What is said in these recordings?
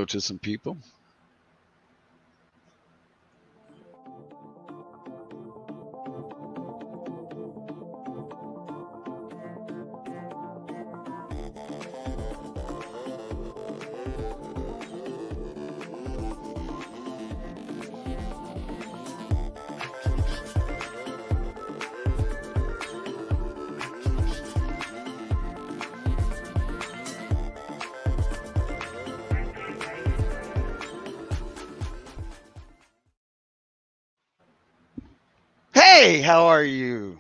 To some people. Hey, how are you?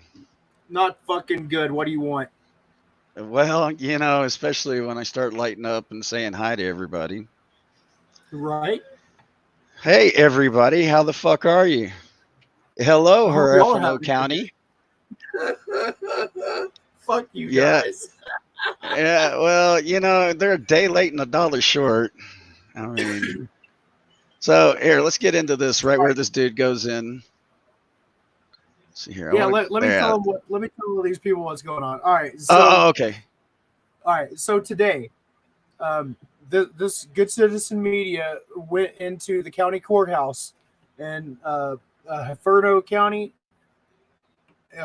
Not fucking good. What do you want? Well, especially when I start lighting up and saying hi to everybody. Right? Hey, everybody, how the fuck are you? Hello, I hope y'all are Huerfano having a County. good. Fuck you Yeah, guys. yeah. Well, they're a day late and a dollar short. I mean, so here, let's get into this right All where right. this dude goes in. Let's see here, I Yeah. want to. Let me Yeah. tell them what. Let me tell these people what's going on. All right. Oh, So okay. all right. So today, um, this good citizen media went into the county courthouse in Huerfano County,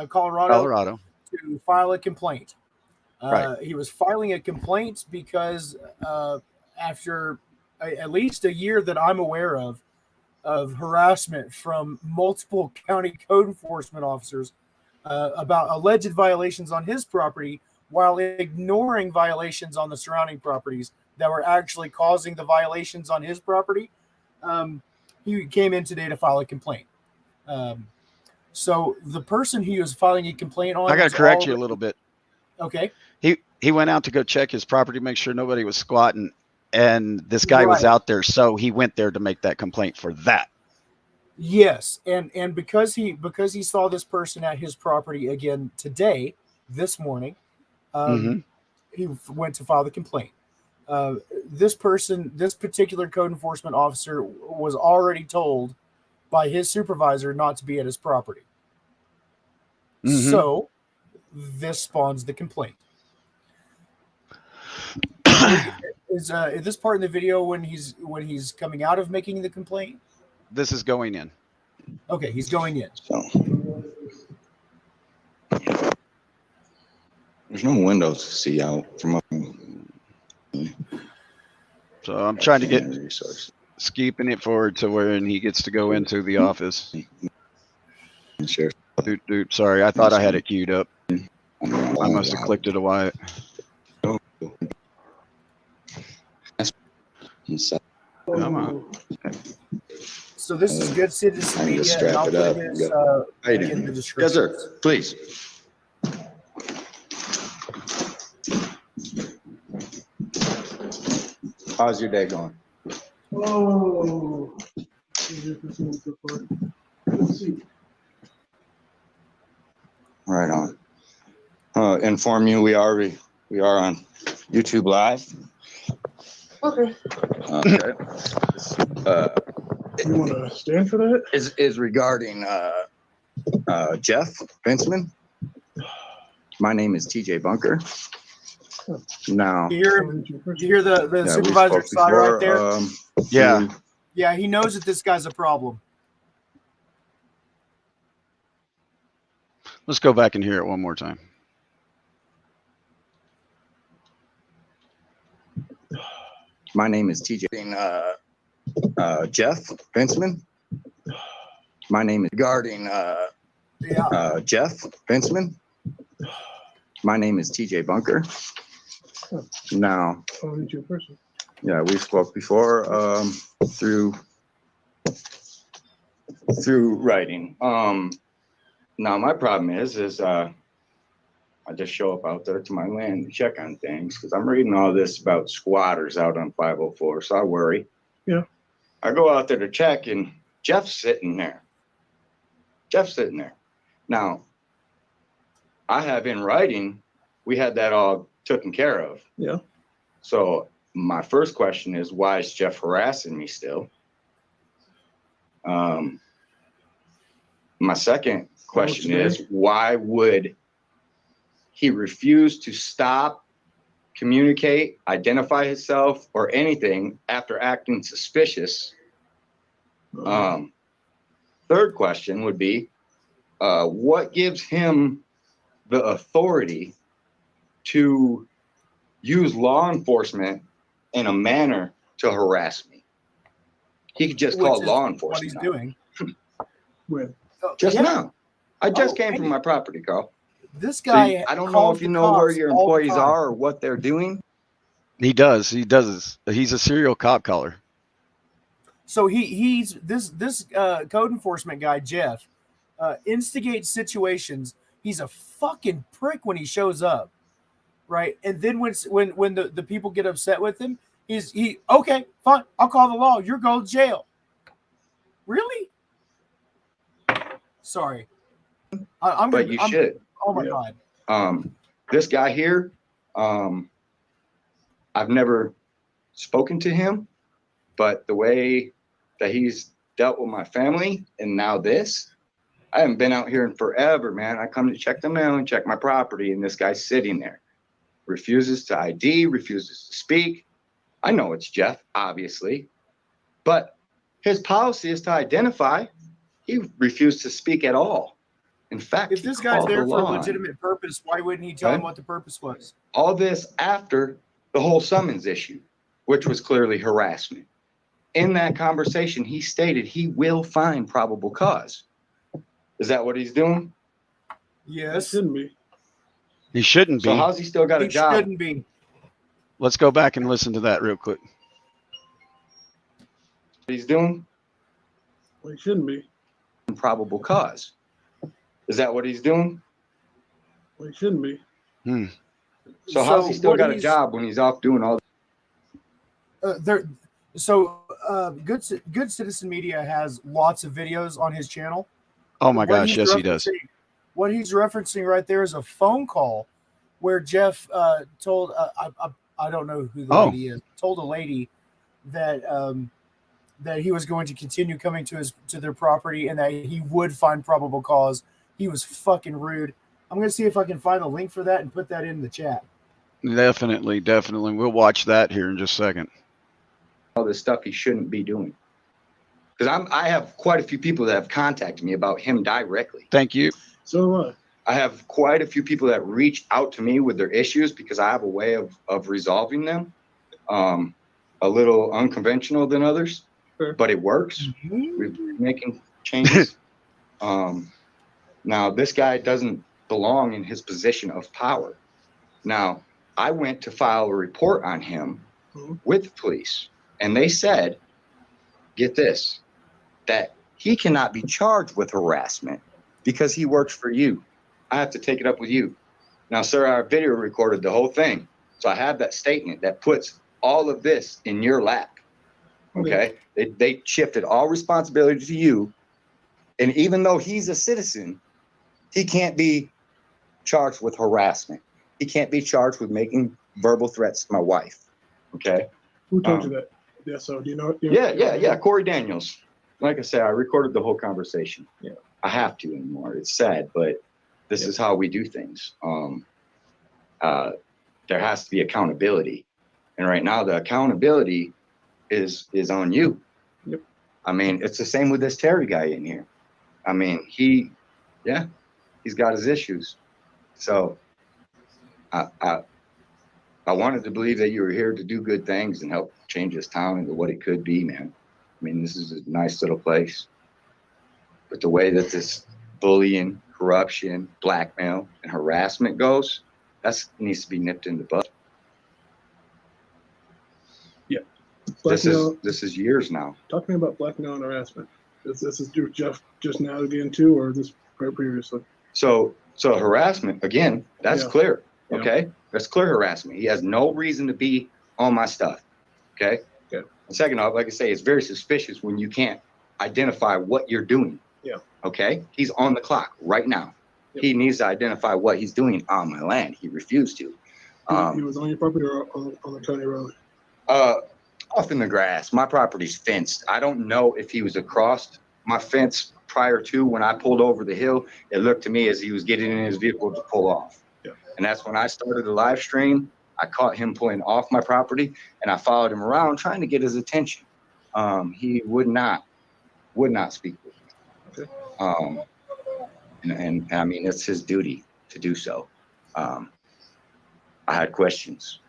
Colorado, Colorado. to file a complaint. Right. He was filing a complaint because after at least a year that I'm aware of harassment from multiple county code enforcement officers about alleged violations on his property while ignoring violations on the surrounding properties that were actually causing the violations on his property. Um, he came in today to file a complaint. Um, so the person he was filing a complaint I on got to was correct you a already little bit. okay. He went out to go check his property, make sure nobody was squatting, and this guy was Right. out there, so he went there to make that complaint for that. Yes, and because he saw this person at his property again today, this morning, um, Mm-hmm. he went to file the complaint. This person, this particular code enforcement officer, was already told by his supervisor not to be at his property. Mm-hmm. So this spawns the complaint. Are we? Is this part in the video when he's coming out of making the complaint? This is going in. Okay, he's going in. So there's no windows to see out from up. So I'm trying to get Resource. skeeping it forward to where he gets to go into the office. Share. Dude, sorry, I thought I had it queued up. I must have clicked it a while. Come on. So this is good citizen I need to media, and strap I'll it put up. his Right link in the Yes, description. sir. Please. How's your day going? Oh. Right on. Inform you we are on YouTube Live. Okay. Okay. You want to stand for that? Is regarding Jeff Bentzman. My name is TJ Bunker. Now, You hear the yeah, we supervisor spoke sigh before, right there? Yeah. Yeah, he knows that this guy's a problem. Let's go back and hear it one more time. My name is TJ. Jeff Bentzman. My name is regarding Jeff Bentzman. My name is TJ Bunker. Now, yeah, we spoke before through writing. Now my problem is I just show up out there to my land to check on things because I'm reading all this about squatters out on 504, so I worry. Yeah. I go out there to check and Jeff's sitting there. Now, I have in writing, we had that all taken care of. Yeah. So my first question is, why is Jeff harassing me still? My second question is, why would he refuse to stop communicate, identify himself, or anything after acting suspicious. Third question would be, what gives him the authority to use law enforcement in a manner to harass me? He could just call law enforcement. What he's doing. When? Just Yeah. now. I just came from my property, Carl. This So guy. I don't know calls if you the know where cops your all the employees time. are or what they're doing. He does. He's a serial cop caller. So he's this code enforcement guy, Jeff, instigates situations. He's a fucking prick when he shows up, right? And then when the people get upset with him, he okay, fine, I'll call the law. You're going to jail. Really? Sorry. But you should. Oh my God. This guy here, I've never spoken to him, but the way that he's dealt with my family and now this, I haven't been out here in forever, man. I come to check the mail and check my property, and this guy's sitting there, refuses to ID, refuses to speak. I know it's Jeff, obviously, but his policy is to identify. He refused to speak at all. In fact, if this guy's there for a legitimate purpose, why wouldn't he tell him what the purpose was? All this after the whole summons issue, which was clearly harassment. In that conversation, he stated he will find probable cause. Is that what he's doing? Yes. Shouldn't be. He shouldn't be. So how's he still got a job? He shouldn't be. Let's go back and listen to that real quick. What he's doing? Well, he shouldn't be. Probable cause. Is that what he's doing? Well, he shouldn't be. So how's he still got a job when he's off doing all Good Citizen Media has lots of videos on his channel. Oh my gosh, yes he does. What he's referencing right there is a phone call where Jeff told I don't know who the lady is, told a lady that that he was going to continue coming to their property and that he would find probable cause. He was fucking rude. I'm gonna see if I can find a link for that and put that in the chat. Definitely. We'll watch that here in just a second. all this stuff he shouldn't be doing? Because I have quite a few people that have contacted me about him directly. Thank you. So what? I have quite a few people that reach out to me with their issues because I have a way of resolving them. A little unconventional than others, Sure. but it works. We're making changes. Now, this guy doesn't belong in his position of power. Now, I went to file a report on him with the police, and they said, get this, that he cannot be charged with harassment because he works for you. I have to take it up with you. Now, sir, our video recorded the whole thing. So I have that statement that puts all of this in your lap. Okay? They shifted all responsibility to you. And even though he's a citizen, he can't be charged with harassment. He can't be charged with making verbal threats to my wife. Okay? Who told you that? Yeah, so do you know? Yeah. Corey Daniels. Like I said, I recorded the whole conversation. Yeah. I have to anymore. It's sad, but this is how we do things. There has to be accountability. And right now the accountability is on you. Yep. I mean, it's the same with this Terry guy in here. I mean, he's got his issues. So I wanted to believe that you were here to do good things and help change this town into what it could be, man. I mean, this is a nice little place. But the way that this bullying, corruption, blackmail, and harassment goes, that needs to be nipped in the bud. Yeah. This is years now. Talk to me about blackmail and harassment. This is Jeff just now again too, or this previously? So harassment, again, that's clear. Yeah. Okay? That's clear harassment. He has no reason to be on my stuff. Okay? Okay. And second off, like I say, it's very suspicious when you can't identify what you're doing. Yeah. Okay? He's on the clock right now. Yep. He needs to identify what he's doing on my land. He refused to. He was on your property or on the county road? Off in the grass. My property's fenced. I don't know if he was across my fence prior to when I pulled over the hill. It looked to me as he was getting in his vehicle to pull off. Yeah. And that's when I started the live stream. I caught him pulling off my property, and I followed him around trying to get his attention. He would not speak with me. Okay. And I mean, it's his duty to do so. I had questions.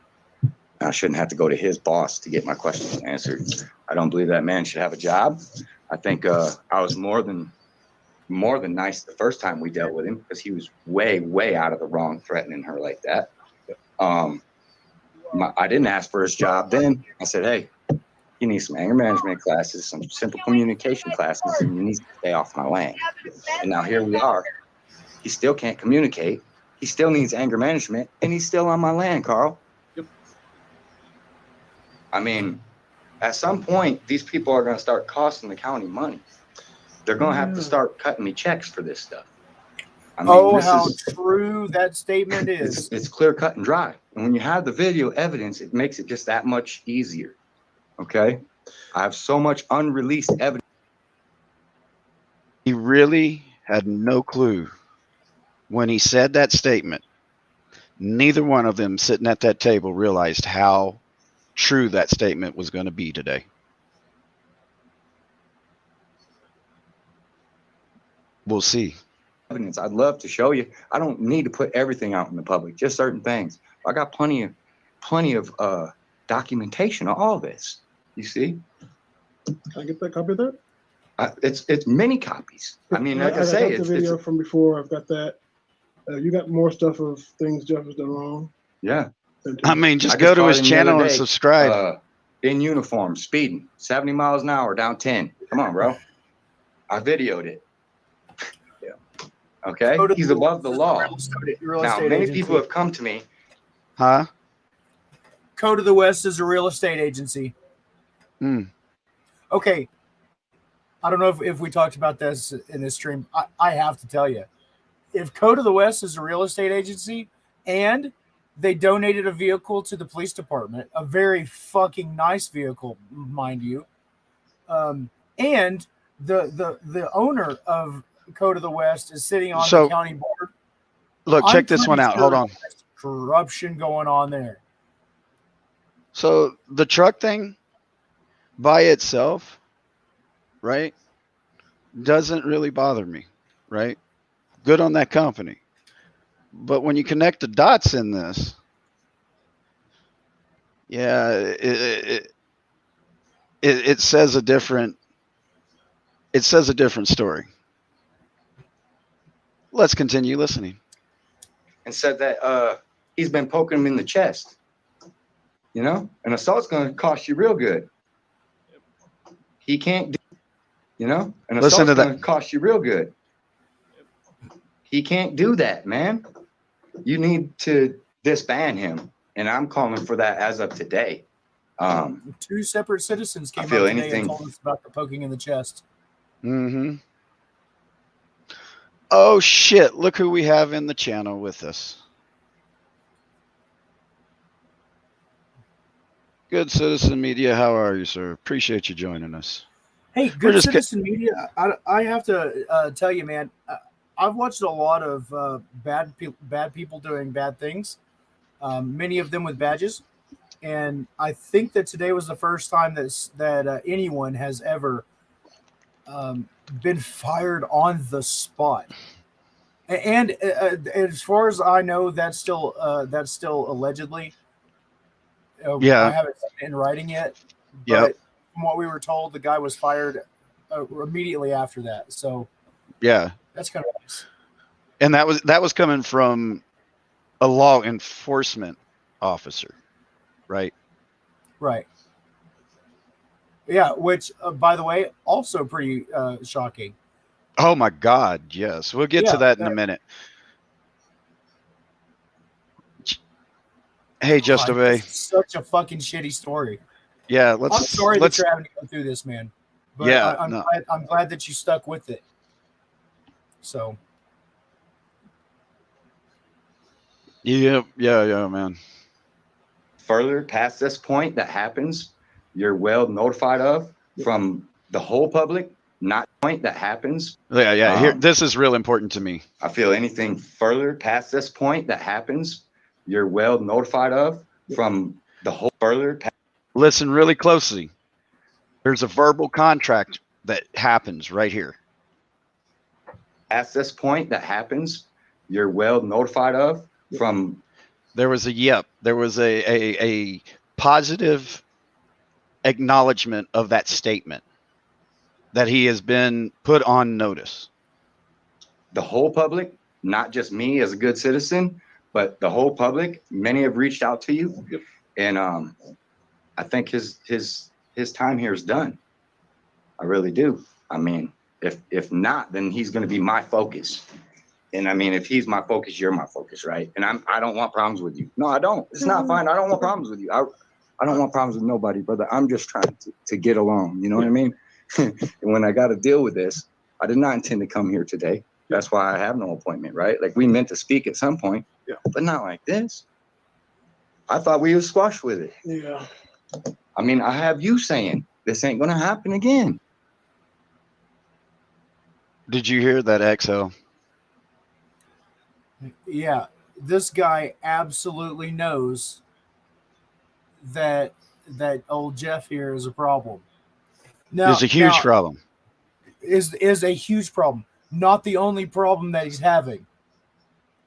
I shouldn't have to go to his boss to get my questions answered. I don't believe that man should have a job. I think I was more than nice the first time we dealt with him, because he was way out of the wrong threatening her like that. I didn't ask for his job then. I said, hey, you need some anger management classes, some simple communication classes, and you need to stay off my land. And now here we are. He still can't communicate. He still needs anger management, and he's still on my land, Carl. Yep. I mean, at some point, these people are going to start costing the county money. They're going to have to start cutting me checks for this stuff. I mean, how true that statement is. It's clear, cut, and dry. And when you have the video evidence, it makes it just that much easier. Okay? I have so much unreleased evidence. He really had no clue when he said that statement. Neither one of them sitting at that table realized how true that statement was going to be today. We'll see. Evidence. I'd love to show you. I don't need to put everything out in the public, just certain things. I got plenty of documentation of all this. You see? Can I get that copy of that? It's many copies. I mean, like I got say, the video from before. I've got that. You got more stuff of things Jeff has done wrong. Yeah. I mean, just go to his channel and subscribe. In uniform, speeding 70 miles an hour down 10. Come on, bro. I videoed it. Yeah. Okay. He's above the law. Now, many people have come to me. Huh? Code of the West is a real estate agency. Okay. I don't know if we talked about this in this stream. I have to tell you, if Code of the West is a real estate agency and they donated a vehicle to the police department, a very fucking nice vehicle, mind you, and the owner of Code of the West is sitting on the county board. Look, check this one out. Hold on. There's corruption going on there. So the truck thing by itself, right, doesn't really bother me, right? Good on that company. But when you connect the dots in this, yeah, it says a different story. Let's continue listening. And said that he's been poking him in the chest. You know, an assault's going to cost you real good. He can't do, you know, an assault's going to cost you real good. He can't do that, man. You need to disband him, and I'm calling for that as of today. Two separate citizens came out today and told us about the poking in the chest. Mm-hmm. Oh shit! Look who we have in the channel with us. Good Citizen Media, how are you, sir? Appreciate you joining us. Hey, Good Citizen Media, I have to tell you, man, I've watched a lot of bad people doing bad things, many of them with badges, and I think that today was the first time that anyone has ever been fired on the spot. And as far as I know, that's still allegedly. Yeah, I haven't seen it in writing yet. But from what we were told, the guy was fired immediately after that. So yeah, that's kind of nice. And that was coming from a law enforcement officer, right? Right. Yeah, which by the way, also pretty shocking. Oh my God, yes. We'll get to that in a minute. Hey, Just Obey. Such a fucking shitty story. Yeah, I'm sorry that you're having to go through this, man. But yeah, I'm glad that you stuck with it. So. Yeah, man. Further past this point that happens, you're well notified of from the whole public. Not point that happens. Yeah. Here, this is real important to me. I feel anything further past this point that happens, you're well notified of from the whole further Listen really closely. There's a verbal contract that happens right here. past this point that happens, you're well notified of from. There was a yep. There was a positive acknowledgement of that statement that he has been put on notice. The whole public, not just me as a good citizen, but the whole public. Many have reached out to you, and I think his time here is done. I really do. I mean, if not, then he's going to be my focus. And I mean, if he's my focus, you're my focus, right? And I don't want problems with you. No, I don't. It's not fine. I don't want problems with you. I don't want problems with nobody, brother. I'm just trying to get along. You know what I mean? And when I got to deal with this, I did not intend to come here today. That's why I have no appointment, right? Like we meant to speak at some point, but not like this. I thought we would squash with it. Yeah. I mean, I have you saying this ain't gonna happen again. Did you hear that, XO? Yeah, this guy absolutely knows that old Jeff here is a problem. Now, It's a huge problem. Is a huge problem. Not the only problem that he's having.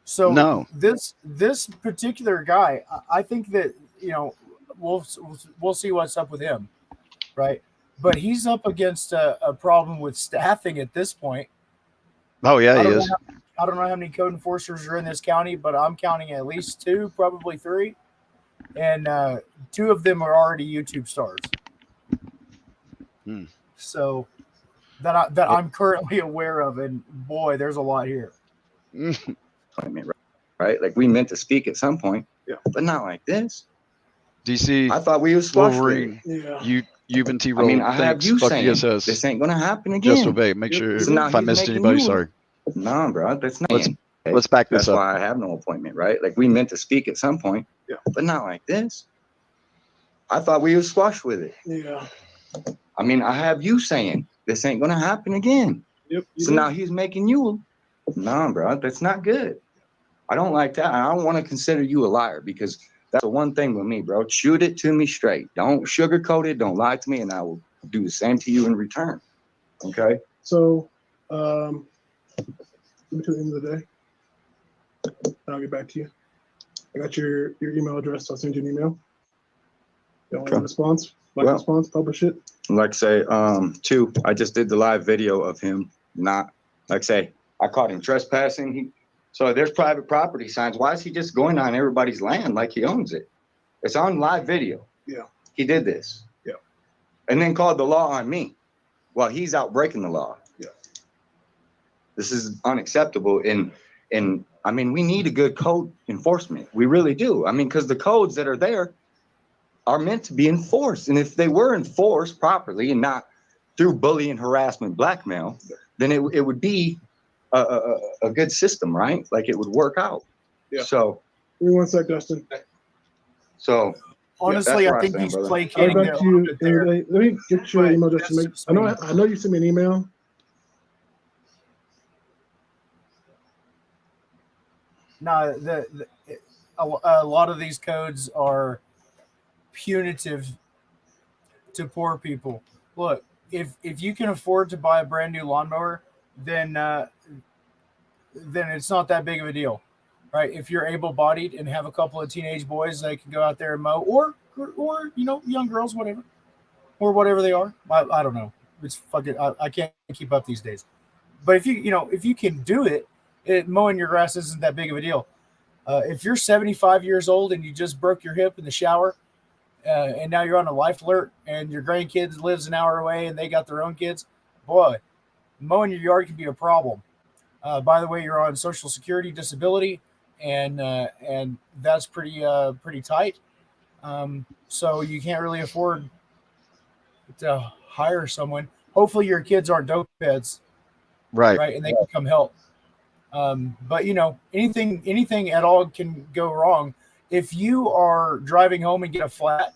So No. this particular guy, I think that, you know, we'll see what's up with him, right? But he's up against a problem with staffing at this point. Oh yeah, he is. I don't know how many code enforcers are in this county, but I'm counting at least 2, probably 3, and 2 of them are already YouTube stars. So that I'm currently aware of, and boy, there's a lot here. Right? Like we meant to speak at some point, but not like this. DC. I thought we was squashed. Wolverine. Yeah. You've been T-Roll. I mean, I have you Fuck saying ESS. this ain't gonna happen again. Just obey. Make sure So now if I he's missed making anybody, you- sorry. No, bro, that's not. Let's back this That's up. why I have no appointment, right? Like we meant to speak at some point, but not like this. I thought we was squashed with it. Yeah. I mean, I have you saying this ain't gonna happen again. Yep. So now he's making you. No, bro, that's not good. I don't like that. I don't want to consider you a liar because that's the one thing with me, bro. Shoot it to me straight. Don't sugarcoat it. Don't lie to me, and I will do the same to you in return. Okay. So, let me to the end of the day. I'll get back to you. I got your email address. I'll send you an email. Don't want a response. Response. Publish it. Like say, 2. I just did the live video of him. Not like say I caught him trespassing. So there's private property signs. Why is he just going on everybody's land like he owns it? It's on live video. Yeah. He did this. Yeah. And then called the law on me while he's out breaking the law. Yeah. This is unacceptable. And I mean, we need a good code enforcement. We really do. I mean, because the codes that are there are meant to be enforced. And if they were enforced properly and not through bullying, harassment, blackmail, then it would be a good system, right? Like it would work out. Yeah. So Give me one sec, Dustin. So honestly, I think stand, he's brother. placating I'll it back a to little you. bit there. Let me get your But email address. that's just I know you sent me an email. No, a lot of these codes are punitive to poor people. Look, if you can afford to buy a brand new lawnmower, then it's not that big of a deal, right? If you're able-bodied and have a couple of teenage boys that can go out there and mow, or you know, young girls, whatever they are, I don't know. It's fucking I can't keep up these days. But if you can do it, mowing your grass isn't that big of a deal. If you're 75 years old and you just broke your hip in the shower, and now you're on a life alert, and your grandkids lives an hour away and they got their own kids, boy, mowing your yard can be a problem. By the way, you're on Social Security disability, and that's pretty tight. So you can't really afford to hire someone. Hopefully your kids aren't dope heads, Right. and they can come help. But you know, anything at all can go wrong. If you are driving home and get a flat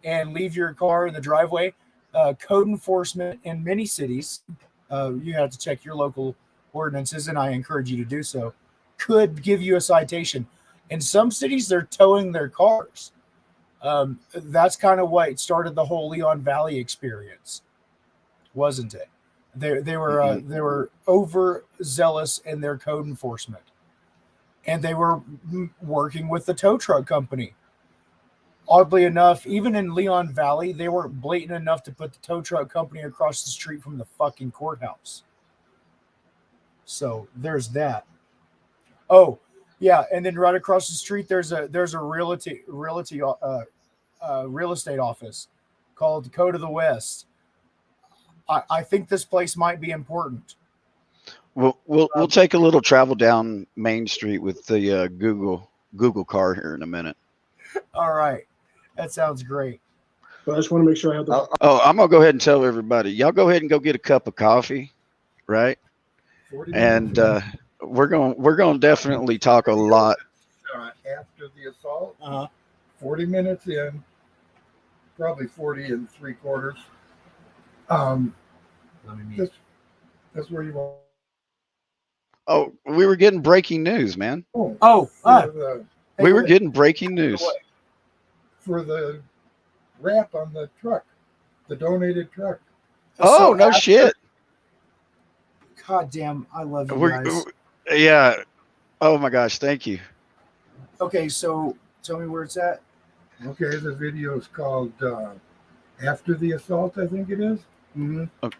and leave your car in the driveway, code enforcement in many cities, you have to check your local ordinances, and I encourage you to do so, could give you a citation. In some cities, they're towing their cars. That's kind of what started the whole Leon Valley experience, wasn't it? They were overzealous in their code enforcement, and they were working with the tow truck company. Oddly enough, even in Leon Valley, they weren't blatant enough to put the tow truck company across the street from the fucking courthouse. So there's that. Oh, yeah, and then right across the street there's a real estate office called Code of the West. I think this place might be important. We'll take a little travel down Main Street with the Google car here in a minute. All right, that sounds great. But I just want to make sure I have the. Oh, I'm gonna go ahead and tell everybody. Y'all go ahead and go get a cup of coffee, right? 40 And minutes we're going to definitely talk a lot. after the assault. 40 minutes in, probably 40 and 3/4. That's where you want. Oh, we were getting breaking news, man. We were getting breaking news. For the wrap on the truck, the donated truck. Oh, no shit. God damn, I love you guys. Yeah. Oh my gosh, thank you. Okay, so tell me where it's at. Okay, the video is called After the Assault, I think it is. Mm-hmm. Okay.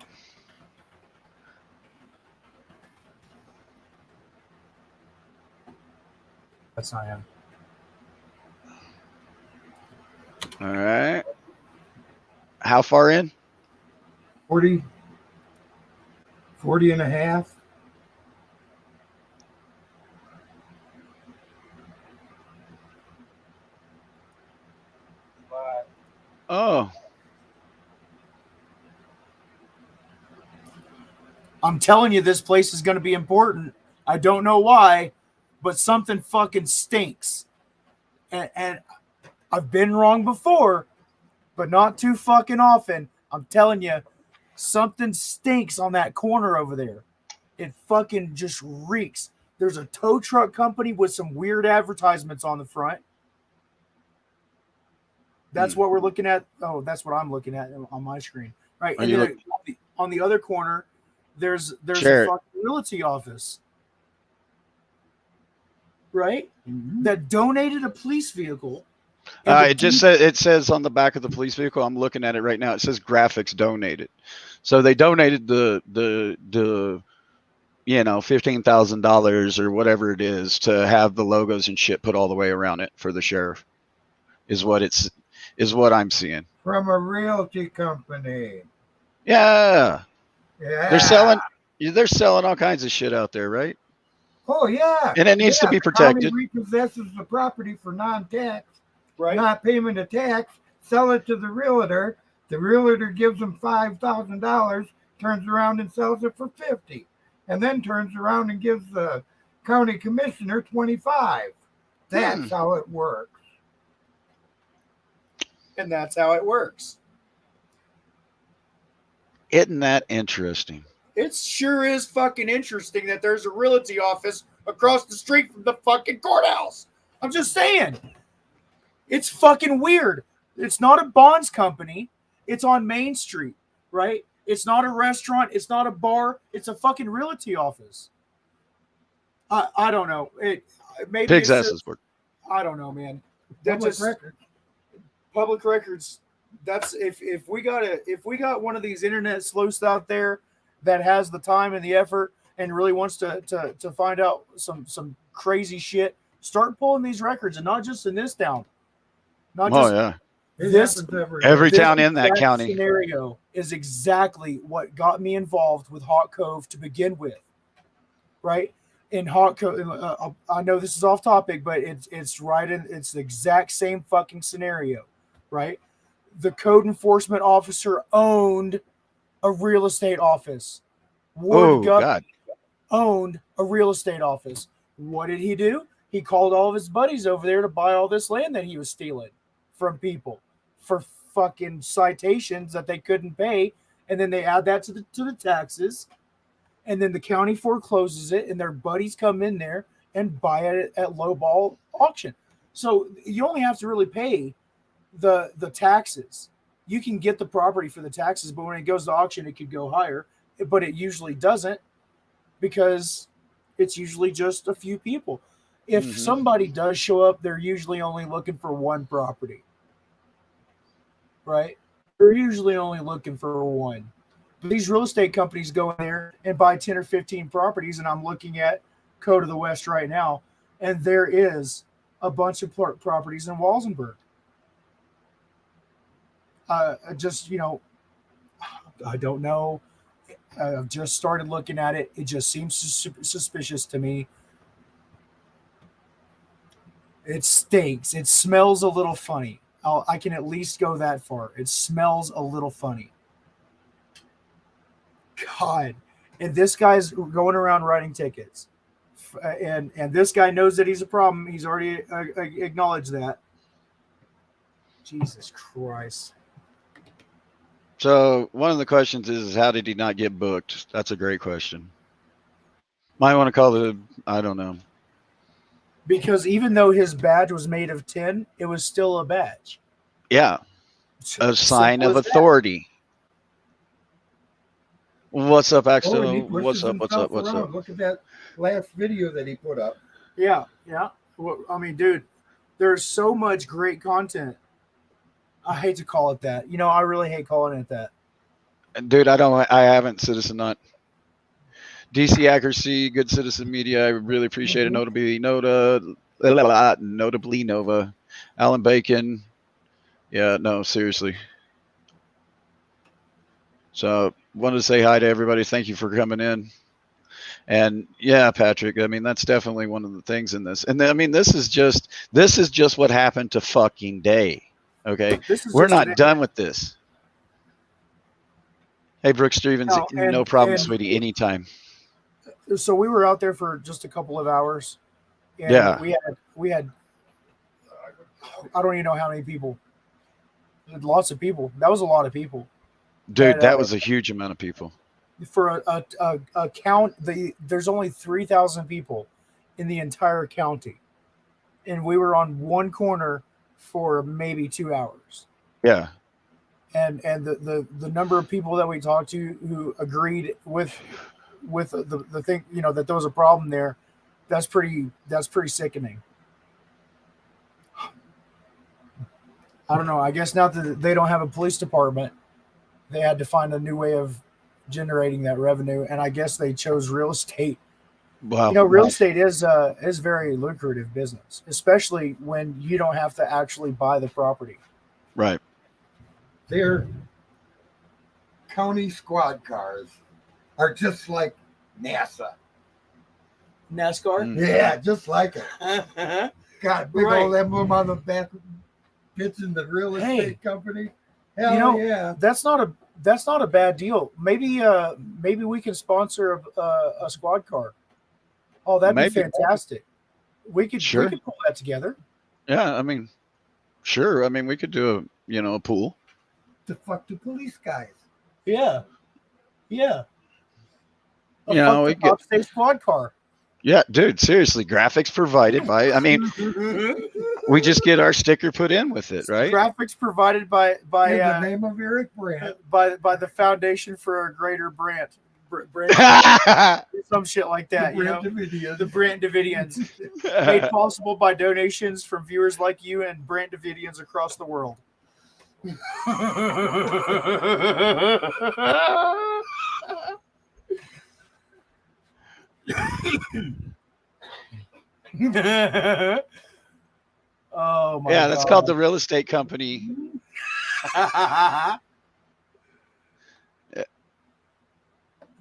That's not him. All right. How far in? 40 and a half. Oh. I'm telling you, this place is going to be important. I don't know why, but something fucking stinks. And I've been wrong before, but not too fucking often. I'm telling you, something stinks on that corner over there. It fucking just reeks. There's a tow truck company with some weird advertisements on the front. That's what we're looking at. Oh, that's what I'm looking at on my screen. Right. And then on the other corner, there's a fucking realty office. Right? Mm-hmm. That donated a police vehicle. It says on the back of the police vehicle, I'm looking at it right now, it says graphics donated. So they donated the $15,000 or whatever it is to have the logos and shit put all the way around it for the sheriff. Is what I'm seeing. From a realty company. Yeah. Yeah. They're selling all kinds of shit out there, right? Oh yeah. And it needs to be protected. The county repossesses the property for non-tax, right? Not payment of tax, sell it to the realtor. The realtor gives them $5,000, turns around and sells it for $50,000, and then turns around and gives the county commissioner $25,000. That's how it works. And that's how it works. Isn't that interesting? It sure is fucking interesting that there's a realty office across the street from the fucking courthouse. I'm just saying. It's fucking weird. It's not a bonds company. It's on Main Street, right? It's not a restaurant. It's not a bar. It's a fucking realty office. I don't know. Maybe Pig's asses work. I don't know, man. Public records. That's if we got one of these internet sleuths out there that has the time and the effort and really wants to find out some crazy shit, start pulling these records, and not just in this town. Every town in that county. Scenario is exactly what got me involved with Hawk Cove to begin with, right? In Hawk Cove, I know this is off topic, but it's right in. It's the exact same fucking scenario, right? The code enforcement officer owned a real estate office. Ward Government owned a real estate office. What did he do? He called all of his buddies over there to buy all this land that he was stealing from people for fucking citations that they couldn't pay, and then they add that to the taxes, and then the county forecloses it, and their buddies come in there and buy it at low ball auction. So you only have to really pay the taxes. You can get the property for the taxes, but when it goes to auction, it could go higher, but it usually doesn't because it's usually just a few people. If Mhm. somebody does show up, they're usually only looking for one property, right? They're usually only looking for one. But these real estate companies go in there and buy 10 or 15 properties, and I'm looking at Code of the West right now, and there is a bunch of properties in Walsenburg. Just, I don't know. I've just started looking at it. It just seems suspicious to me. It stinks. It smells a little funny. I can at least go that far. It smells a little funny. God. And this guy's going around writing tickets. And this guy knows that he's a problem. He's already acknowledged that. Jesus Christ. So one of the questions is how did he not get booked? That's a great question. Might want to call the, I don't know. Because even though his badge was made of tin, it was still a badge. Yeah, a sign Simple of as that. authority. What's up, Oh, and Axel? he pushes What's up? What's up? himself What's around. up? Look at that last video that he put up. Yeah, yeah. Well, I mean, dude, there's so much great content. I hate to call it that. I really hate calling it that. Dude, I haven't Citizen Not. DC Accuracy, Good Citizen Media. I really appreciate it. Notably Nova. Alan Bacon. Yeah, no, seriously. So wanted to say hi to everybody. Thank you for coming in. And yeah, Patrick, I mean, that's definitely one of the things in this. And I mean, this is just what happened to fucking day. Okay. We're not done with this. Hey, Brooke Stevens, no problem, sweetie, anytime. So we were out there for just a couple of hours. And Yeah. we had I don't even know how many people. Lots of people. That was a lot of people. Dude, And, that was a huge amount of people. For a count, there's only 3,000 people in the entire county, and we were on one corner for maybe 2 hours. Yeah. And the number of people that we talked to who agreed with the thing, that there was a problem there, that's pretty sickening. I don't know. I guess now that they don't have a police department, they had to find a new way of generating that revenue, and I guess they chose real estate. Wow. Real estate is very lucrative business, especially when you don't have to actually buy the property. Right. Their county squad cars are just like NASA. NASCAR? Mm. Yeah, just like it. Got big Right. old emblem on the back, pitching the real estate company. Hell yeah. That's not a bad deal. Maybe we can sponsor a squad car. Oh, that'd be fantastic. We could pull that together. Yeah, I mean, sure. I mean, we could do a pool. The fuck the police guys. Yeah. Yeah. We get state squad car. Yeah, dude, seriously, graphics provided by, I mean, we just get our sticker put in with it, right? Graphics provided by in the name of Eric Brandt. by the Foundation for a Greater Brandt. Some shit like that, the Brandt Davidians, made possible by donations from viewers like you and Brandt Davidians across the world. Oh my! Yeah, that's called the real estate company.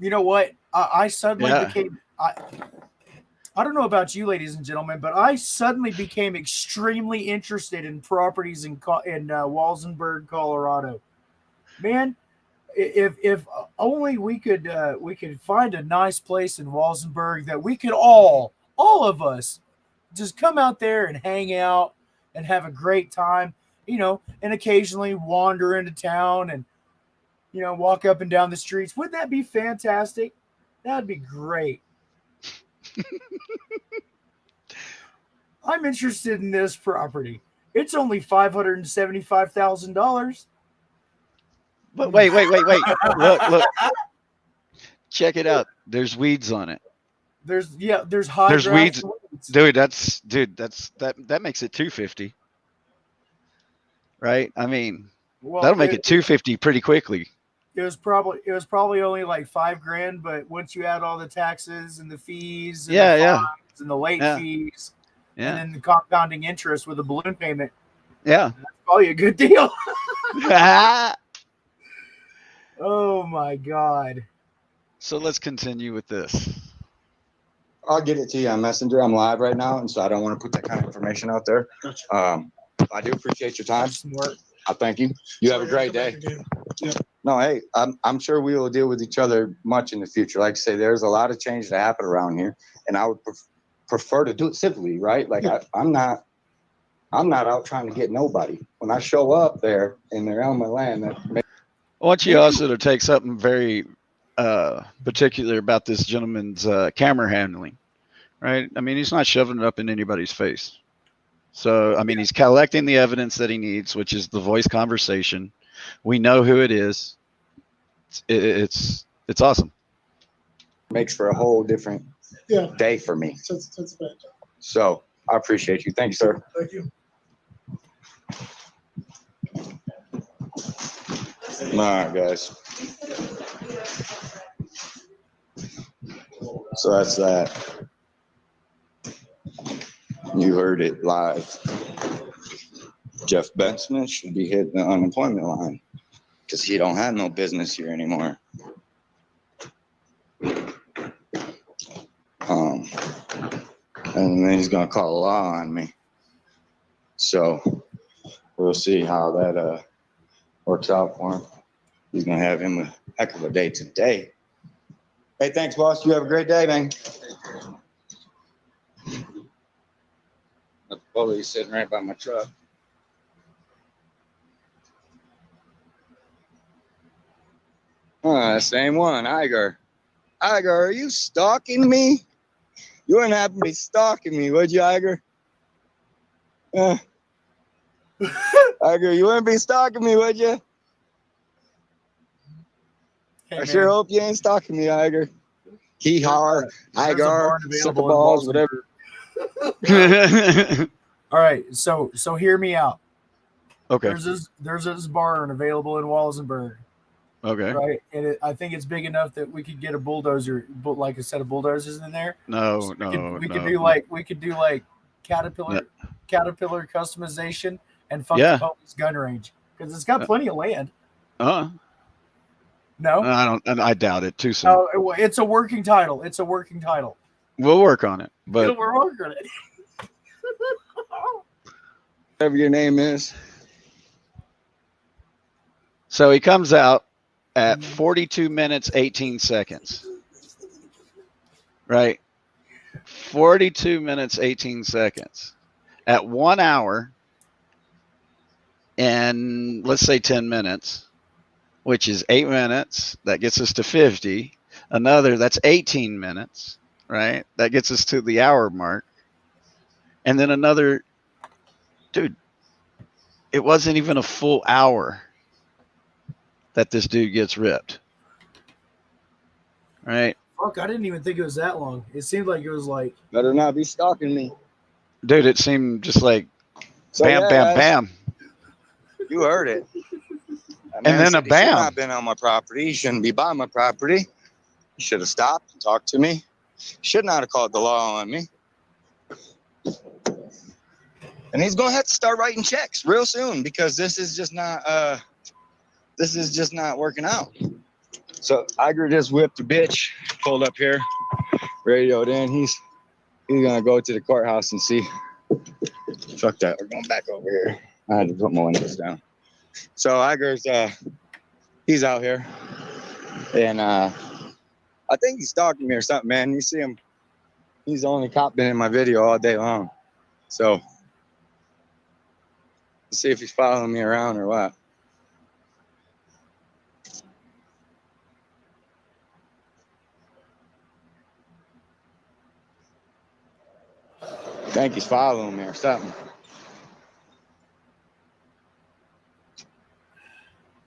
You know what? I suddenly became. I don't know about you, ladies and gentlemen, but I suddenly became extremely interested in properties in Walsenburg, Colorado. Man, if only we could find a nice place in Walsenburg that we could all of us just come out there and hang out and have a great time, and occasionally wander into town and walk up and down the streets. Wouldn't that be fantastic? That'd be great. I'm interested in this property. It's only $575,000. But wait. Look. Check it out. There's weeds on it. There's high There's grass weeds. weeds. That makes it 250, right? I mean, Well, that'll make it 250 pretty quickly. it was probably only like $5,000, but once you add all the taxes and the fees and the Yeah. fines and the late Yeah. fees and Yeah. then the compounding interest with the balloon payment, Yeah. that's probably a good deal. Oh my God. So let's continue with this. I'll get it to you on Messenger. I'm live right now, and so I don't want to put that kind of information out there. I do appreciate your time. That's smart. I thank you. You have a great day. No, hey, I'm sure we will deal with each other much in the future. Like I say, there's a lot of change that happen around here, and I would prefer to do it civilly, right? Like I'm not out trying to get nobody. When I show up there and they're on my land, I want you also to take something very particular about this gentleman's camera handling, right? I mean, he's not shoving it up in anybody's face. So, I mean, he's collecting the evidence that he needs, which is the voice conversation. We know who it is. It's awesome. makes for a whole different day for me. That's bad. So I appreciate you. Thank you, sir. Thank you. All right, guys. So that's that. You heard it live. Jeff Benson should be hitting the unemployment line because he don't have no business here anymore. And then he's gonna call the law on me. So we'll see how that works out for him. He's gonna have him a heck of a day today. Hey, thanks, boss. You have a great day, man. The police sitting right by my truck. Same one, Iger. Iger, are you stalking me? You wouldn't have to be stalking me, would you, Iger? Iger, you wouldn't be stalking me, would you? Hey, I sure hope you ain't stalking me, Iger. Keyhar, There's a Iger, barn sucker available in balls, Walsenburg. whatever. All right, so hear me out. Okay. There's this barn available in Walsenburg, Okay. right? And I think it's big enough that we could get a bulldozer, like a set of bulldozers in there. No, So no, we no. could do like caterpillar customization and fuck Yeah. the police gun range because it's got plenty of land. No, I doubt it. Too soon. oh, it's a working title. It's a working title. We'll work on it. But We're working on it. Whatever your name is. so he comes out at 42 minutes 18 seconds. Right? 42 minutes 18 seconds. At 1 hour and let's say 10 minutes, which is 8 minutes, that gets us to 50. That's 18 minutes, right? That gets us to the hour mark. And then another, dude, it wasn't even a full hour that this dude gets ripped. Right? Fuck, I didn't even think it was that long. It seemed like it was like Better not be stalking me. Dude, it seemed just like So, bam, yeah, bam, guys, bam. You heard it. That And man then said a he should bam. not have been on my property. He shouldn't be by my property. He should have stopped and talked to me. Should not have called the law on me. And he's gonna have to start writing checks real soon because this is just not working out. So Iger just whipped a bitch, pulled up here, radioed in. He's gonna go to the courthouse and see. Fuck that. We're going back over here. I had to put my windows down. So Iger's he's out here. And I think he's stalking me or something, man. You see him, he's the only cop been in my video all day long. So let's see if he's following me around or what. I think he's following me or something.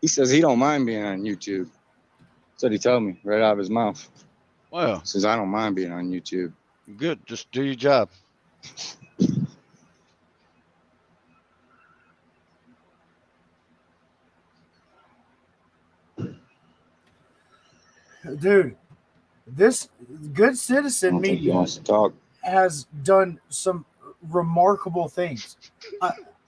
He says he don't mind being on YouTube. That's what he told me right out of his mouth. Well, He says, I don't mind being on YouTube. good. Just do your job. Dude, this good I citizen don't think he media wants to talk. has done some remarkable things.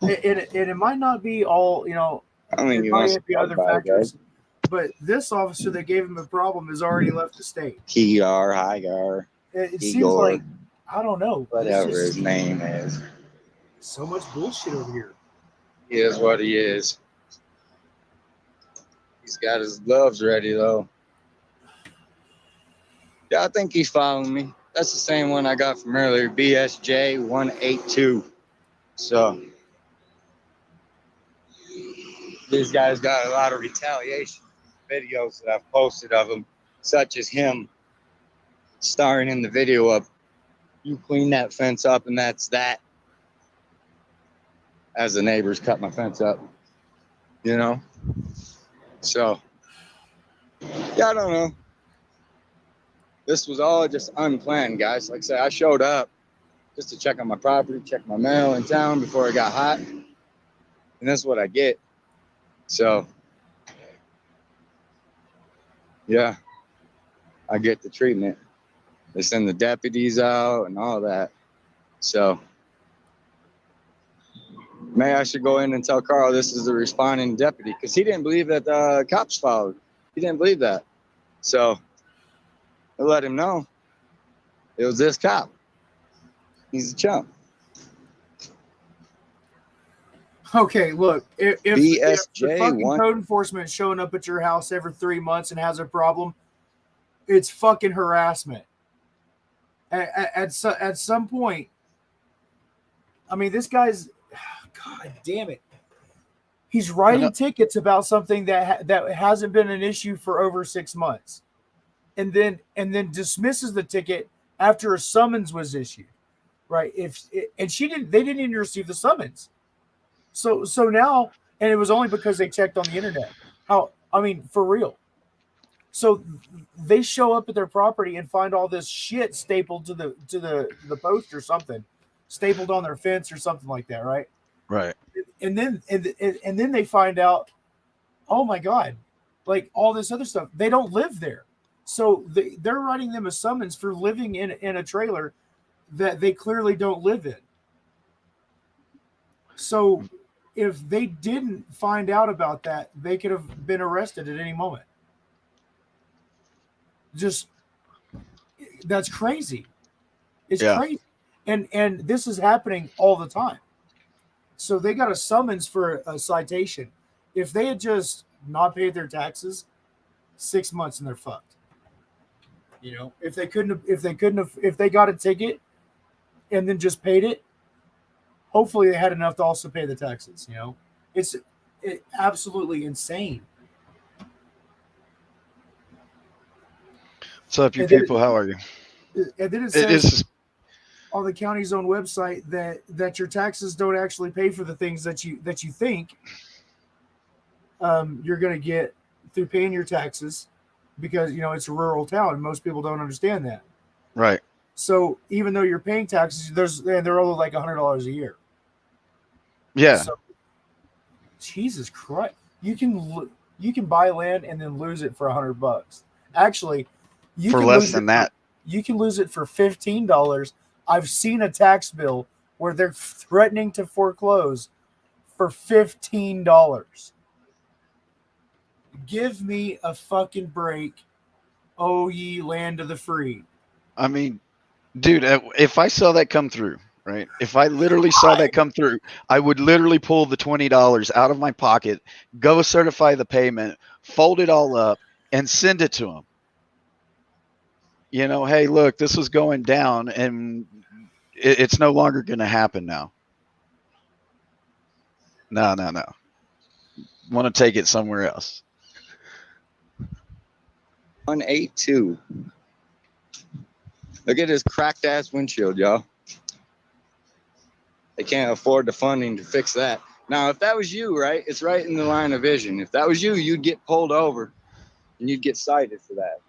It might not be all, you know, I don't think it he might wants to be talk other about it, factors, guys. but this officer that gave him a problem has already left the state. Higar, Higar, It seems Igor, like, I don't know, whatever there's his just name is. so much bullshit over here. He is what he is. He's got his gloves ready, though. Yeah, I think he's following me. That's the same one I got from earlier, BSJ 182. So these guys got a lot of retaliation videos that I've posted of him, such as him starring in the video of you clean that fence up and that's that. As the neighbors cut my fence up, you know? So, yeah, I don't know. This was all just unplanned, guys. Like I said, I showed up just to check on my property, check my mail in town before it got hot. And that's what I get. So, yeah, I get the treatment. They send the deputies out and all that. So, maybe I should go in and tell Carl this is the responding deputy because he didn't believe that the cops followed. He didn't believe that. So, I let him know it was this cop. He's a chump. Okay, look, if the BSJ fucking 1. code enforcement showing up at your house every 3 months and has a problem, it's fucking harassment. At some point, I mean, this guy's, God damn it, he's writing tickets about something that hasn't been an issue for over 6 months, and then dismisses the ticket after a summons was issued, right? They didn't even receive the summons. So now, and it was only because they checked on the internet. I mean, for real. So they show up at their property and find all this shit stapled to the post or something, stapled on their fence or something like that, right? Right. And then they find out, oh my God, like all this other stuff. They don't live there, so they're writing them a summons for living in a trailer that they clearly don't live in. So if they didn't find out about that, they could have been arrested at any moment. Just, that's crazy. It's crazy. And this is happening all the time. So they got a summons for a citation. If they had just not paid their taxes, 6 months and they're fucked. You know, if they got a ticket and then just paid it, hopefully they had enough to also pay the taxes. You know, it's absolutely insane. What's up, you people? How are you? And then it says on the county's own website that your taxes don't actually pay for the things that you think you're going to get through paying your taxes, because you know it's a rural town. Most people don't understand that. Right. So even though you're paying taxes, they're only like $100 a year. Yeah. So, Jesus Christ, you can buy land and then lose it for $100. Actually, you for can less lose than that. You can lose it for $15. I've seen a tax bill where they're threatening to foreclose for $15. Give me a fucking break, oh ye land of the free. I mean, dude, if I saw that come through, right? If I literally saw that come through, I would literally pull the $20 out of my pocket, go certify the payment, fold it all up, and send it to them. You know, hey, look, this was going down, and it's no longer going to happen now. No. Want to take it somewhere else. 182. Look at his cracked ass windshield, y'all. They can't afford the funding to fix that. Now, if that was you, right, it's right in the line of vision. If that was you, you'd get pulled over and you'd get cited for that.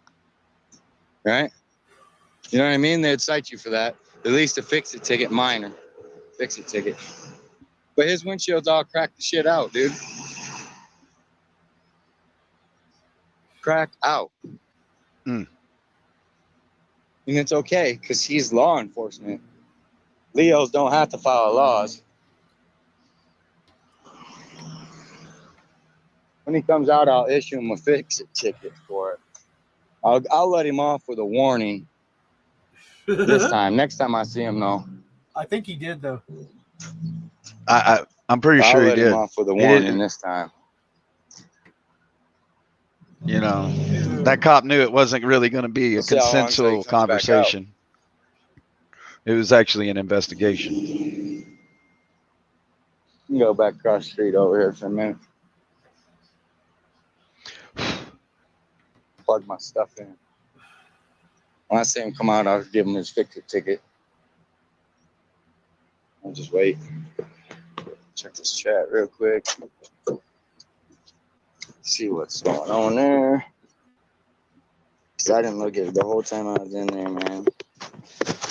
Right? You know what I mean? They'd cite you for that. At least a fix-it ticket, minor. Fix-it ticket. But his windshield's all cracked the shit out, dude. Cracked out. Mm. And it's okay, because he's law enforcement. Leos don't have to follow laws. When he comes out, I'll issue him a fix-it ticket for it. I'll let him off with a warning this time. Next time I see him, though, I think he did though. I'm pretty I'll sure he let him did. off with a He warning did. this time. You know, that cop knew it wasn't really going to be a We'll see how long until he consensual comes back out. conversation. It was actually an investigation. You can go back across the street over here for a minute. Plug my stuff in. When I see him come out, I'll give him his fix-it ticket. I'll just wait. Check this chat real quick. See what's going on there. 'Cause I didn't look at it the whole time I was in there, man.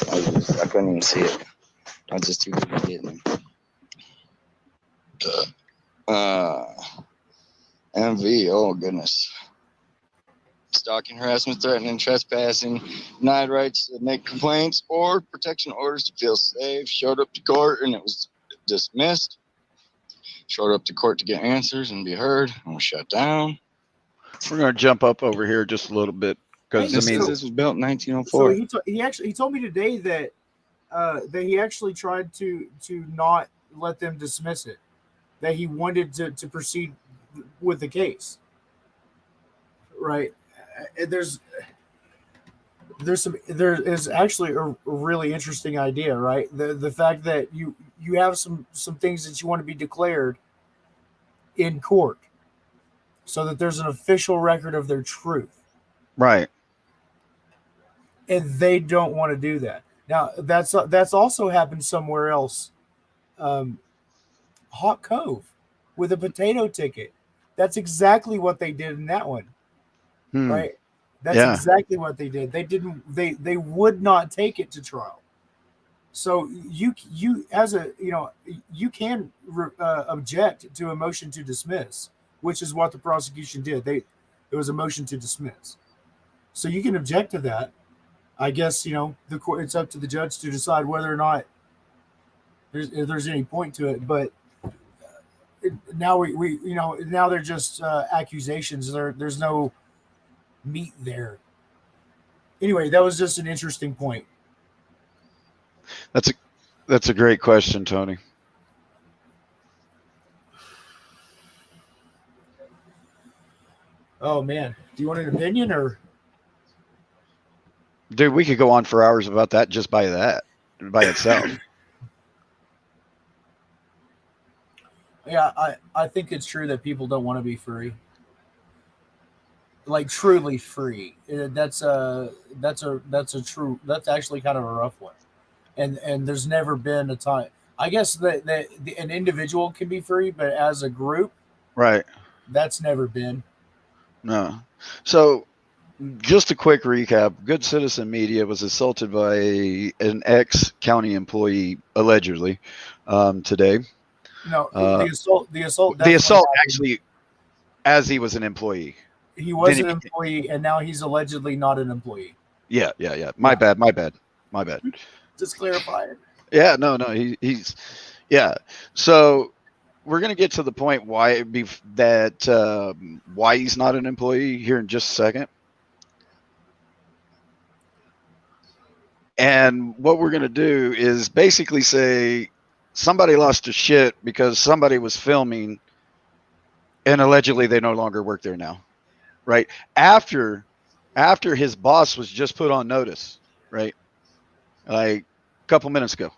I couldn't even see it. I was just too busy getting it. MV, oh goodness. Stalking, harassment, threatening, trespassing, denied rights to make complaints or protection orders to feel safe. Showed up to court and it was dismissed. Showed up to court to get answers and be heard and was shut down. We're going to jump up over here just a little bit because Hey, I mean, so- This was built in So 1904. he told me today that he actually tried to not let them dismiss it. That he wanted to proceed with the case. Right. There is actually a really interesting idea, right? The fact that you have some things that you want to be declared in court, so that there's an official record of their truth, right. and they don't want to do that. Now that's also happened somewhere else. Hot Cove with a potato ticket. That's exactly what they did in that one. Right. That's Yeah. exactly what they did. They would not take it to trial. So you as a you can object to a motion to dismiss, which is what the prosecution did. It was a motion to dismiss. So you can object to that. I guess the court. It's up to the judge to decide whether or not if there's any point to it. But now we now they're just accusations. There's no meat there. Anyway, that was just an interesting point. That's a great question, Tony. Oh man, do you want an opinion or? Dude, we could go on for hours about that just by itself. Yeah, I think it's true that people don't want to be free. Like truly free. That's actually kind of a rough one. And there's never been a time. I guess that an individual can be free, but as a group, Right. that's never been. No. So, just a quick recap. Good Citizen Media was assaulted by an ex-county employee, allegedly, today. No, the assault. The definitely assault happened. actually, as he was an employee. He was then an employee, and now he's allegedly not an employee. Yeah. My bad. Just clarify it. Yeah, no, he's yeah. So we're gonna get to the point why why he's not an employee here in just a second. And what we're gonna do is basically say somebody lost his shit because somebody was filming, and allegedly they no longer work there now, right? After his boss was just put on notice, right? Like a couple minutes ago.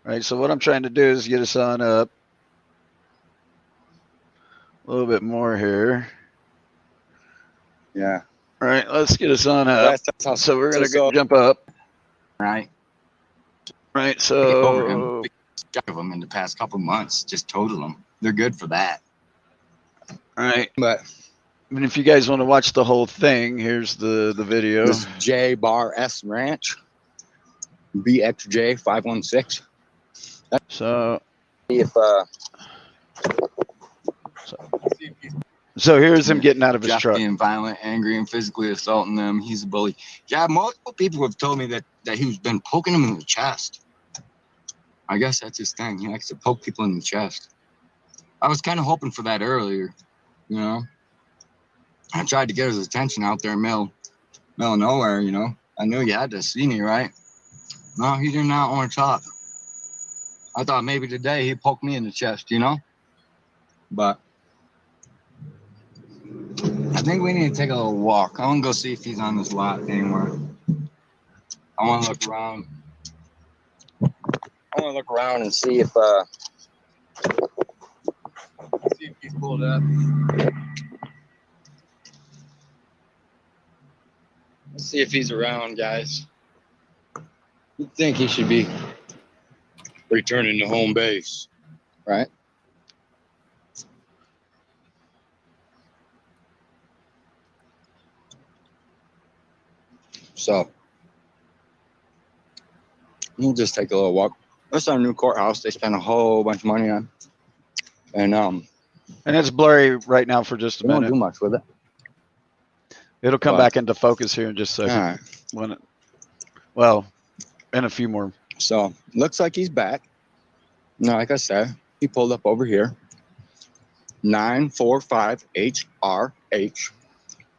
Right, so what I'm trying to do is get us on up a little bit more here. Yeah. All right, let's get us on up. So we're gonna jump up. Right. Right, so of them in the past couple months. Just totaled them. They're good for that. All right. But I mean, if you guys want to watch the whole thing, here's the video. this J Bar S Ranch, BXJ 516. So If so here's him getting out of his Jeff truck. being violent, angry, and physically assaulting them. He's a bully. Yeah, multiple people have told me that he's been poking them in the chest. I guess that's his thing. He likes to poke people in the chest. I was kind of hoping for that earlier, you know. I tried to get his attention out there, middle of nowhere, you know. I knew you had to see me, right? No, he did not want to talk. I thought maybe today he'd poke me in the chest, you know. But I think we need to take a little walk. I want to go see if he's on this lot anywhere. I want to look around. I want to look around and see if he's pulled up. Let's see if he's around, guys. You'd think he should be returning to home base, right? So we'll just take a little walk. That's our new courthouse. They spent a whole bunch of money on, and it's blurry right now for just a we don't minute. do much with it. It'll come But- back into focus here in just a All second. right. Well, in a few more. So looks like he's back. Now, like I said, he pulled up over here. 945 HRH.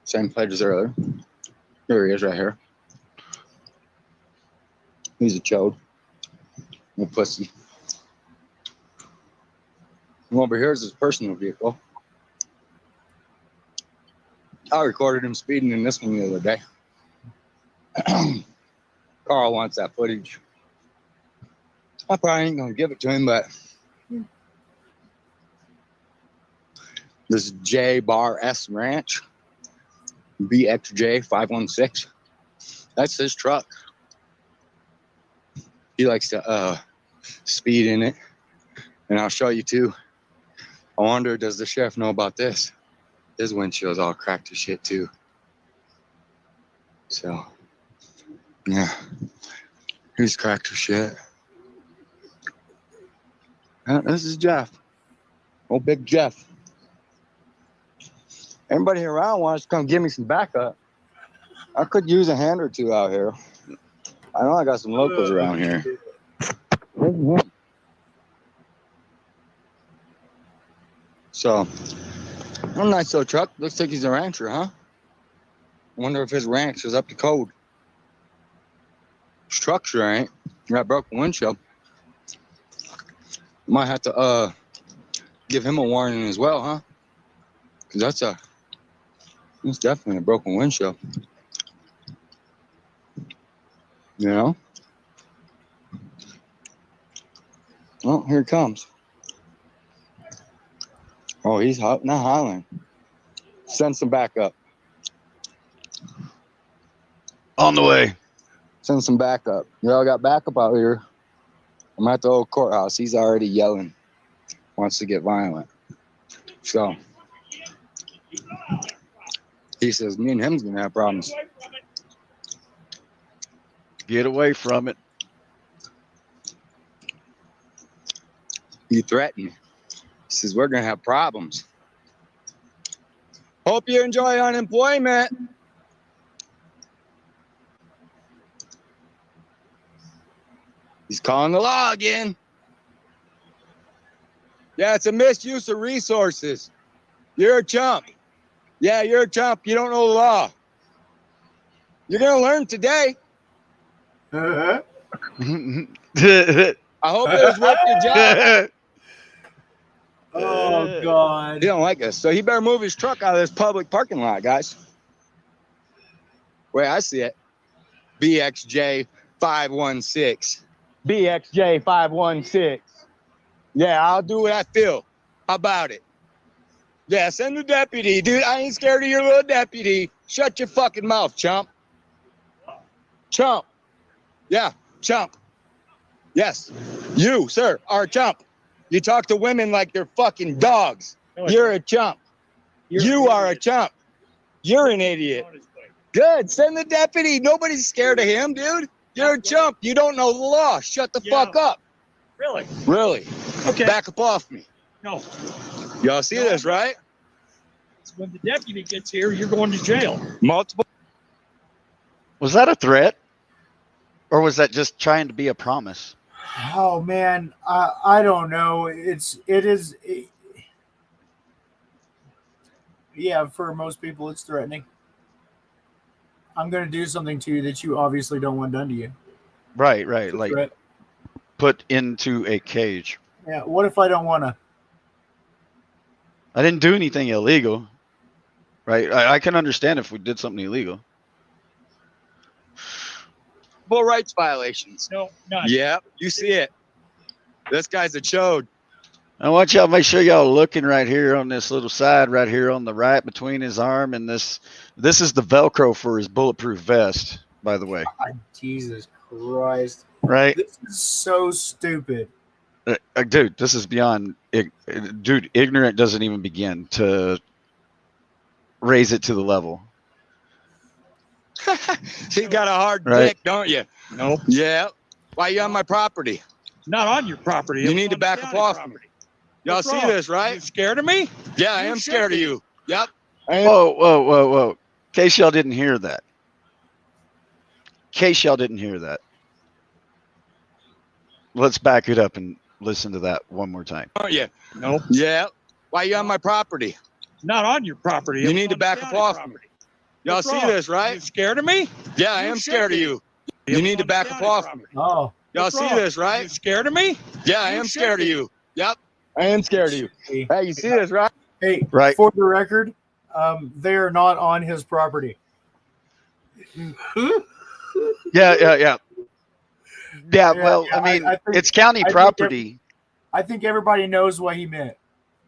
Same plate as earlier. Here he is right here. He's a chode. A pussy. And over here is his personal vehicle. I recorded him speeding in this one the other day. Carl wants that footage. I probably ain't gonna give it to him, but this is J Bar S Ranch, BXJ 516. That's his truck. He likes to speed in it, and I'll show you too. I wonder, does the sheriff know about this? His windshield's all cracked to shit too. So, yeah, he's cracked to shit. This is Jeff. Oh, big Jeff. Anybody around wants to come give me some backup? I could use a hand or two out here. I know I got some locals around here. So, a nice little truck. Looks like he's a rancher, huh? I wonder if his ranch is up to code. His truck sure ain't. Got broken windshield. Might have to give him a warning as well, huh? Cause that's definitely a broken windshield. You know? Oh, here it comes. Oh, he's not hollering. Send some backup. On the way. Send some backup. Y'all got backup out here. I'm at the old courthouse. He's already yelling. Wants to get violent. So he says me and him's gonna have problems. Get away from it. He threatened me. He says we're gonna have problems. Hope you enjoy unemployment. He's calling the law again. Yeah, it's a misuse of resources. You're a chump. Yeah, you're a chump. You don't know the law. You're going to learn today. I hope it was worth your job. Oh, God. He don't like us, so he better move his truck out of this public parking lot, guys. Wait, I see it. BXJ 516. BXJ 516. Yeah, I'll do what I feel. How about it? Yeah, send the deputy, dude. I ain't scared of your little deputy. Shut your fucking mouth, chump. Chump. Yeah, chump. Yes. You, sir, are a chump. You talk to women like they're fucking dogs. You're a chump. You are a chump. You're an idiot. Good. Send the deputy. Nobody's scared of him, dude. You're a chump. You don't know the law. Shut the fuck up. Really? Really? Okay. Back up off me. No. Y'all see this, right? When the deputy gets here, you're going to jail. Multiple. Was that a threat? Or was that just trying to be a promise? Oh man, I don't know. Yeah, for most people, it's threatening. I'm going to do something to you that you obviously don't want done to you. Right. It's a Like threat. put into a cage. Yeah. What if I don't want to? I didn't do anything illegal. Right. I can understand if we did something illegal. Civil rights violations. No, none. Yeah, you see it. This guy's a chode. I want y'all to make sure y'all looking right here on this little side right here on the right between his arm and this. This is the Velcro for his bulletproof vest, by the way. Jesus Christ. Right, This is so stupid. dude. This is beyond. Dude, ignorant doesn't even begin to raise it to the level. You got a hard Right. dick, don't you? No. Yeah. Why you on my property? Not on your property. You It's need to on back county up off property. Y'all What's see wrong? this, You right? scared of me? Yeah, I You am should scared of be. you. Yep. I am. Whoa. In case y'all didn't hear that. Let's back it up and listen to that one more time. Don't you? No. Yeah. Why you on my property? Not on your property. You It's need to on back up county off property. Y'all What's see wrong? this, You right? scared of me? Yeah, I You am should scared of be. you. You need to on back up county off property. Oh, Y'all What's see wrong? this, right? You scared of me? Yeah, I You am should scared of be. you. Yep. I am scared of you. Hey, you see this, right? hey, Right. for the record, they are not on his property. Yeah. Yeah, Well, yeah, I mean, I think- it's county I think property. I think everybody knows what he meant.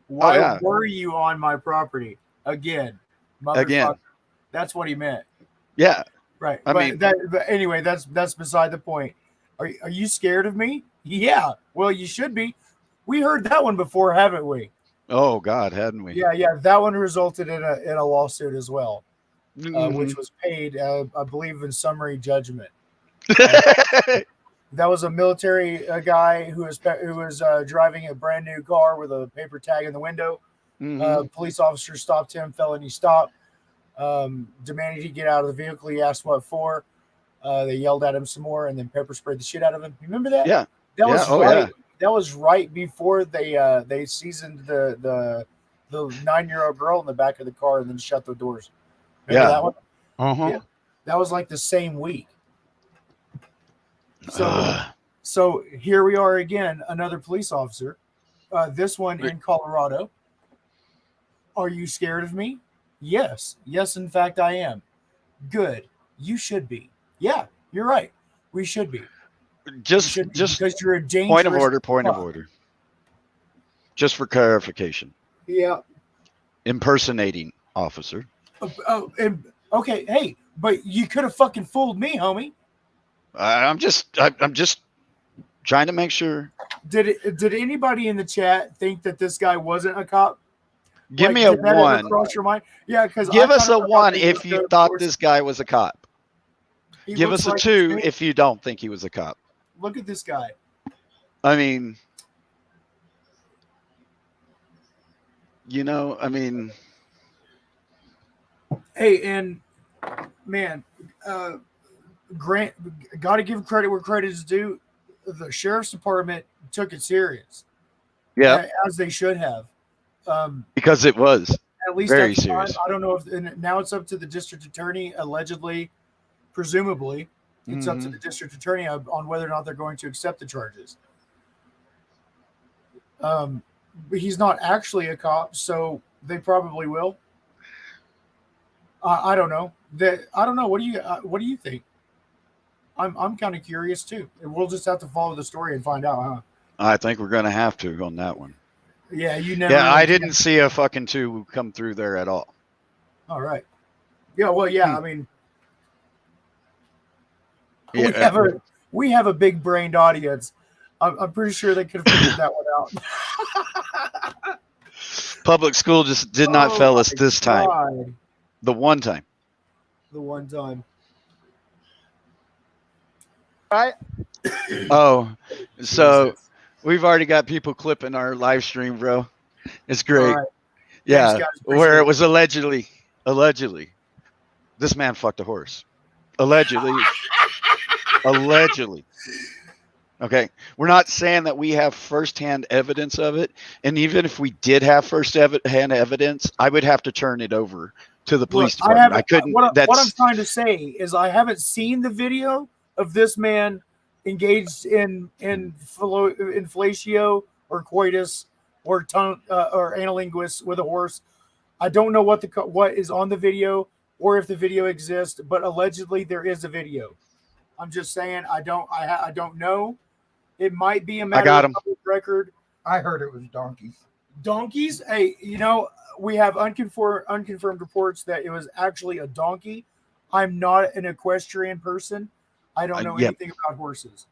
Why yeah. were you on my property again, motherfucker? Again. That's what he meant, Yeah. right? I but mean- but anyway, that's beside the point. Are you scared of me? Yeah. Well, you should be. We heard that one before, haven't we? Oh God, hadn't we? Yeah. That one resulted in a lawsuit as well, Mhm. which was paid, I believe, in summary judgment. That was a military guy who was driving a brand new car with a paper tag in the window. Mhm. Police officer stopped him, felony stop, demanded he get out of the vehicle. He asked what for. They yelled at him some more and then pepper sprayed the shit out of him. You remember that? Yeah. That Yeah. was Oh, right. yeah. That was right before they seasoned the 9-year-old girl in the back of the car and then shut the doors. Remember Yeah. that one? Uh-huh. Yeah. That was like the same week. So Ugh. So here we are again, another police officer, this one in Colorado. Are you scared of me? Yes. Yes, in fact, I am. Good. You should be. Yeah, you're right. We should be. just Because you're a dangerous. point of fuck. order. Just for clarification. Yeah. Impersonating officer. Okay. Hey, but you could have fucking fooled me, homie. I'm just trying to make sure. Did anybody in the chat think that this guy wasn't a cop? Give Like, me a did that ever 1. cross your mind? Yeah, because Give us a 1 if you thought this guy was a cop. Give us a 2 if you don't think he was a cop. Look at this guy. I mean, Hey, and man, Grant, got to give credit where credit is due. The sheriff's department took it serious. yeah, as they should have. because it was. At least Very at the time. serious. I don't know if and now it's up to the district attorney. Allegedly, presumably, it's up to the district attorney on whether or not they're going to accept the charges. But he's not actually a cop, so they probably will. I don't know. I don't know. What do you think? I'm kind of curious too. And we'll just have to follow the story and find out, huh? I think we're gonna have to on that one. Yeah, you never. Yeah, know. I didn't see a fucking 2 come through there at all. All right. Yeah. Well, yeah. I mean, Yeah, we have a big brained audience. I'm pretty sure they could have figured that one out. Public school just did not Oh fail us my this time. God. The one time. The one time. Oh, so Jesus. we've already got people clipping our live stream, bro. It's All great. right. Yeah, Thanks, guys. where Appreciate it was allegedly, this man fucked a horse. Allegedly. Okay, we're not saying that we have firsthand evidence of it, and even if we did have firsthand evidence, I would have to turn it over to the police Look, department. I couldn't. What I'm That's trying to say is I haven't seen the video of this man engaged in fellatio or coitus or or analinguus with a horse. I don't know what is on the video or if the video exists, but allegedly there is a video. I'm just saying I don't know. It might be a matter got of him. public record. I heard it was donkeys. Donkeys? Hey, we have unconfirmed reports that it was actually a donkey. I'm not an equestrian person. I don't know Yeah. anything about horses.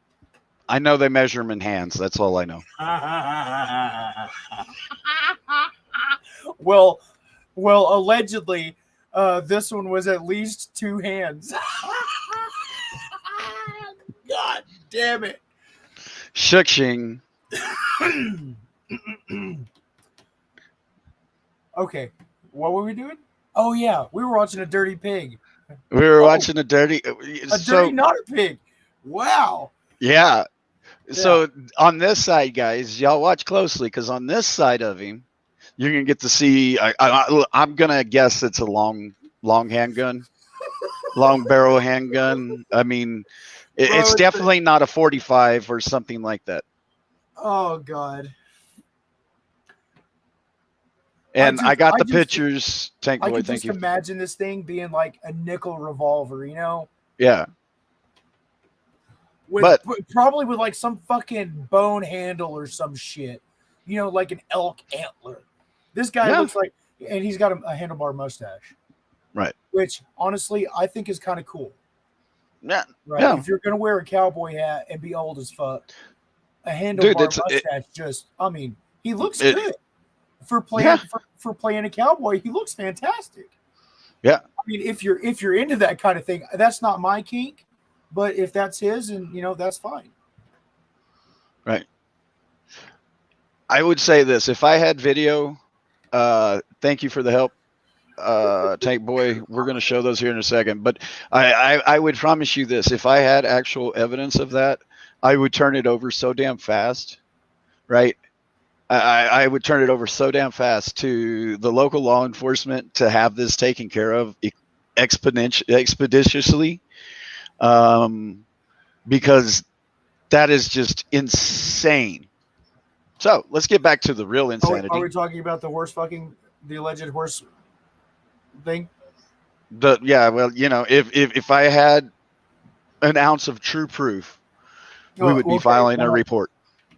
I know they measure them in hands. That's all I know. Well, allegedly, this one was at least 2 hands. God damn it. Shushing. Okay, what were we doing? Oh yeah, we were watching a dirty pig. We were watching a dirty. Not a pig. Wow. Yeah. So on this side, guys, y'all watch closely because on this side of him, you're gonna get to see. I'm gonna guess it's a long handgun, long barrel handgun. I mean, it's definitely not a 45 or something like that. Oh God. And I got the pictures. Tank I boy, could thank just you. imagine this thing being like a nickel revolver, Yeah. Probably with like some fucking bone handle or some shit, like an elk antler. This guy looks like, and he's got a handlebar mustache, right? Which honestly, I think is kind of cool. Yeah, right. Yeah. If you're gonna wear a cowboy hat and be old as fuck, a handlebar mustache he looks good for playing for playing a cowboy. He looks fantastic. Yeah. I mean, if you're into that kind of thing, that's not my kink. But if that's his, and that's fine. Right. I would say this: if I had video, thank you for the help, Tank Boy. We're going to show those here in a second. But I would promise you this: if I had actual evidence of that, I would turn it over so damn fast, right? I would turn it over so damn fast to the local law enforcement to have this taken care of expeditiously. Because that is just insane. So let's get back to the real insanity. Are we talking about the alleged horse thing? If I had an ounce of true proof, we would be filing a report.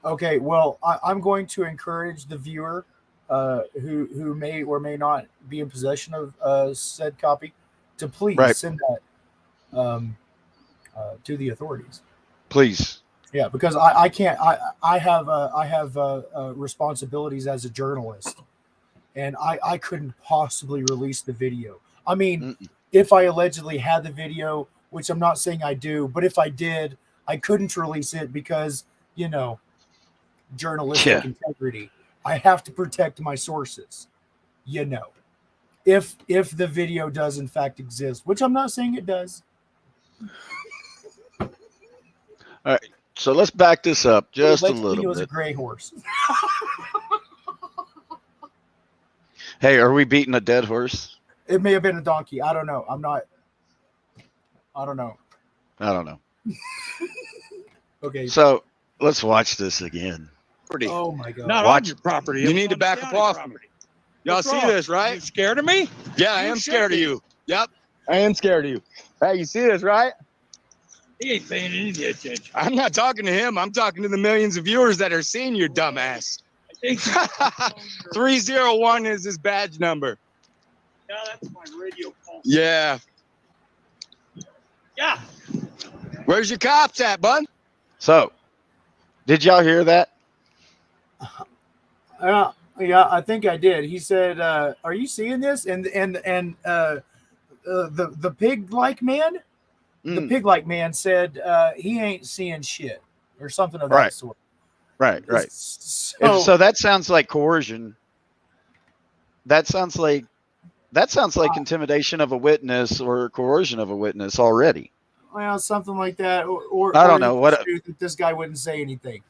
Okay, well, I'm going to encourage the viewer who may or may not be in possession of said copy to please send that to the authorities, please. Yeah, because I can't. I have responsibilities as a journalist, and I couldn't possibly release the video. I mean, if I allegedly had the video, which I'm not saying I do, but if I did, I couldn't release it because journalistic integrity. I have to protect my sources. If the video does in fact exist, which I'm not saying it does. All right, so let's back this up just a little bit. It was a gray horse. Hey, are we beating a dead horse? It may have been a donkey. I don't know. I don't know. Okay. So let's watch this again. Oh my God. Not on your property. You need to back up off me. Y'all see this, right? You scared of me? Yeah, I am scared of you. Yep, I am scared of you. Hey, you see this, right? He ain't paying any attention. I'm not talking to him. I'm talking to the millions of viewers that are seeing your dumbass. 301 is his badge number. Yeah, that's my radio phone. Yeah. Yeah. Where's your cops at, bud? So Did y'all hear that? Yeah, I think I did. He said, "Are you seeing this?" And the pig-like man, the Mm, pig-like man said he ain't seeing shit or something of that right, sort. right. So So that sounds like coercion. That sounds like intimidation of a witness or coercion of a witness already. well, something like that, I or don't he know just what. knew that this guy wouldn't say anything.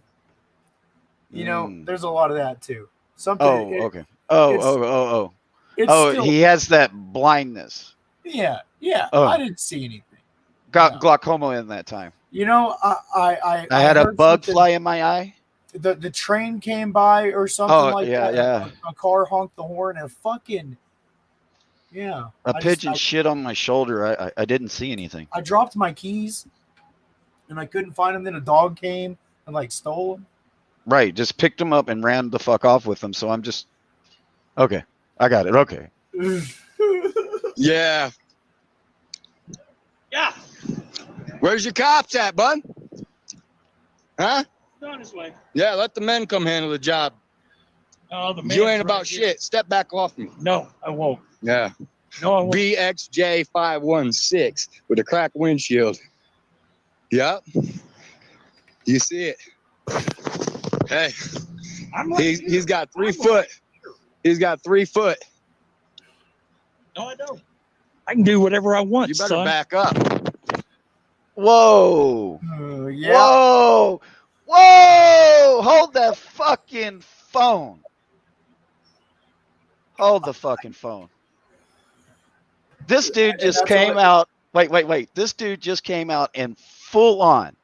Mm. There's a lot of that too. Oh, okay. Oh, It's oh, oh, oh. it's Oh, still he has that blindness. yeah. I Oh, didn't see anything. got No. glaucoma in that time. I I had a heard bug something. fly in my eye. The train came by or something Oh, like yeah, that. yeah. A car honked the horn and fucking yeah. A pigeon shit on my shoulder. I didn't see anything. I dropped my keys and I couldn't find them. Then a dog came and like stole them. Right, just picked him up and ran the fuck off with him. So I'm just okay. I got it. Okay. Yeah. Yeah. Where's your cops at, bud? Huh? He's on his way. Yeah, let the men come handle the job. Oh, the You man's ain't about right here. shit. Step back off me. No, I won't. Yeah. No, I won't. BXJ516 with a cracked windshield. Yep. You see it. Hey, I'm right here. he's got 3 I'm foot. right He's got 3 foot. No, I don't. I can do whatever I want, You better son. back up. Whoa. Yeah. Whoa. Whoa. Hold that fucking phone. Hold the fucking phone. This dude just that's came what- out. Wait. This dude just came out in full on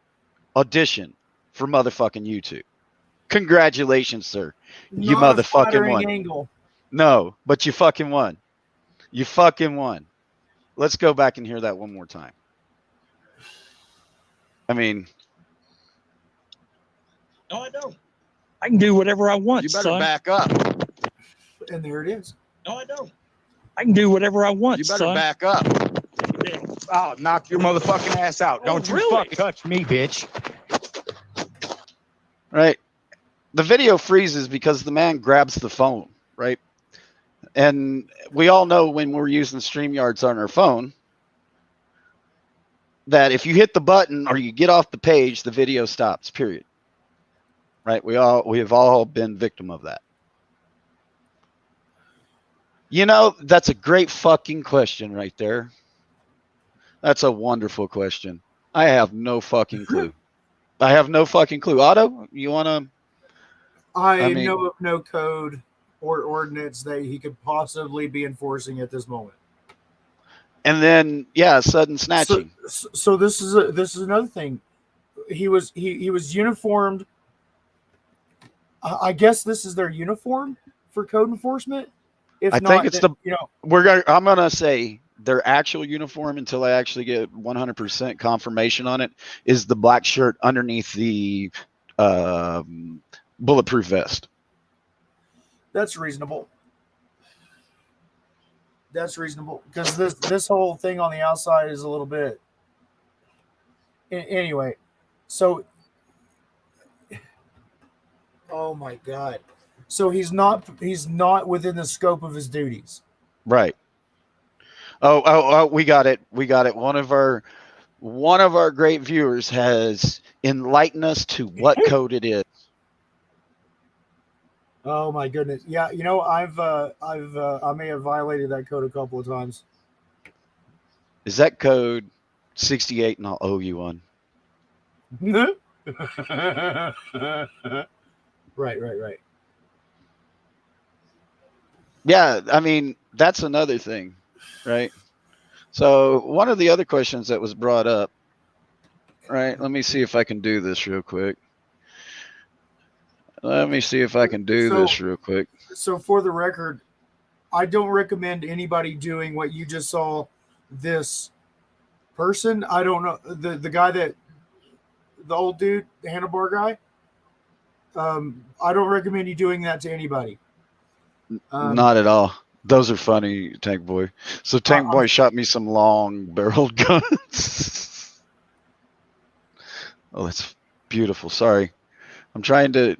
audition for motherfucking YouTube. Congratulations, sir. You Not a motherfucking flattering won. angle. No, but you fucking won. You fucking won. Let's go back and hear that one more time. I mean, No, I don't. I can do whatever I want, You better son. back up. And there it is. No, I don't. I can do whatever I want, You better son. back up. Yeah. I'll knock your motherfucking ass out. Oh, Don't you really? fuck touch me, bitch. right? The video freezes because the man grabs the phone, right? And we all know when we're using StreamYards on our phone that if you hit the button or you get off the page, the video stops, period. Right? We have all been victim of that. You know, that's a great fucking question right there. That's a wonderful question. I have no fucking clue. I have no fucking clue. Otto, you want to? I mean- know of no code or ordinance that he could possibly be enforcing at this moment. And then, yeah, sudden snatching. So this is another thing. He was uniformed. I guess this is their uniform for code enforcement. If I not, think it's then, you know, I'm gonna say their actual uniform until I actually get 100% confirmation on it is the black shirt underneath the bulletproof vest. that's reasonable. That's reasonable because this whole thing on the outside is a little bit. Anyway, so. Oh my God! So he's not within the scope of his duties. Right. Oh, we got it. One of our great viewers has enlightened us to what code it is. Oh my goodness! Yeah, you know, I may have violated that code a couple of times. Is that code 68? And I'll owe you one. Right. Yeah, I mean, that's another thing, right? So one of the other questions that was brought up, right? Let me see if I can do this real quick. So for the record, I don't recommend anybody doing what you just saw this person. I don't know the guy the old dude, the handlebar guy. I don't recommend you doing that to anybody. Not at all. Those are funny, Tank Boy. So Tank Boy shot me some long-barreled guns. Oh, that's beautiful. Sorry. I'm trying to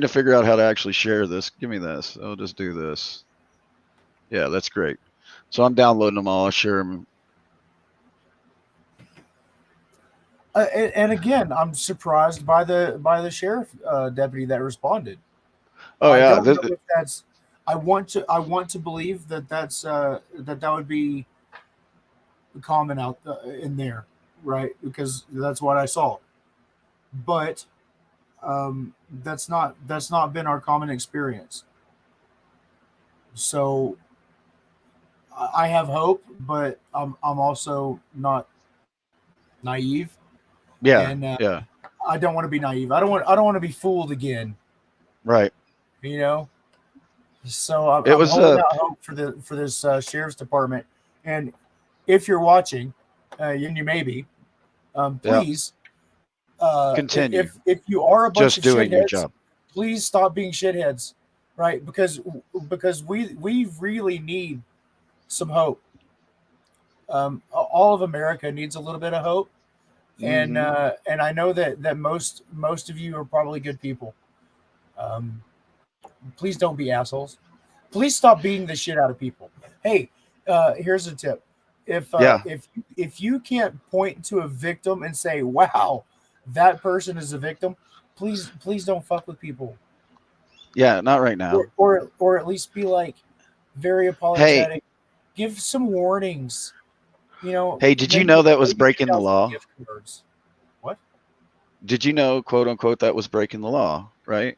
figure out how to actually share this. Give me this. I'll just do this. Yeah, that's great. So I'm downloading them all. I'll share them. And again, I'm surprised by the sheriff deputy that responded. Oh I yeah, don't know if that's. I want to believe that that would be common out in there, right? Because that's what I saw. But that's not been our common experience. So I have hope, but I'm also not naive, yeah, and yeah. I don't want to be naive. I don't want to be fooled again. Right. You know. So It I'm was holding out hope for this sheriff's department. And if you're watching, and you may be, yeah. please, Continue. if you are a bunch Just of doing your shitheads, job. please stop being shitheads, right? Because we really need some hope. All of America needs a little bit of hope, and I know that most of you are probably good people. Um, please don't be assholes. Please stop beating the shit out of people. Hey, here's a tip: Yeah. if you can't point to a victim and say, "Wow, that person is a victim," please don't fuck with people, Yeah. Not right now. or at least be like very Hey, apologetic. Give some warnings. You know, hey, did you maybe know that was maybe breaking give the out some law? gift cards. What? Did you know, quote unquote, that was breaking the law? Right.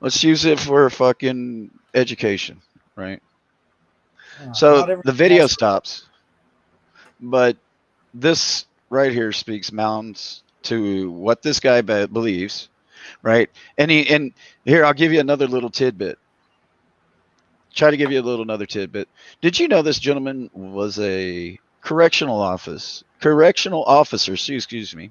Let's use it for fucking education. Right. So Not the everything video has to. stops, but this right here speaks mounds to what this guy believes, right? And here I'll give you another little tidbit. Try to give you a little another tidbit. Did you know this gentleman was a correctional officer? Excuse me,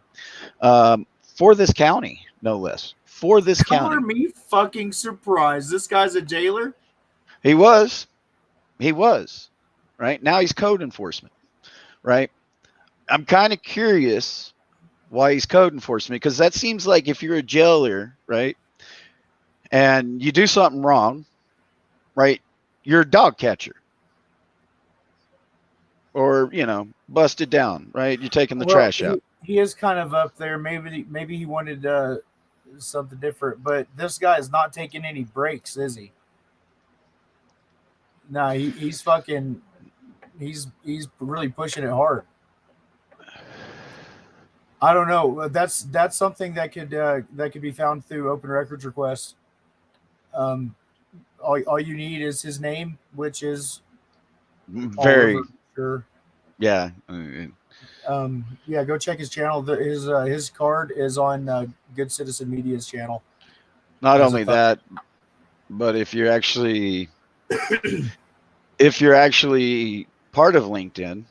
for this county, no less, for this Color county. me fucking surprised. This guy's a jailer. He was, he was, right now he's code enforcement, right? I'm kind of curious why he's code enforcement because that seems like if you're a jailer, right, and you do something wrong, right, you're a dog catcher or busted down, right? You're taking the Well, trash out. he is kind of up there. Maybe he wanted something different, but this guy is not taking any breaks, is he? No, he's fucking. He's really pushing it hard. I don't know. That's something that could be found through open records requests. Um, all you need is his name, which is all over. Very, Sure. yeah. Yeah, go check his channel. His card is on Good Citizen Media's channel Not as a only that, but if you're actually part of LinkedIn,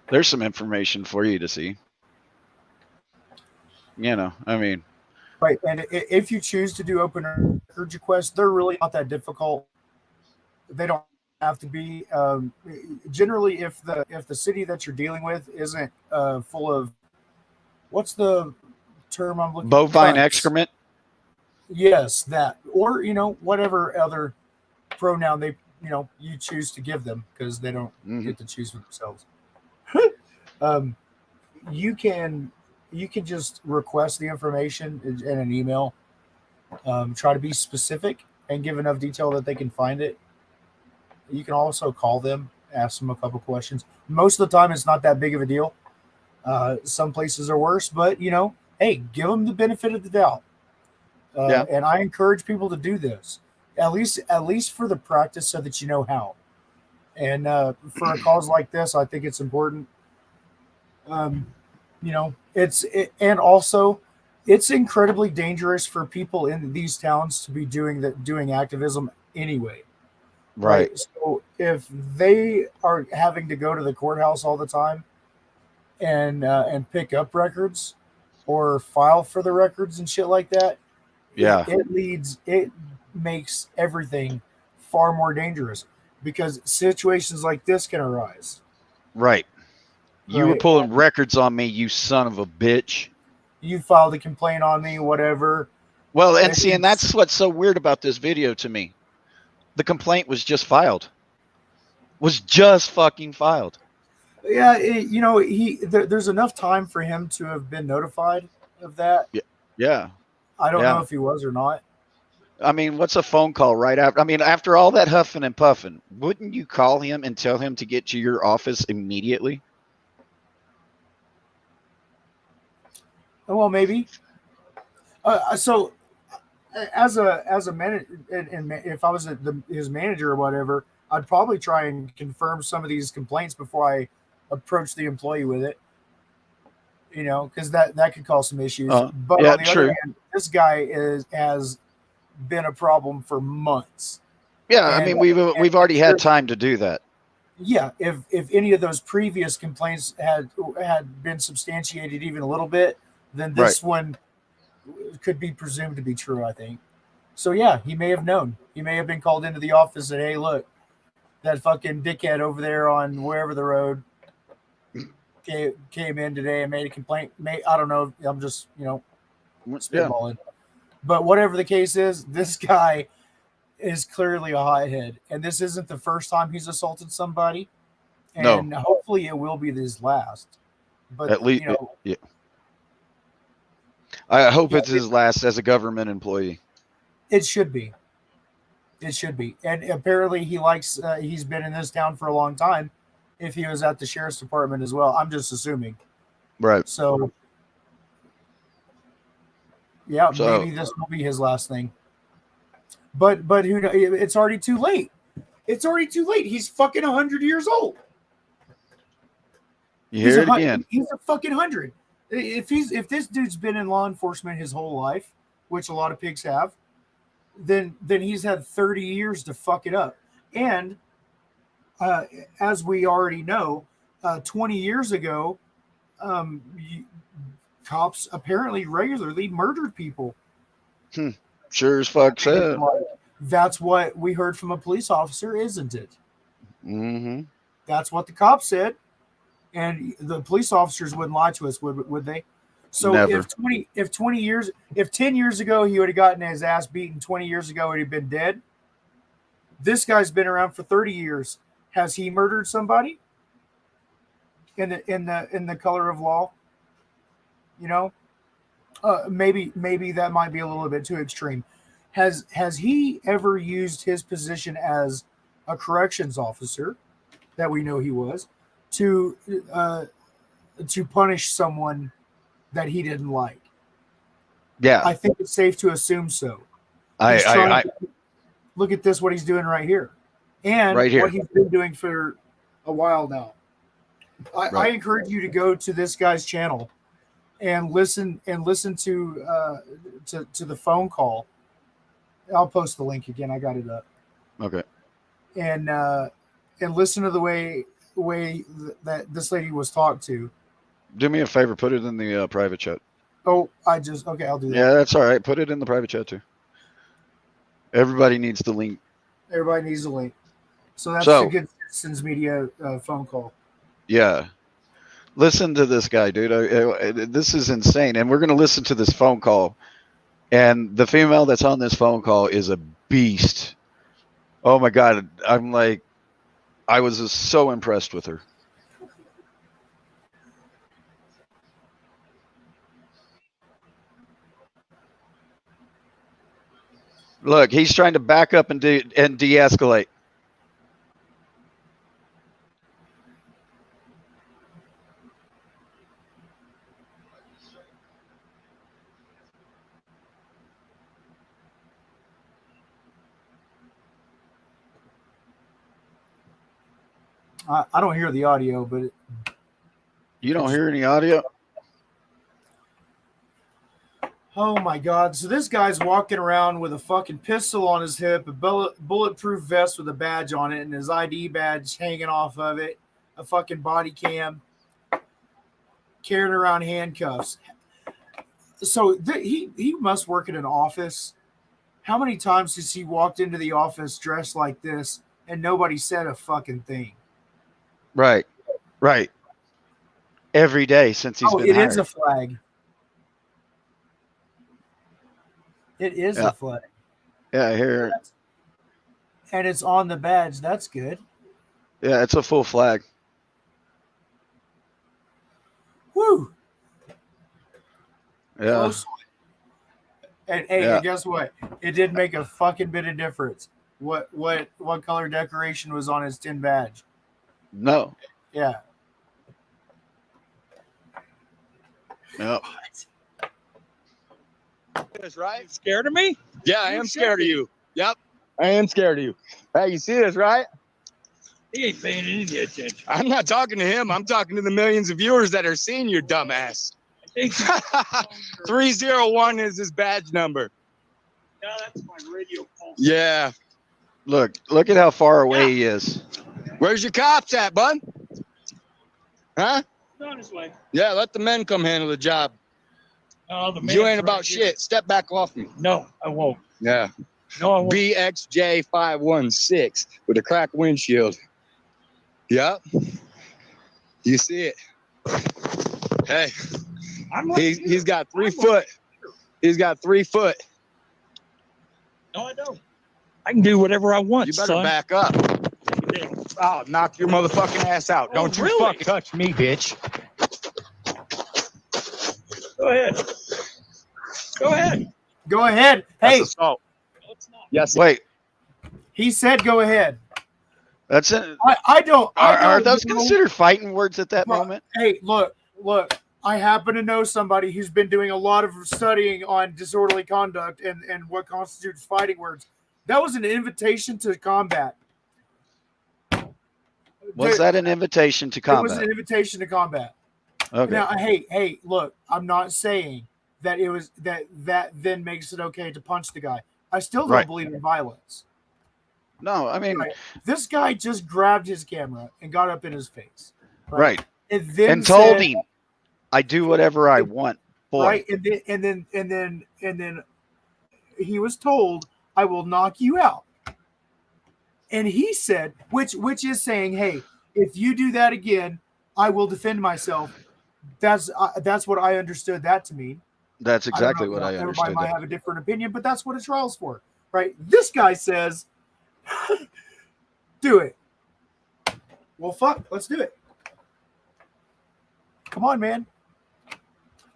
there's some information for you to see. I mean, right. And if you choose to do open records requests, they're really not that difficult. They don't have to be. Generally, if the city that you're dealing with isn't full of what's the term I'm looking for? bovine Cunts. excrement. Yes, that or whatever other pronoun they you choose to give them because they don't get to choose for themselves. um, you can just request the information in an email. Try to be specific and give enough detail that they can find it. You can also call them, ask them a couple questions. Most of the time, it's not that big of a deal. Some places are worse, but hey, give them the benefit of the doubt. Yeah. And I encourage people to do this at least for the practice, so that you know how. And for a cause like this, I think it's important. Um, and also it's incredibly dangerous for people in these towns to be doing activism anyway. Right. Right. So if they are having to go to the courthouse all the time and pick up records or file for the records and shit like that, Yeah. it makes everything far more dangerous because situations like this can arise. Right. You were Right. pulling records on me, you son of a bitch. you filed a complaint on me, whatever. Well, and see, and that's what's so weird about this video to me. The complaint was just filed. Was just fucking filed. Yeah, there's enough time for him to have been notified of that. Yeah. I don't know if he was or not. I mean, what's a phone call right after? I mean, after all that huffing and puffing, wouldn't you call him and tell him to get to your office immediately? Well, maybe. So, as a manager, and if I was his manager or whatever, I'd probably try and confirm some of these complaints before I approach the employee with it. You know, because that could cause some issues. But on the other hand, this guy has been a problem for months. Yeah, I mean, we've already had time to do that. Yeah, if any of those previous complaints had been substantiated even a little bit, then this one could be presumed to be true, I think. So yeah, he may have known. He may have been called into the office and, hey, look, that fucking dickhead over there on wherever the road came in today and made a complaint. I don't know. I'm just, spitballing. But whatever the case is, this guy is clearly a hothead. And this isn't the first time he's assaulted somebody. And hopefully it will be his last. But at least, yeah. I hope it's his last as a government employee. It should be. It should be. And apparently he's been in this town for a long time if he was at the sheriff's department as well. I'm just assuming. Right. So, yeah, maybe this will be his last thing. But who knows? It's already too late. It's already too late. He's fucking 100 years old. You hear it again. He's a fucking 100. If this dude's been in law enforcement his whole life, which a lot of pigs have, then he's had 30 years to fuck it up. And as we already know, 20 years ago, cops apparently regularly murdered people. Sure as fuck said. That's what we heard from a police officer, isn't it? Mm-hmm. That's what the cops said. And the police officers wouldn't lie to us, would they? So Never. if 10 years ago he would have gotten his ass beaten, 20 years ago he'd have been dead. This guy's been around for 30 years. Has he murdered somebody? In the color of law? You know? Maybe that might be a little bit too extreme. Has he ever used his position as a corrections officer, that we know he was, to punish someone that he didn't like? Yeah, I think it's safe to assume so. Look at this, what he's doing right here, and what he's been doing for a while now. I encourage you to go to this guy's channel and listen to the phone call. I'll post the link again. I got it up. Okay. And listen to the way that this lady was talked to. Do me a favor, put it in the private chat. Oh, I'll do that. Yeah, that's all right. Put it in the private chat too. Everybody needs the link. Everybody needs the link. So that's a good Citizens Media phone call. Yeah. Listen to this guy, dude. This is insane. And we're going to listen to this phone call. And the female that's on this phone call is a beast. Oh my God. I was just so impressed with her. Look, he's trying to back up and de-escalate. I don't hear the audio, but you don't hear any audio? Oh my God. So this guy's walking around with a fucking pistol on his hip, a bulletproof vest with a badge on it, and his ID badge hanging off of it, a fucking body cam, carrying around handcuffs. So he must work in an office. How many times has he walked into the office dressed like this and nobody said a fucking thing? Right. Every day since he's been hired. It is a flag. It is Yeah. a flag. Yeah, here. And it's on the badge. That's good. Yeah, it's a full flag. Woo! Yeah. Close. And hey, Yeah. and guess what? It did make a fucking bit of difference. What color decoration was on his tin badge? No. Yeah. Yep. This, right? Scared of me? Yeah, I am scared of you. Yep, I am scared of you. Hey, you see this, right? He ain't paying any attention. I'm not talking to him. I'm talking to the millions of viewers that are seeing your dumbass. I think 301 is his badge number. yeah, that's my radio pulse. Yeah. Look at how far away he is. Where's your cops at, bud? Huh? He's on his way. Yeah, let the men come handle the job. Oh, the You man's ain't right about here. shit. Step back off me. No, I won't. Yeah. No, I won't. BXJ516 with a cracked windshield. Yep. You see it. Hey, I'm right here. he's got 3 I'm foot. He's got 3 foot. No, I don't. I can do whatever I want, You better son. back up. Yeah. I'll knock your motherfucking ass out. Oh, Don't you really? fucking touch me, bitch. Go ahead. Go ahead. Go ahead. That's Hey, assault. No, it's not. Yes. Wait, he said go ahead. that's it. I don't. Are those know. considered fighting words at that Bro, moment? Hey, look. I happen to know somebody who's been doing a lot of studying on disorderly conduct and what constitutes fighting words. That was an invitation to combat. Was that an invitation to It was combat? an invitation to combat. Okay. Now, hey, look. I'm not saying that it was that then makes it okay to punch the guy. I still don't Right. believe in violence. No, I mean, Right. This guy just grabbed his camera and got up in his face. right. And then And told said- him, I do whatever I want, boy. right, and then he was told, "I will knock you out." And he said, which is saying, "Hey, if you do that again, I will defend myself." That's what I understood that to mean. That's exactly don't know, what I everybody understood. might have a different opinion, but that's what a trial's for, right? This guy says, "Do it." Well, fuck, let's do it. Come on, man.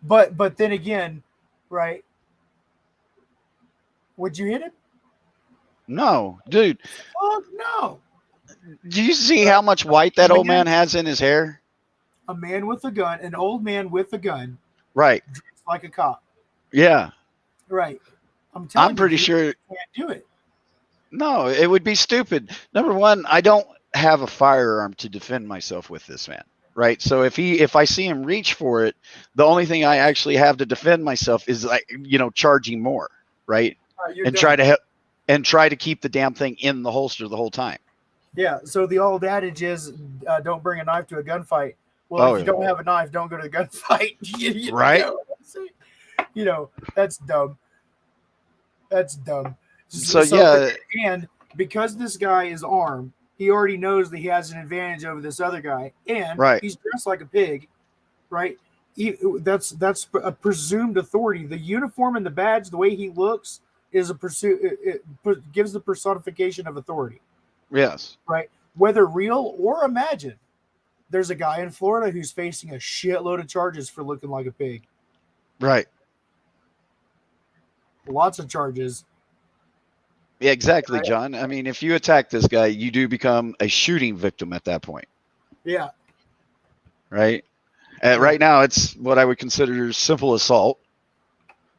But then again, right? Would you hit him? No, dude. Fuck no. Do you see how much white that old man has in his hair? A man with a gun, an old man with a gun, Right. dressed like a cop. Yeah. Right. I'm telling I'm pretty you, sure. you can't do it. No, it would be stupid. Number one, I don't have a firearm to defend myself with this man. Right. So if I see him reach for it, the only thing I actually have to defend myself is like, charging more. Right. You're And done. try to keep the damn thing in the holster the whole time. Yeah. So the old adage is, don't bring a knife to a gunfight. Well, Oh, if you yeah. don't have a knife, don't go to the gunfight. Right. That's dumb. That's dumb. So yeah. And because this guy is armed, he already knows that he has an advantage over this other guy, and Right. he's dressed like a pig, right? That's a presumed authority. The uniform and the badge, the way he looks, is it gives the personification of authority, Yes. right? Whether real or imagined. There's a guy in Florida who's facing a shitload of charges for looking like a pig. Right. Lots of charges. Yeah, exactly, John. I mean, if you attack this guy, you do become a shooting victim at that point. Yeah. Right. Right now, it's what I would consider simple assault.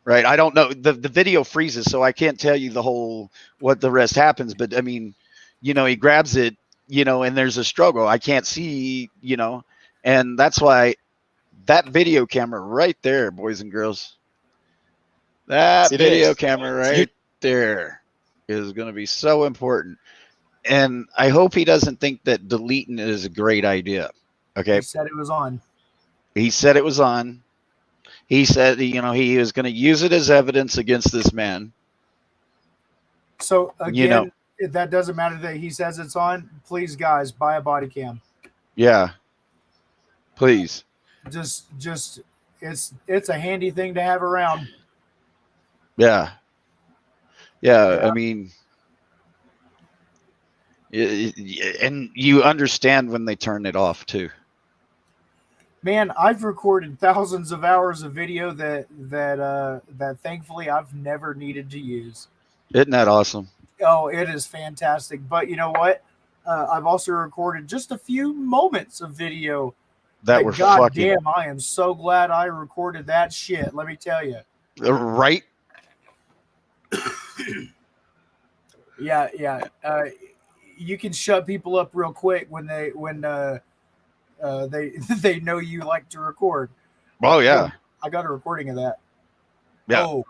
Right. I don't know. The video freezes, so I can't tell you what the rest happens. But I mean, he grabs it, and there's a struggle. I can't see, and that's why that video camera right there, boys and girls, that It video is. camera right there is going to be so important. And I hope he doesn't think that deleting it is a great idea. Okay. He said it was on. He said it was on. He said, he was going to use it as evidence against this man. So again, if that doesn't matter that he says it's on. Please, guys, buy a body cam. Yeah. Please. Just it's a handy thing to have around. Yeah. Yeah, Yeah. I mean, and you understand when they turn it off too. Man, I've recorded thousands of hours of video that thankfully I've never needed to use. Isn't that awesome? Oh, it is fantastic. But you know what? I've also recorded just a few moments of video That were that fucking goddamn, I am so glad I recorded that shit. Let me tell you. right. Yeah, yeah. You can shut people up real quick when they they know you like to record. Oh yeah, I got a recording of that. yeah. Oh,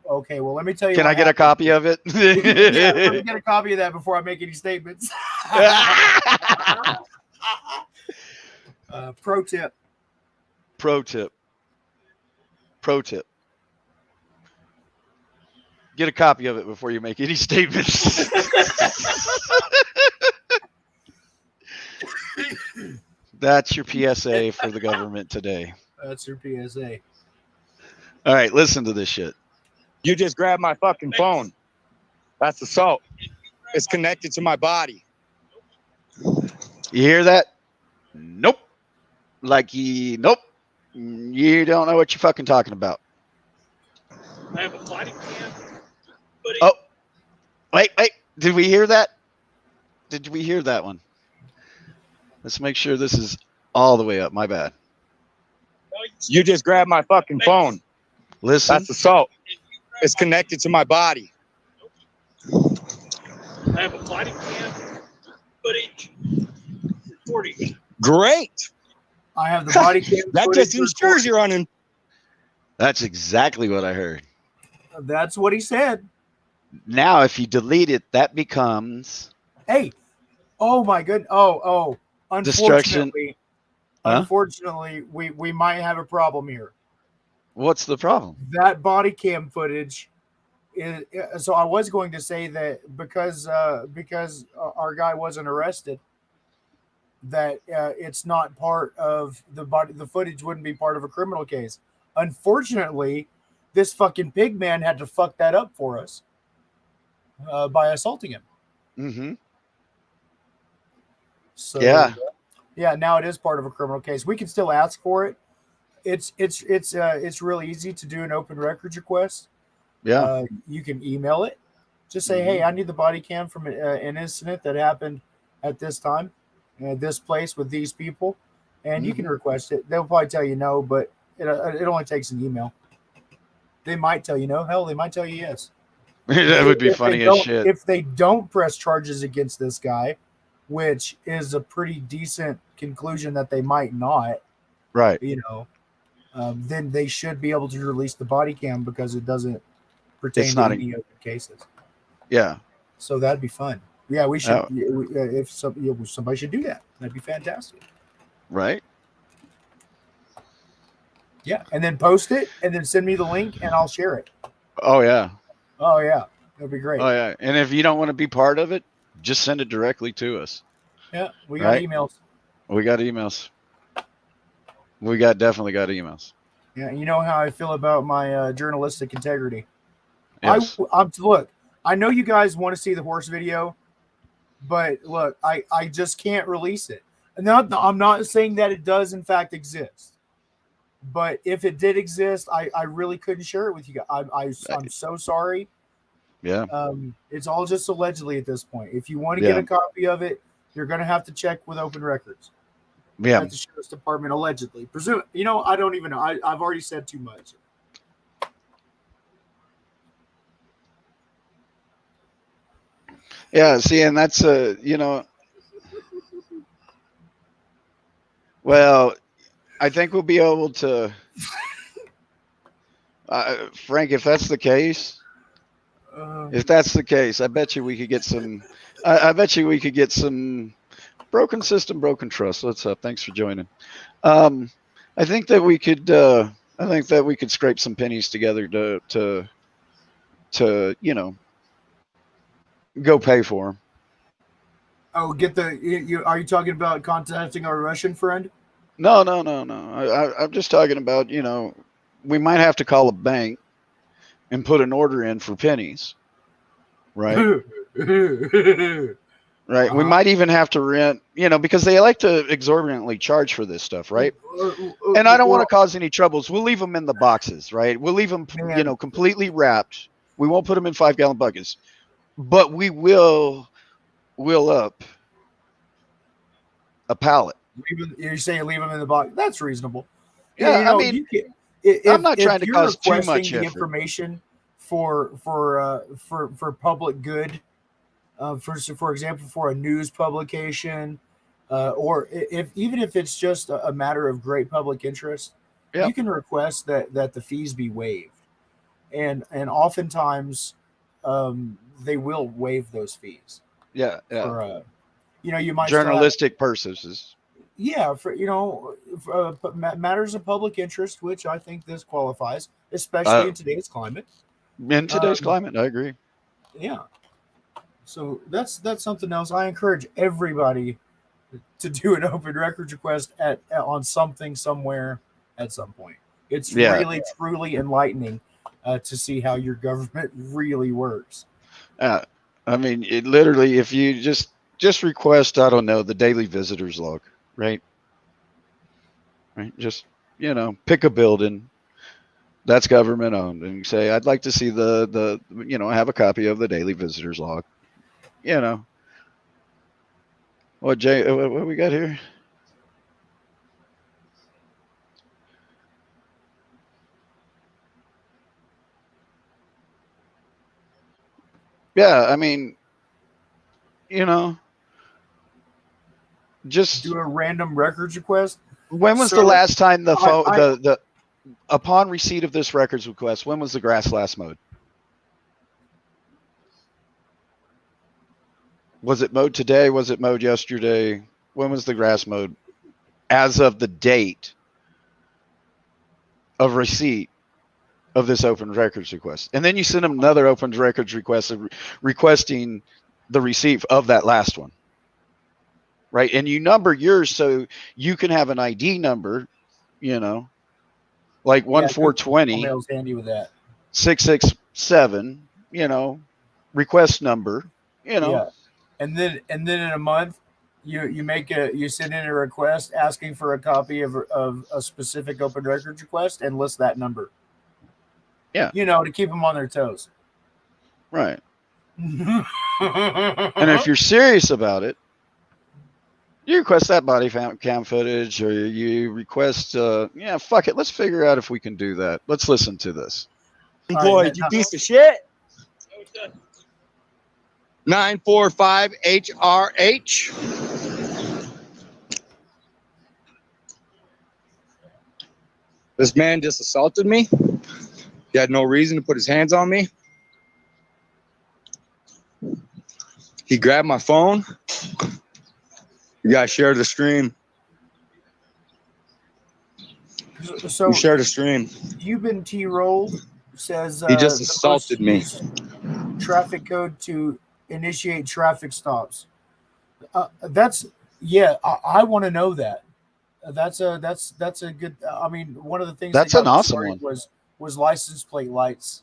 okay. Well, let me tell you. Can I what get a happened. copy of it? Yeah, let me get a copy of that before I make any statements. Pro tip. Pro tip. Pro tip. Get a copy of it before you make any statements. That's your PSA for the government today. That's your PSA. All right, listen to this shit. You just grabbed my fucking phone. That's assault. It's connected to my body. You hear that? Nope. Nope. You don't know what you're fucking talking about. I have a body cam. Footage. Oh, wait. Did we hear that? Did we hear that one? Let's make sure this is all the way up. My bad. You just grabbed my fucking phone. Listen. That's assault. It's connected to my body. I have a body cam. Footage. Recording. Great. I have the body cam. That footage just ensures you're on. That's exactly what I heard. That's what he said. Now, if you delete it, that becomes Hey, oh my good. Oh, Destruction. unfortunately, Huh? unfortunately, we might have a problem here. What's the problem? That body cam footage is. So I was going to say that because our guy wasn't arrested, that it's not part of the body. The footage wouldn't be part of a criminal case. Unfortunately, this fucking pig man had to fuck that up for us by assaulting him. Mm-hmm. So Yeah. yeah. Now it is part of a criminal case. We can still ask for it. It's really easy to do an open records request. Yeah. You can email it. Just say, hey, I need the body cam from an incident that happened at this time, at this place with these people, and you can request it. They'll probably tell you no, but it only takes an email. They might tell you no. Hell, they might tell you yes. That would be If they funny as don't- shit. If they don't press charges against this guy, which is a pretty decent conclusion that they might not, Right. then they should be able to release the body cam because it doesn't pertain It's to not any open cases. Yeah. So that'd be fun. Yeah, we should. Oh. If somebody should do that, that'd be fantastic. Right. Yeah, and then post it, and then send me the link, and I'll share it. Oh yeah. Oh yeah, that'd be great. Oh yeah. And if you don't want to be part of it, just send it directly to us. Yeah, we got Right. emails. We got emails. We definitely got emails. Yeah, you know how I feel about my journalistic integrity. Yes. Look, I know you guys want to see the horse video, but look, I just can't release it. And I'm not saying that it does in fact exist, but if it did exist, I really couldn't share it with you guys. I'm so sorry. Yeah. It's all just allegedly at this point. If you want to get a copy of it, you're going to have to check with Open Records. Yeah. At the sheriff's department, allegedly. I don't even know. I've already said too much. Yeah. See, and that's well, I think we'll be able to, Frank, if that's the case, I bet you we could get some. I bet you we could get some broken system, broken trust. What's up? Thanks for joining. I think that we could. I think that we could scrape some pennies together to go pay for them. Oh, are you talking about contacting our Russian friend? No. I'm just talking about we might have to call a bank and put an order in for pennies. right? Right. We might even have to rent, because they like to exorbitantly charge for this stuff, right? And I don't want to cause any troubles. We'll leave them in the boxes, right? We'll leave them, Man. completely wrapped. We won't put them in 5-gallon buckets, but we will up a pallet. You say leave them in the box. That's reasonable. Yeah, I mean, you can, I'm not trying if to you're cause too requesting much the effort. information for public good, for example, for a news publication, or even if it's just a matter of great public interest, Yep. you can request that the fees be waived, and oftentimes they will waive those fees. Yeah, For you might still have, journalistic purposes. yeah, for matters of public interest, which I think this qualifies, especially in today's climate. In today's climate, I agree. Yeah. So that's something else. I encourage everybody to do an open records request on something somewhere at some point. It's really truly enlightening to see how your government really works. I mean, it literally, if you just request, I don't know, the daily visitors log, right? Right. Just pick a building that's government owned and say, I'd like to see the have a copy of the daily visitors log. What we got here? Yeah, I mean, just do a random records request. When was the last time the upon receipt of this records request, when was the grass last mowed? Was it mowed today? Was it mowed yesterday? When was the grass mowed? As of the date of receipt of this open records request. And then you send them another open records request requesting the receipt of that last one. Right? And you number yours so you can have an ID number, like 1420. Mail's handy with that. 667, request number, Yeah. And then in a month, you send in a request asking for a copy of a specific open records request and list that number. Yeah. To keep them on their toes. Right. And if you're serious about it, you request that body cam footage, or you request, fuck it. Let's figure out if we can do that. Let's listen to this. Employed, you piece of shit. 945 HRH. This man just assaulted me. He had no reason to put his hands on me. He grabbed my phone. You guys share the stream. So you share the stream. You've been T-rolled. Says he just assaulted me. Traffic code to initiate traffic stops. I want to know that. That's a good. I mean, one of the things that's an awesome one was license plate lights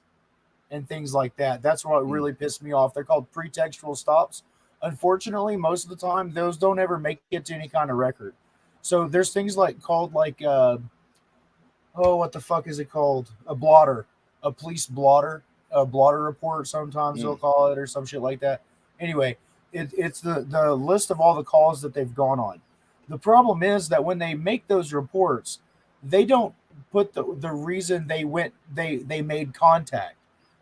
and things like that. That's what really pissed me off. They're called pretextual stops. Unfortunately, most of the time, those don't ever make it to any kind of record. So there's things called what the fuck is it called? A blotter, a police blotter, a blotter report. Sometimes they'll call it, or some shit like that. Anyway, it's the list of all the calls that they've gone on. The problem is that when they make those reports, they don't put the reason they made contact,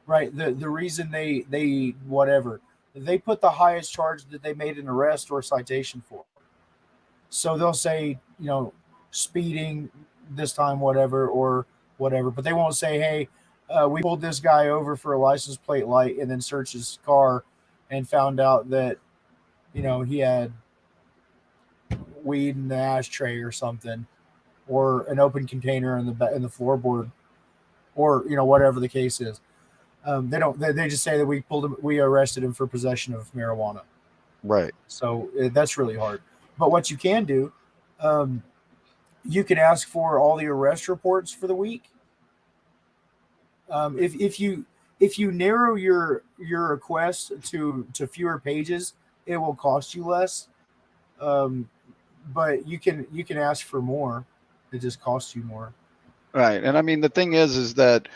right? The reason they whatever. They put the highest charge that they made an arrest or citation for. So they'll say, speeding this time, whatever, or whatever, but they won't say, hey, we pulled this guy over for a license plate light and then searched his car and found out that, he had weed in the ashtray or something, or an open container in the floorboard, or, whatever the case is. They just say that we arrested him for possession of marijuana. Right. So that's really hard. But what you can do, you can ask for all the arrest reports for the week. If if you narrow your request to fewer pages, it will cost you less. Um, but you can ask for more. It just costs you more. Right. And I mean, the thing is that,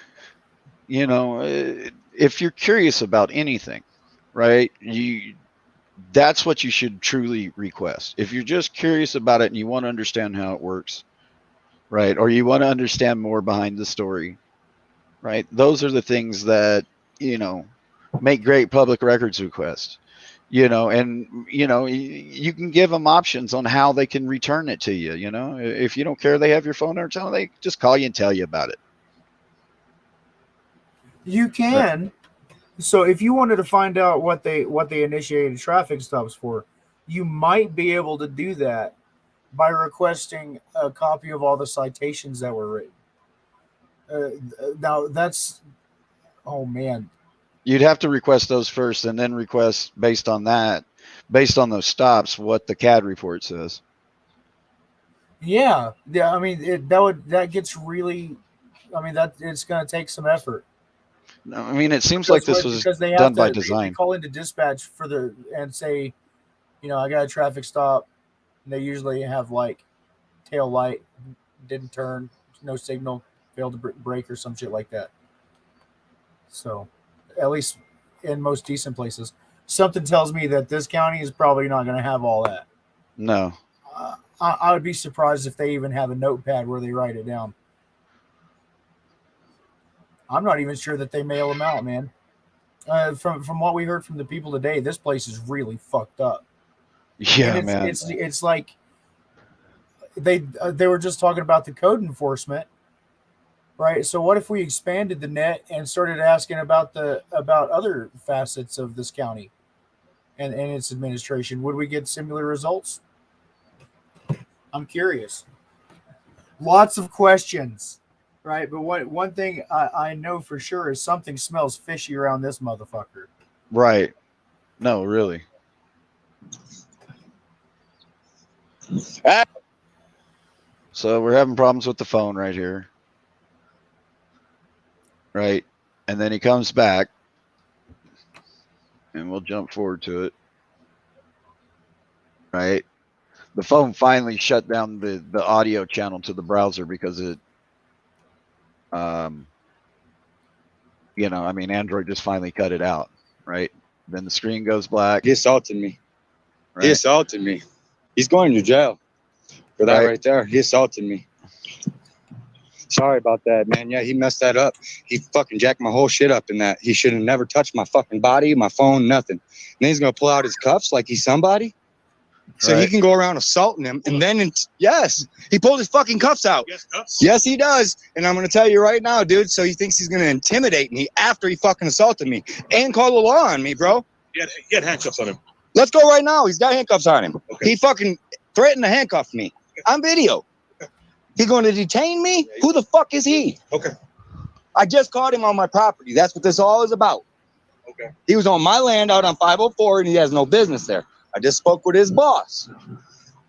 if you're curious about anything, right, that's what you should truly request. If you're just curious about it and you want to understand how it works, right, or you want to understand more behind the story, right, those are the things that, make great public records requests. And you can give them options on how they can return it to you. If you don't care they have your phone number, tell them they just call you and tell you about it. You can. So if you wanted to find out what they initiated traffic stops for, you might be able to do that by requesting a copy of all the citations that were written. Now that's, oh man, You'd have to request those first and then request based on those stops, what the CAD report says. yeah. I mean, that gets really. I mean, that it's going to take some effort. No, I mean, it seems like this was because they done by they design. call into dispatch and say, I got a traffic stop. And they usually have like tail light, didn't turn, no signal, failed to brake or some shit like that. So, at least in most decent places, something tells me that this county is probably not going to have all that. No. I would be surprised if they even have a notepad where they write it down. I'm not even sure that they mail them out, man. From what we heard from the people today, this place is really fucked up. Yeah, and man. It's like they were just talking about the code enforcement, right? So what if we expanded the net and started asking about other facets of this county and its administration? Would we get similar results? I'm curious. Lots of questions, right? But one thing I know for sure is something smells fishy around this motherfucker. Right. No, really. So we're having problems with the phone right here. Right. And then he comes back and we'll jump forward to it. Right. The phone finally shut down the audio channel to the browser because it, Android just finally cut it out. Right. Then the screen goes black. He assaulted me. Right? He assaulted me. He's going to jail for that right there. He assaulted me. Sorry about that, man. Yeah, he messed that up. He fucking jacked my whole shit up in that. He should have never touched my fucking body, my phone, nothing. And then he's going to pull out his cuffs like he's somebody. So he can go around assaulting him. And then, yes, he pulled his fucking cuffs out. Yes, he does. And I'm going to tell you right now, dude. So he thinks he's going to intimidate me after he fucking assaulted me and call the law on me, bro. He had handcuffs on him. Let's go right now. He's got handcuffs on him. Okay. He fucking threatened to handcuff me on video. He going to detain me? Who the fuck is he? Okay. I just caught him on my property. That's what this all is about. Okay. He was on my land out on 504 and he has no business there. I just spoke with his boss.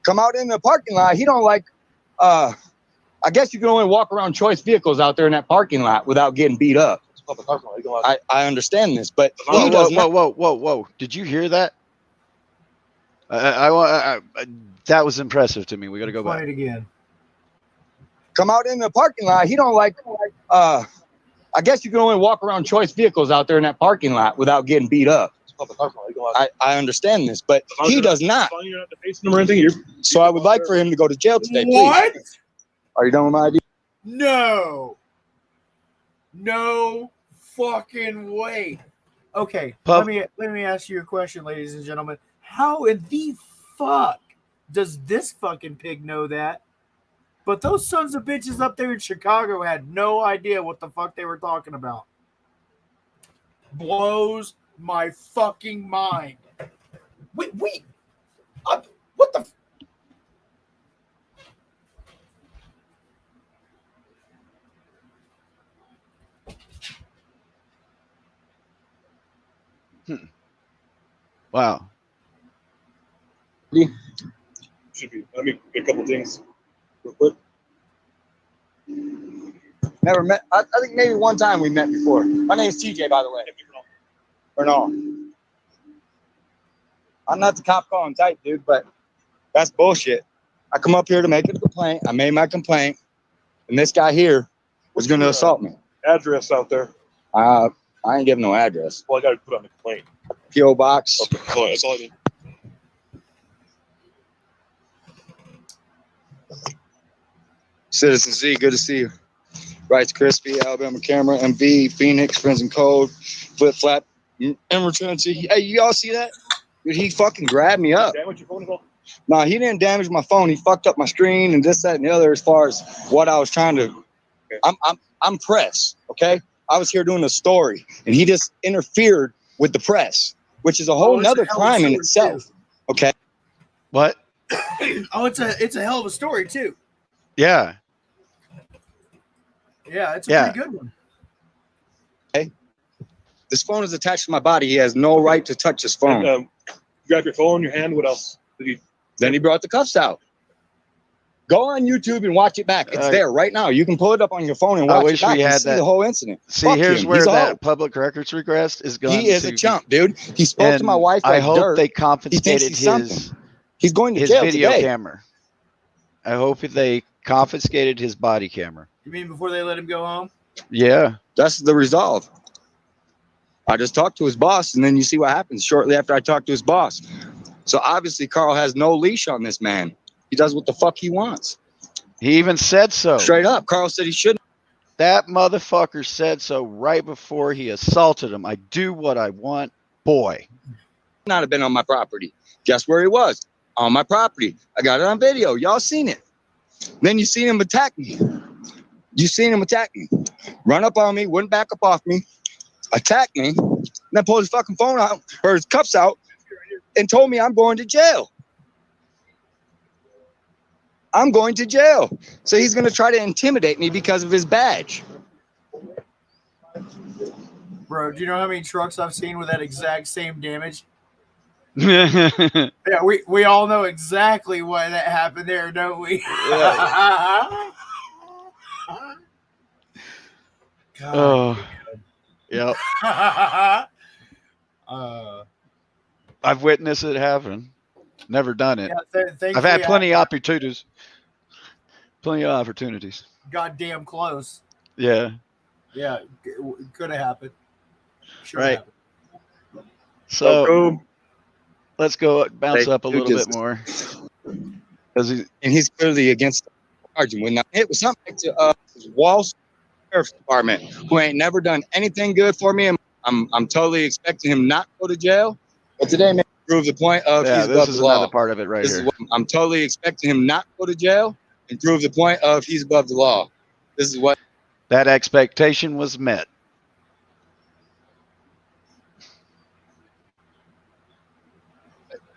Come out in the parking lot. He don't like, I guess you can only walk around choice vehicles out there in that parking lot without getting beat up. I understand this, but he does not. Whoa. Did you hear that? That was impressive to me. We got to go back. Play it again. Come out in the parking lot. He don't like, I guess you can only walk around choice vehicles out there in that parking lot without getting beat up. I understand this, but he does not. So I would like for him to go to jail today, please. What? Are you done with my ID? No fucking way. Okay, Pup. let me ask you a question, ladies and gentlemen. How in the fuck does this fucking pig know that? But those sons of bitches up there in Chicago had no idea what the fuck they were talking about. Blows my fucking mind. Wait, what the? Wow. Should be. Let me get a couple things real quick. Never met. I think maybe one time we met before. My name's TJ, by the way. Or no. I'm not the cop calling type, dude, but that's bullshit. I come up here to make a complaint. I made my complaint, and this guy here was going to assault me. Address out there. I ain't giving no address. Well, I got to put on the complaint. P.O. Box. Okay, that's all I need. Citizen Z, good to see you. Rights Crispy, Alabama Camera, MV, Phoenix, Friends and Code, Flip Flap, Emergency. Hey, you all see that? Dude, he fucking grabbed me up. Damage your phone at all? No, he didn't damage my phone. He fucked up my screen and this, that, and the other as far as what I was trying to. I'm press, okay? I was here doing a story, and he just interfered with the press, which is a whole nother crime in itself. Okay. What? Oh, it's a hell of a story too. Yeah. Yeah, it's a pretty good one. Okay. This phone is attached to my body. He has no right to touch his phone. And, you got your phone in your hand. What else? Then he brought the cuffs out. Go on YouTube and watch it back. It's there right now. You can pull it up on your phone and watch it back and see the whole incident. See, here's where that public records request is going. He is a chump, dude. He spoke to my wife like I hope dirt. they confiscated He's going to his jail video today. camera. I hope they confiscated his body camera. You mean before they let him go home? Yeah. That's the resolve. I just talked to his boss, and then you see what happens shortly after I talk to his boss. So obviously Carl has no leash on this man. He does what the fuck he wants. He even said so. Straight up. Carl said he shouldn't. That motherfucker said so right before he assaulted him. I do what I want, boy. Not have been on my property. Guess where he was? On my property. I got it on video. Y'all seen it. Then you seen him attack me. You seen him attack me. Run up on me, wouldn't back up off me, attack me, and then pulled his fucking phone out, or his cuffs out, and told me I'm going to jail. I'm going to jail. So he's going to try to intimidate me because of his badge. Bro, do you know how many trucks I've seen with that exact same damage? Yeah, Yeah, we all know exactly what that happened there, don't we? God. Oh, yep. I've witnessed it happen. Never done it. Yeah, I've had plenty of opportunities. Plenty of opportunities. Goddamn close. Yeah. Yeah, could have happened. Sure Right. happened. So let's go bounce up a little bit more. And he's clearly against the charging. When I hit with something to Wall Sheriff's Department, who ain't never done anything good for me, and I'm totally expecting him not to go to jail. But today may prove the point of he's above this is the law. another part of it right This here. is what I'm totally expecting him not to go to jail and prove the point of he's above the law. This is what That expectation was met.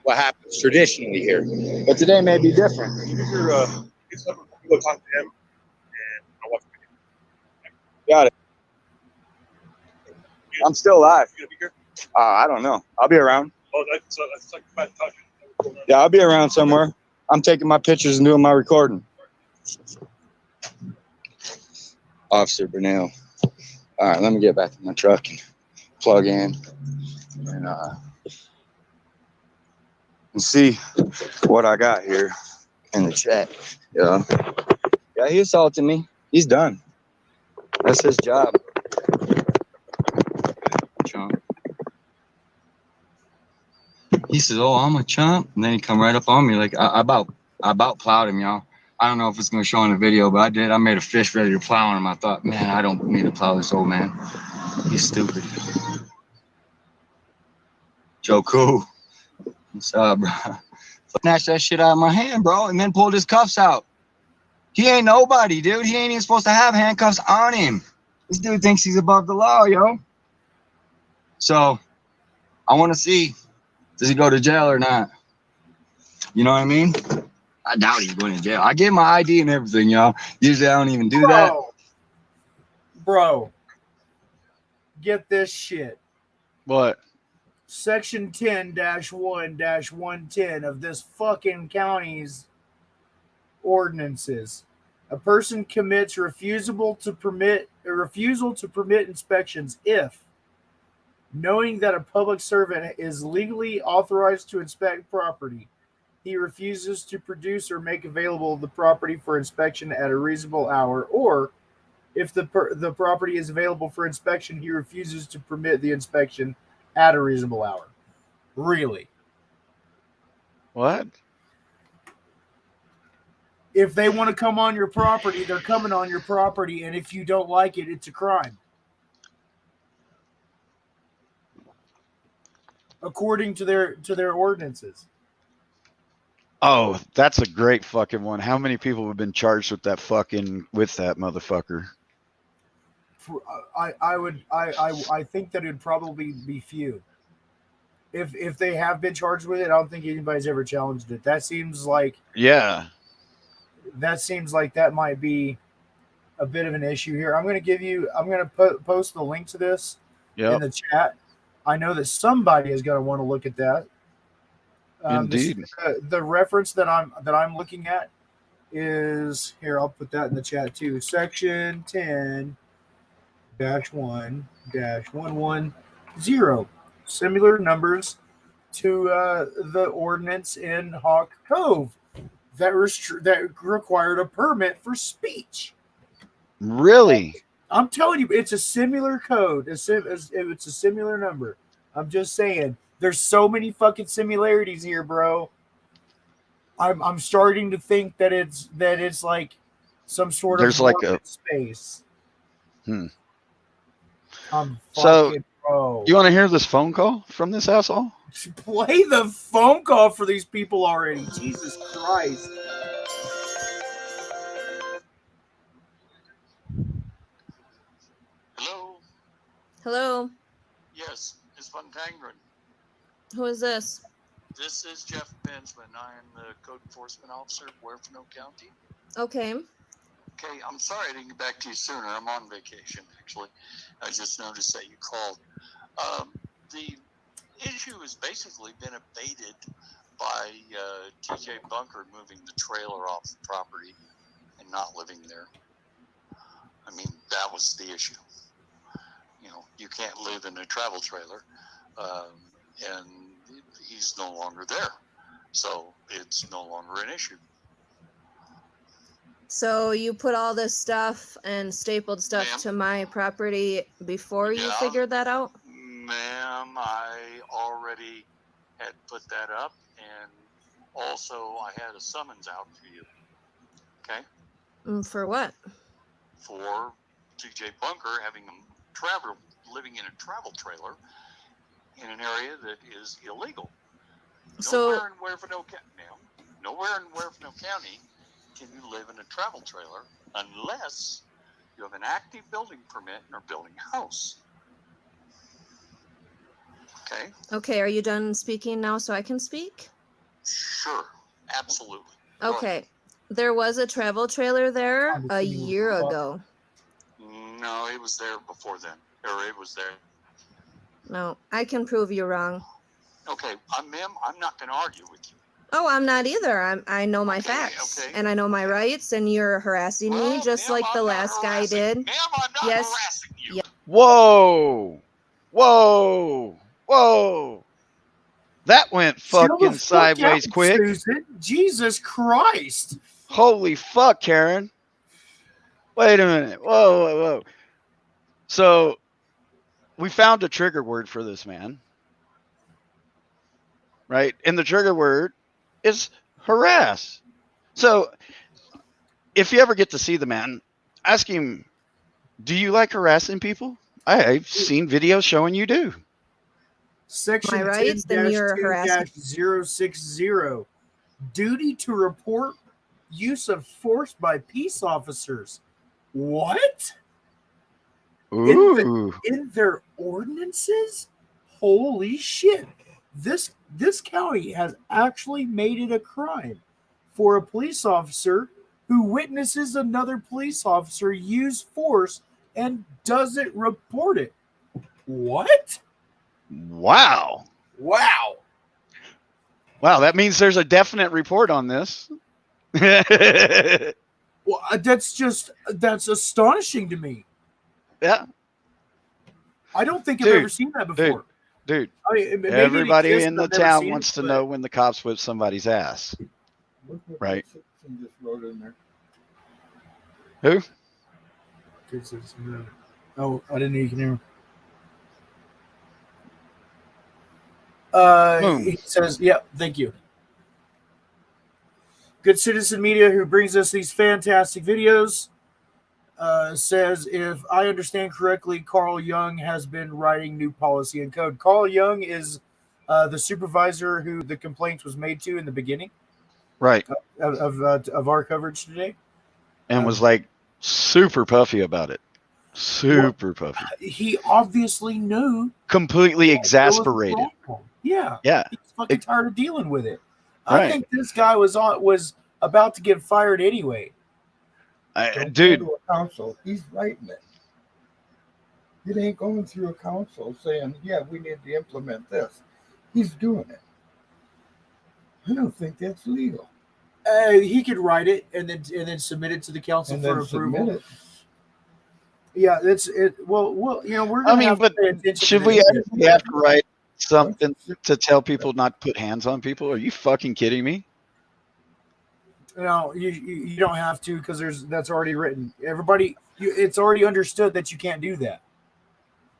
happens traditionally here. But today may be different. Go talk to him, and I'll watch the video. Got it. I'm still alive. You gonna be here? I don't know. I'll be around. Oh, that's like bad touch. Yeah, I'll be around somewhere. I'm taking my pictures and doing my recording. Officer Burnell. All right, let me get back in my truck and plug in and see what I got here in the chat. Yeah, he assaulted me. He's done. That's his job. Chump. He says, "Oh, I'm a chump," and then he come right up on me like I about plowed him, y'all. I don't know if it's gonna show in the video, but I did. I made a fist ready to plow on him. I thought, man, I don't need to plow this old man. He's stupid. Joe Cool. What's up, bro? Snatched that shit out of my hand, bro, and then pulled his cuffs out. He ain't nobody, dude. He ain't even supposed to have handcuffs on him. This dude thinks he's above the law, yo. So, I want to see, does he go to jail or not? You know what I mean? I doubt he's going to jail. I get my ID and everything, y'all. Usually I don't even do that. Bro, get this shit. What? Section 10-1-110 of this fucking county's ordinances A person commits refusal to permit inspections if, knowing that a public servant is legally authorized to inspect property, he refuses to produce or make available the property for inspection at a reasonable hour, or if the property is available for inspection, he refuses to permit the inspection at a reasonable hour. Really? What? If they want to come on your property, they're coming on your property, and if you don't like it, it's a crime. According to their ordinances. Oh, that's a great fucking one. How many people have been charged with that motherfucker? I think that it'd probably be few. If they have been charged with it, I don't think anybody's ever challenged it. That seems like that might be a bit of an issue here. I'm going to post the link to this in the chat. I know that somebody is going to want to look at that. Indeed. The reference that I'm looking at is here. I'll put that in the chat too. Section 10-1-110. Similar numbers to the ordinance in Hawk Cove that required a permit for speech. Really? I'm telling you, it's a similar code. It's a similar number. I'm just saying, there's so many fucking similarities here, bro. I'm starting to think that it's like some sort of space. So, you want to hear this phone call from this asshole? Play the phone call for these people already. Jesus Christ. Hello. Hello. Yes, it's Van Tangren. Who is this? This is Jeff Bensman. I am the code enforcement officer of Huerfano County. Okay. Okay, I'm sorry I didn't get back to you sooner. I'm on vacation, actually. I just noticed that you called. The issue has basically been abated by TJ Bunker moving the trailer off the property and not living there. I mean, that was the issue. You know, you can't live in a travel trailer, and he's no longer there. So it's no longer an issue. So you put all this stuff and stapled stuff to my property before you figured that out? Ma'am, I already had put that up, and also I had a summons out for you. Okay? For what? For TJ Bunker living in a travel trailer in an area that is illegal. Nowhere in Huerfano County can you live in a travel trailer unless you have an active building permit and are building a house. Okay? Okay, are you done speaking now so I can speak? Sure, absolutely. Okay. There was a travel trailer there a year ago. No, it was there before then. Or it was there. No, I can prove you wrong. Okay, ma'am, I'm not going to argue with you. Oh, I'm not either. I know my facts, and I know my rights, and you're harassing me just like the last guy did. Ma'am, I'm not harassing you. Yeah. Whoa! Whoa! Whoa! That went fucking sideways quick. Susan. Jesus Christ! Holy fuck, Karen! Wait a minute. Whoa, whoa, whoa! So, we found a trigger word for this man, right? And the trigger word is harass. So, if you ever get to see the man, ask him, do you like harassing people? I've seen videos showing you do. Section my rights, then you're harassing. 10-060. Duty to report use of force by peace officers. What? Ooh. In their ordinances? Holy shit. This county has actually made it a crime for a police officer who witnesses another police officer use force and doesn't report it. What? Wow. Wow. Wow, that means there's a definite report on this. Well, that's astonishing to me. Yeah, I don't think I've Dude, ever seen that before. dude. I mean, maybe it Everybody exists, in the I've never town seen wants it, to but- know when the cops whip somebody's ass. Look what Right. that citizen just wrote in there. Who? Good citizen. Oh, I didn't know you can hear. Boom. He says, "Yeah, thank you." Good Citizen Media, who brings us these fantastic videos, says, if I understand correctly, Carl Young has been writing new policy and code. Carl Young is the supervisor who the complaint was made to in the beginning Right. of our coverage today. And was like super puffy about it. Super puffy. He obviously knew. Completely exasperated. Yeah. Yeah. He's fucking tired of dealing with it. Right. I think this guy was about to get fired anyway. Don't Dude. go to a council. He's writing it. It ain't going through a council saying, yeah, we need to implement this. He's doing it. I don't think that's legal. He could write it and then submit it to the council And for then approval. submit it. Yeah, that's it. Well, we're. I Gonna mean, have but to pay attention should to we this. actually have to write something to tell people not to put hands on people? Are you fucking kidding me? No, you don't have to because that's already written. Everybody, it's already understood that you can't do that.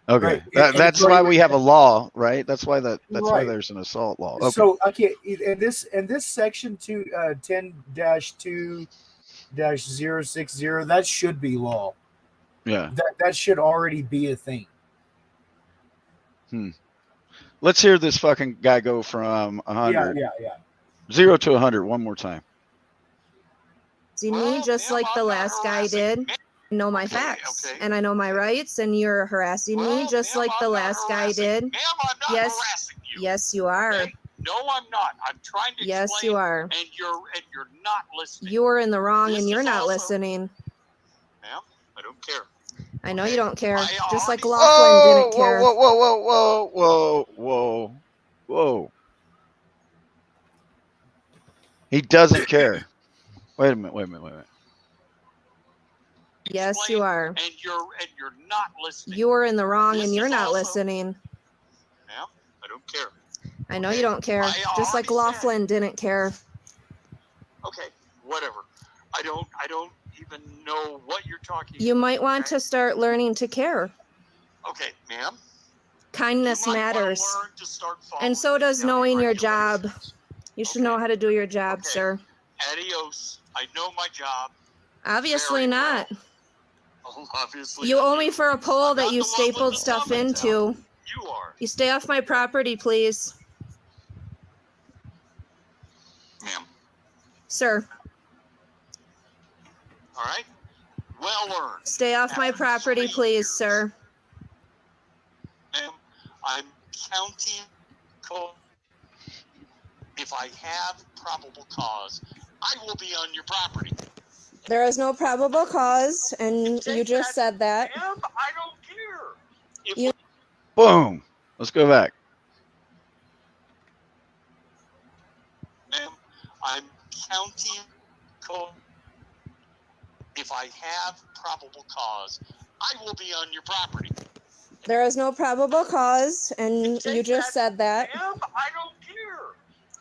Okay. Right. That's why we have a law, right? That's why that's why Right. there's an assault law. Okay. So okay, in this section 10-2-060, that should be law. Yeah. That should already be a thing. Let's hear this fucking guy go from 100, Yeah. 0 to 100 one more time. See me just like the last guy did. I know my facts and I know my rights, and you're harassing me just like the last guy did. Ma'am, I'm not Yes. harassing you. Yes, you are. Okay? No, I'm not. I'm trying to Yes, explain, you are. and you're not listening. You are in the wrong This and you're is not also- listening. Ma'am, I don't care. I know you Okay. don't care. I Just like already- Laughlin didn't care. Whoa. He doesn't care. Wait a minute. Yes, explain, you are. And you're not listening. You are in the wrong This and you're is not also- listening. Ma'am, I don't care. I know you don't care. I Just like already Laughlin didn't care. Okay, whatever. I don't even know what you're talking You about. might want okay? to start learning to care. Okay, ma'am. Kindness you might wanna matters. learn to start And so following does county knowing your job. regulations. You should know how to do your job, Okay. sir. Adios. I know my job. Obviously Very not. well. Oh, obviously. You I owe do. me for a pole I'm that not you the one with stapled the stuff thumb in into. town. You are. You stay off my property, please. Ma'am. Sir, All right? Well earned. stay off my After property, 3 please, years. sir. Ma'am, I'm counting code. If I have probable cause, I will be on your property. There is no probable cause, and Take you just that, said that. Ma'am, I don't care. If You- Boom. Let's go back. Ma'am, I'm counting code. If I have probable cause, I will be on your property. There is no probable cause, and Take you just that, said that. Ma'am, I don't care.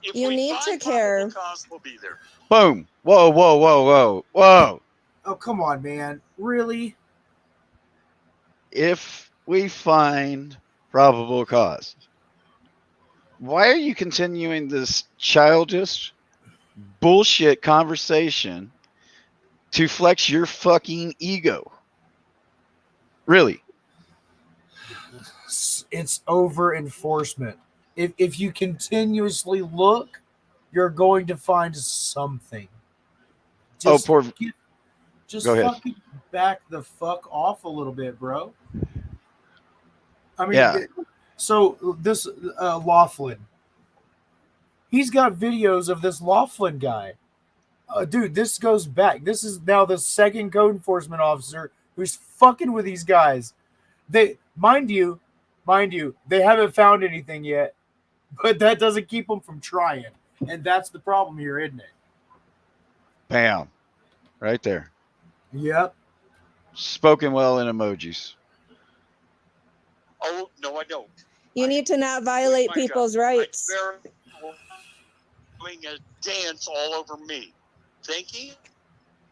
If You we need find to care. probable cause, we'll be there. Boom. Whoa. Oh, come on, man. Really? If we find probable cause, why are you continuing this childish bullshit conversation to flex your fucking ego? Really? It's over enforcement. If you continuously look, you're going to find something. Just Go ahead. fucking back the fuck off a little bit, bro. I mean, Yeah. So this Laughlin, he's got videos of this Laughlin guy. Dude, this goes back. This is now the second code enforcement officer who's fucking with these guys. They, mind you, they haven't found anything yet, but that doesn't keep them from trying. And that's the problem here, isn't it? Bam. Right there. Yep. Spoken well in emojis. Oh, no, I don't. You need to not violate people's rights. Doing a dance all over me, thinking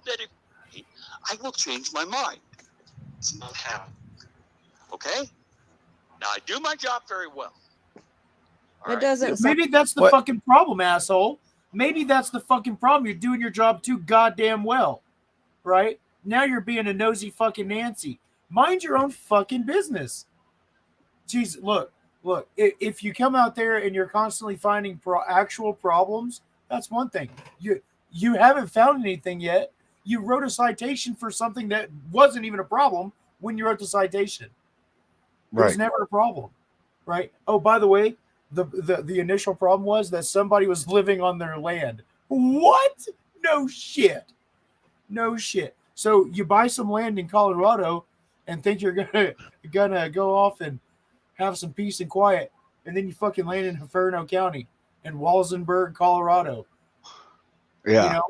that if I will change my mind. It's not happening. Okay? Now, I do my job very well. All It right? doesn't. Maybe that's the What? fucking problem, asshole. Maybe that's the fucking problem. You're doing your job too goddamn well, right? Now you're being a nosy fucking Nancy. Mind your own fucking business. Jeez, look. If you come out there and you're constantly finding actual problems, that's one thing. You haven't found anything yet. You wrote a citation for something that wasn't even a problem when you wrote the citation. It was Right. never a problem, right? Oh, by the way, the initial problem was that somebody was living on their land. What? No shit. No shit. So you buy some land in Colorado and think you're gonna go off and have some peace and quiet, and then you fucking land in Huerfano County in Walsenburg, Colorado. Yeah. You know,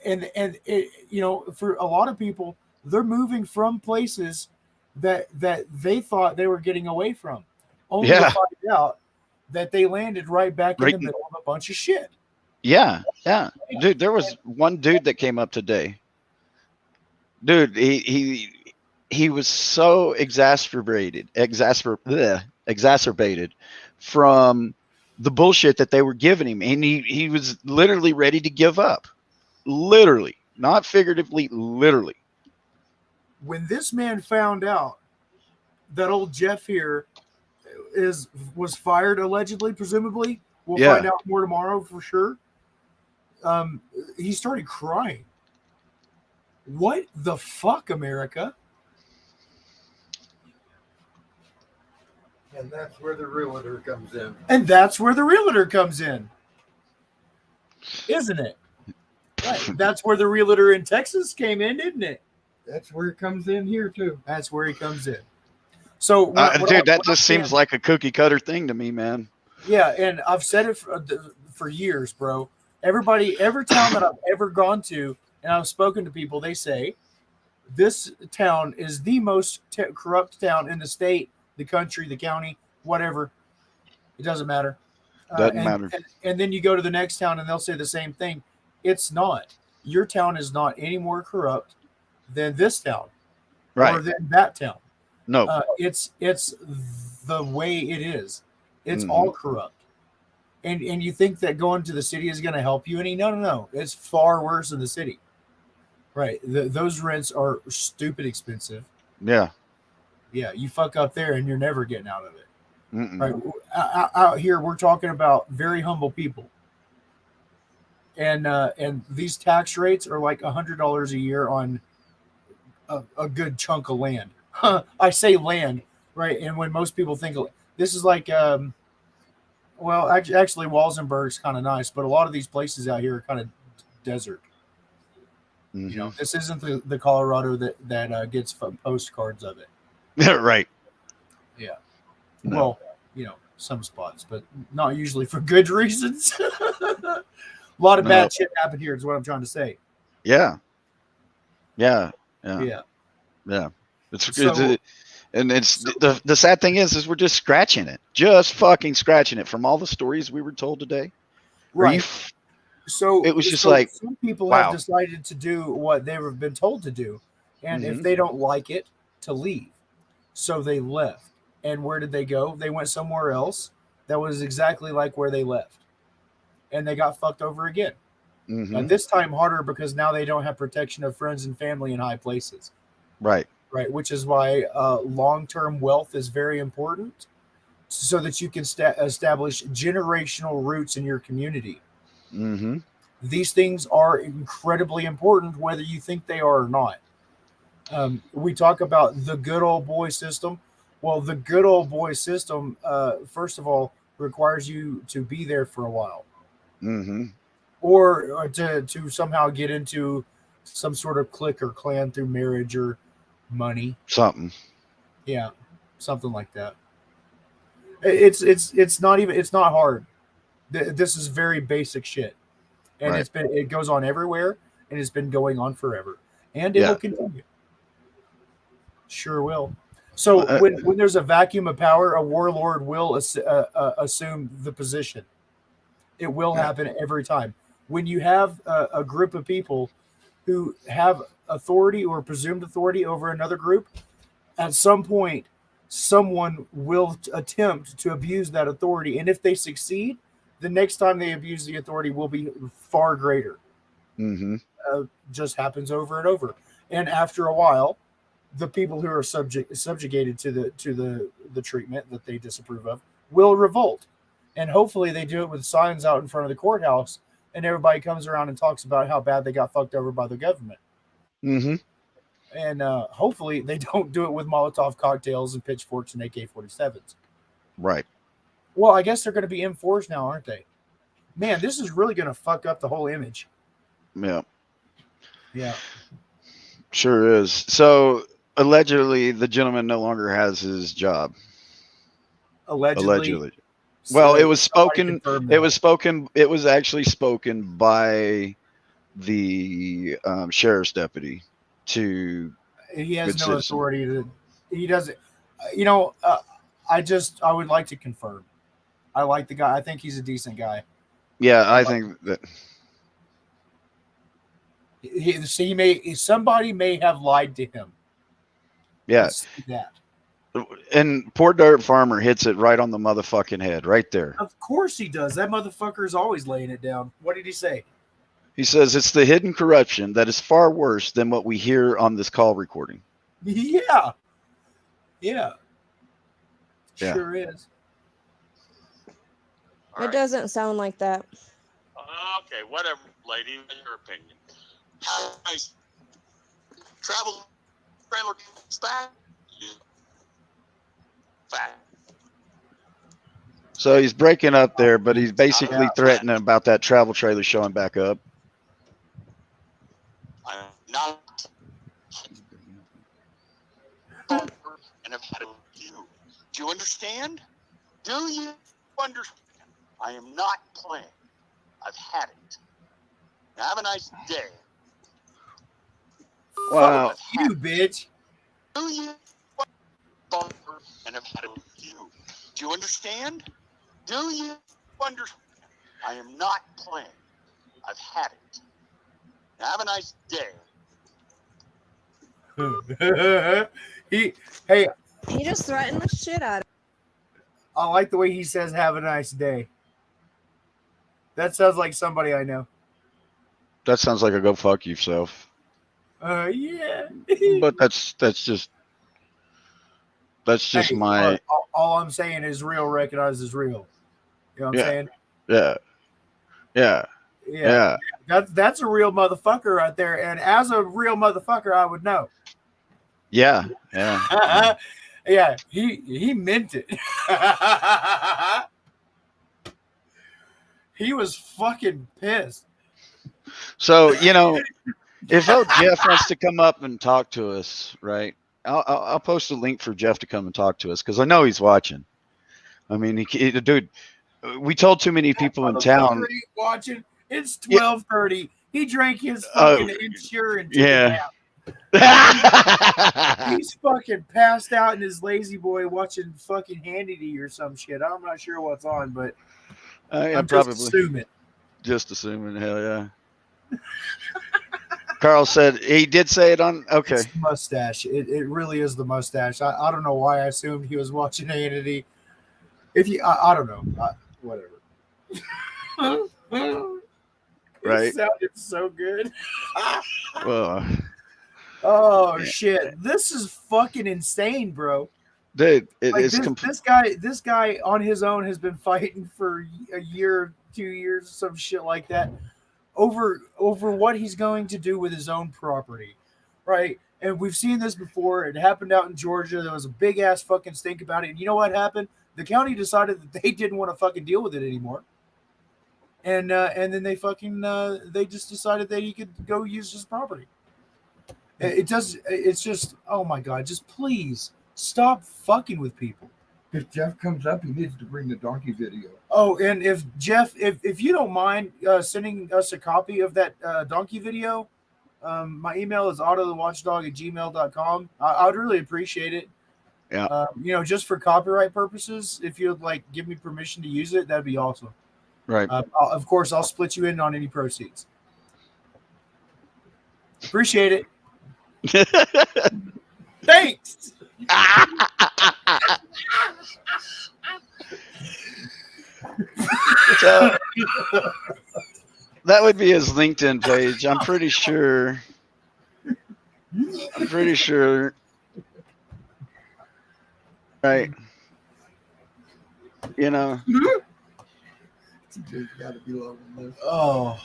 and it, you know, for a lot of people, they're moving from places that they thought they were getting away from, only to Yeah. find out that they landed right back Right. in the middle of a bunch of shit. Yeah. Yeah. Dude, there was one dude that came up today. Dude, he was so exacerbated from the bullshit that they were giving him, and he was literally ready to give up. Literally, not figuratively, literally. When this man found out that old Jeff here was fired allegedly, presumably, we'll Yeah. find out more tomorrow for sure. He started crying. What the fuck, America? And that's where the realtor comes in. And that's where the realtor comes in, isn't it? Right. That's where the realtor in Texas came in, didn't it? That's where it comes in here too. That's where he comes in. So, Dude, that just seems like a cookie cutter thing to me, man. Yeah, and I've said it for years, bro. Every town that I've ever gone to, and I've spoken to people, they say this town is the most corrupt town in the state, the country, the county, whatever. It doesn't matter. Doesn't matter. And then you go to the next town, and they'll say the same thing. It's not. Your town is not any more corrupt than this town, Right. or than that town. No. It's the way it is. It's Mhm. all corrupt. And you think that going to the city is going to help you any? No. It's far worse in the city. Right. Those rents are stupid expensive. Yeah. Yeah, you fuck up there and you're never getting out of it. Mm-mm. Right. Out here, we're talking about very humble people. And these tax rates are like $100 a year on a good chunk of land. I say land, right? And when most people think this is like, well, actually, Walsenburg's kind of nice, but a lot of these places out here are kind of desert. Mhm. You know, this isn't the Colorado that gets postcards of it. Right. Yeah. No. Well, you know, some spots, but not usually for good reasons. A lot of bad shit happened here is what I'm trying to say. Yeah. Yeah. Yeah. And it's the sad thing is we're just scratching it, just fucking scratching it from all the stories we were told today. Right. So it was just like, some people wow. have decided to do what they've been told to do, and if Mhm. they don't like it, to leave. So they left. And where did they go? They went somewhere else that was exactly like where they left, and they got fucked over again. Mhm. This time harder because now they don't have protection of friends and family in high places. Right. Right, which is why long-term wealth is very important, so that you can establish generational roots in your community. Mm-hmm. These things are incredibly important, whether you think they are or not. We talk about the good old boy system. Well, the good old boy system, first of all, requires you to be there for a while, Mm-hmm. or to somehow get into some sort of clique or clan through marriage or money. Something. Yeah, something like that. It's not hard. This is very basic shit, and Right. it goes on everywhere. and it's been going on forever, and it will continue. Sure will. So when there's a vacuum of power, a warlord will assume the position. It will happen every time. When you have a group of people who have authority or presumed authority over another group, at some point, someone will attempt to abuse that authority. And if they succeed, the next time they abuse the authority will be far greater. Mm-hmm. Just happens over and over. And after a while, the people who are subjugated to the treatment that they disapprove of will revolt. And hopefully they do it with signs out in front of the courthouse, and everybody comes around and talks about how bad they got fucked over by the government. Mm-hmm. And hopefully they don't do it with Molotov cocktails and pitchforks and AK-47s. Right. Well, I guess they're going to be enforced now, aren't they? Man, this is really going to fuck up the whole image. Yeah. Yeah. Sure is. So allegedly, the gentleman no longer has his job. Allegedly. Well, it was spoken. It was actually spoken by the sheriff's deputy to. He has no authority to. He doesn't. You know, I would like to confirm. I like the guy. I think he's a decent guy. Yeah, I think that. Somebody may have lied to him. Yeah. Let's see that. And poor dirt farmer hits it right on the motherfucking head, right there. Of course he does. That motherfucker is always laying it down. What did he say? He says it's the hidden corruption that is far worse than what we hear on this call recording. Yeah. Yeah. Sure is. It doesn't sound like that. Okay, whatever, lady. Your opinion. Nice. Travel trailer back. Fact. So he's breaking up there, but he's basically threatening about that travel trailer showing back up. I'm not. And I've had it with you. Do you understand? Do you understand? I am not playing. I've had it. Now have a nice day. Wow. You bitch. Do you? And I've had it with you. Do you understand? Do you understand? I am not playing. I've had it. Now have a nice day. He just threatened the shit out of I like the way he says have a nice day. That sounds like somebody I know. That sounds like a go fuck yourself. Yeah. But that's just my. All I'm saying is real recognized as real. You know what I'm saying? Yeah. That's a real motherfucker right there. And as a real motherfucker, I would know. Yeah. Yeah, he meant it. He was fucking pissed. So, if Jeff wants to come up and talk to us, right? I'll post a link for Jeff to come and talk to us because I know he's watching. I mean, dude, we told too many people in town. Watching. It's 12:30. He drank his fucking insurance. Yeah. He's fucking passed out in his lazy boy watching fucking Hannity or some shit. I'm not sure what's on, but I'm probably just assuming. Just assuming, hell yeah. Carl said he did say it on. Okay. It's the mustache. It really is the mustache. I don't know why I assumed he was watching Hannity. I don't know. Whatever. Right. It sounded so good. Well. Oh shit! This is fucking insane, bro. Dude, this guy on his own has been fighting for a year, 2 years, some shit like that, over what he's going to do with his own property, right? And we've seen this before. It happened out in Georgia. There was a big ass fucking stink about it. And you know what happened? The county decided that they didn't want to fucking deal with it anymore. And then they just decided that he could go use his property. It's just, oh my God, just please stop fucking with people. If Jeff comes up, he needs to bring the donkey video. Oh, and if Jeff, if you don't mind sending us a copy of that donkey video, My email is autothewatchdog@gmail.com. I would really appreciate it. Yeah. Just for copyright purposes, if you'd like give me permission to use it, that'd be awesome. Right. Of course, I'll split you in on any proceeds. Appreciate it. Thanks. So, that would be his LinkedIn page. I'm pretty sure. Right. You know. Oh.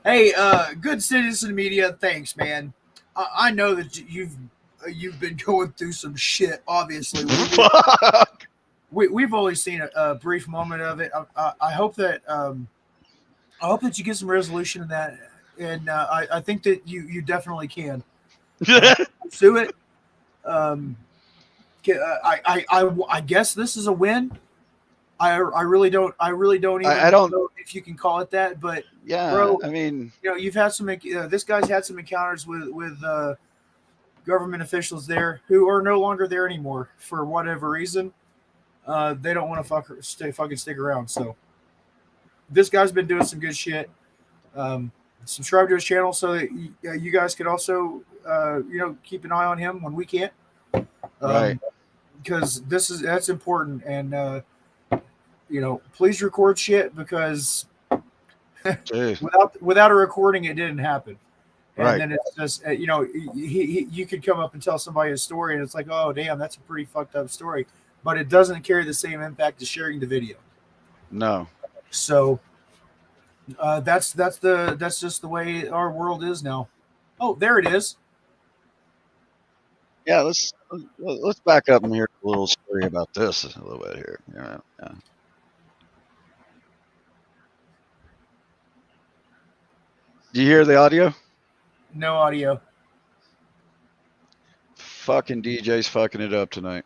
Hey, good citizen media. Thanks, man. I know that you've been going through some shit. Obviously, Fuck. we've only seen a brief moment of it. I hope that you get some resolution in that, and I think that you definitely can pursue it. I guess this is a win. I really don't even I don't know if you can call it that, but yeah, bro, I mean, you've had some. This guy's had some encounters with government officials there who are no longer there anymore for whatever reason. They don't want to fucking stick around. So this guy's been doing some good shit. Subscribe to his channel so that you guys can also keep an eye on him when we can't. right. Because that's important, and please record shit, because Jeez. without a recording it didn't happen. And Right. then it's just you could come up and tell somebody a story, and it's like, oh damn, that's a pretty fucked up story, but it doesn't carry the same impact as sharing the video. No. So that's just the way our world is now. Oh, there it is. Yeah, let's back up and hear a little story about this a little bit here. Yeah. Do you hear the audio? No audio. Fucking DJ's fucking it up tonight.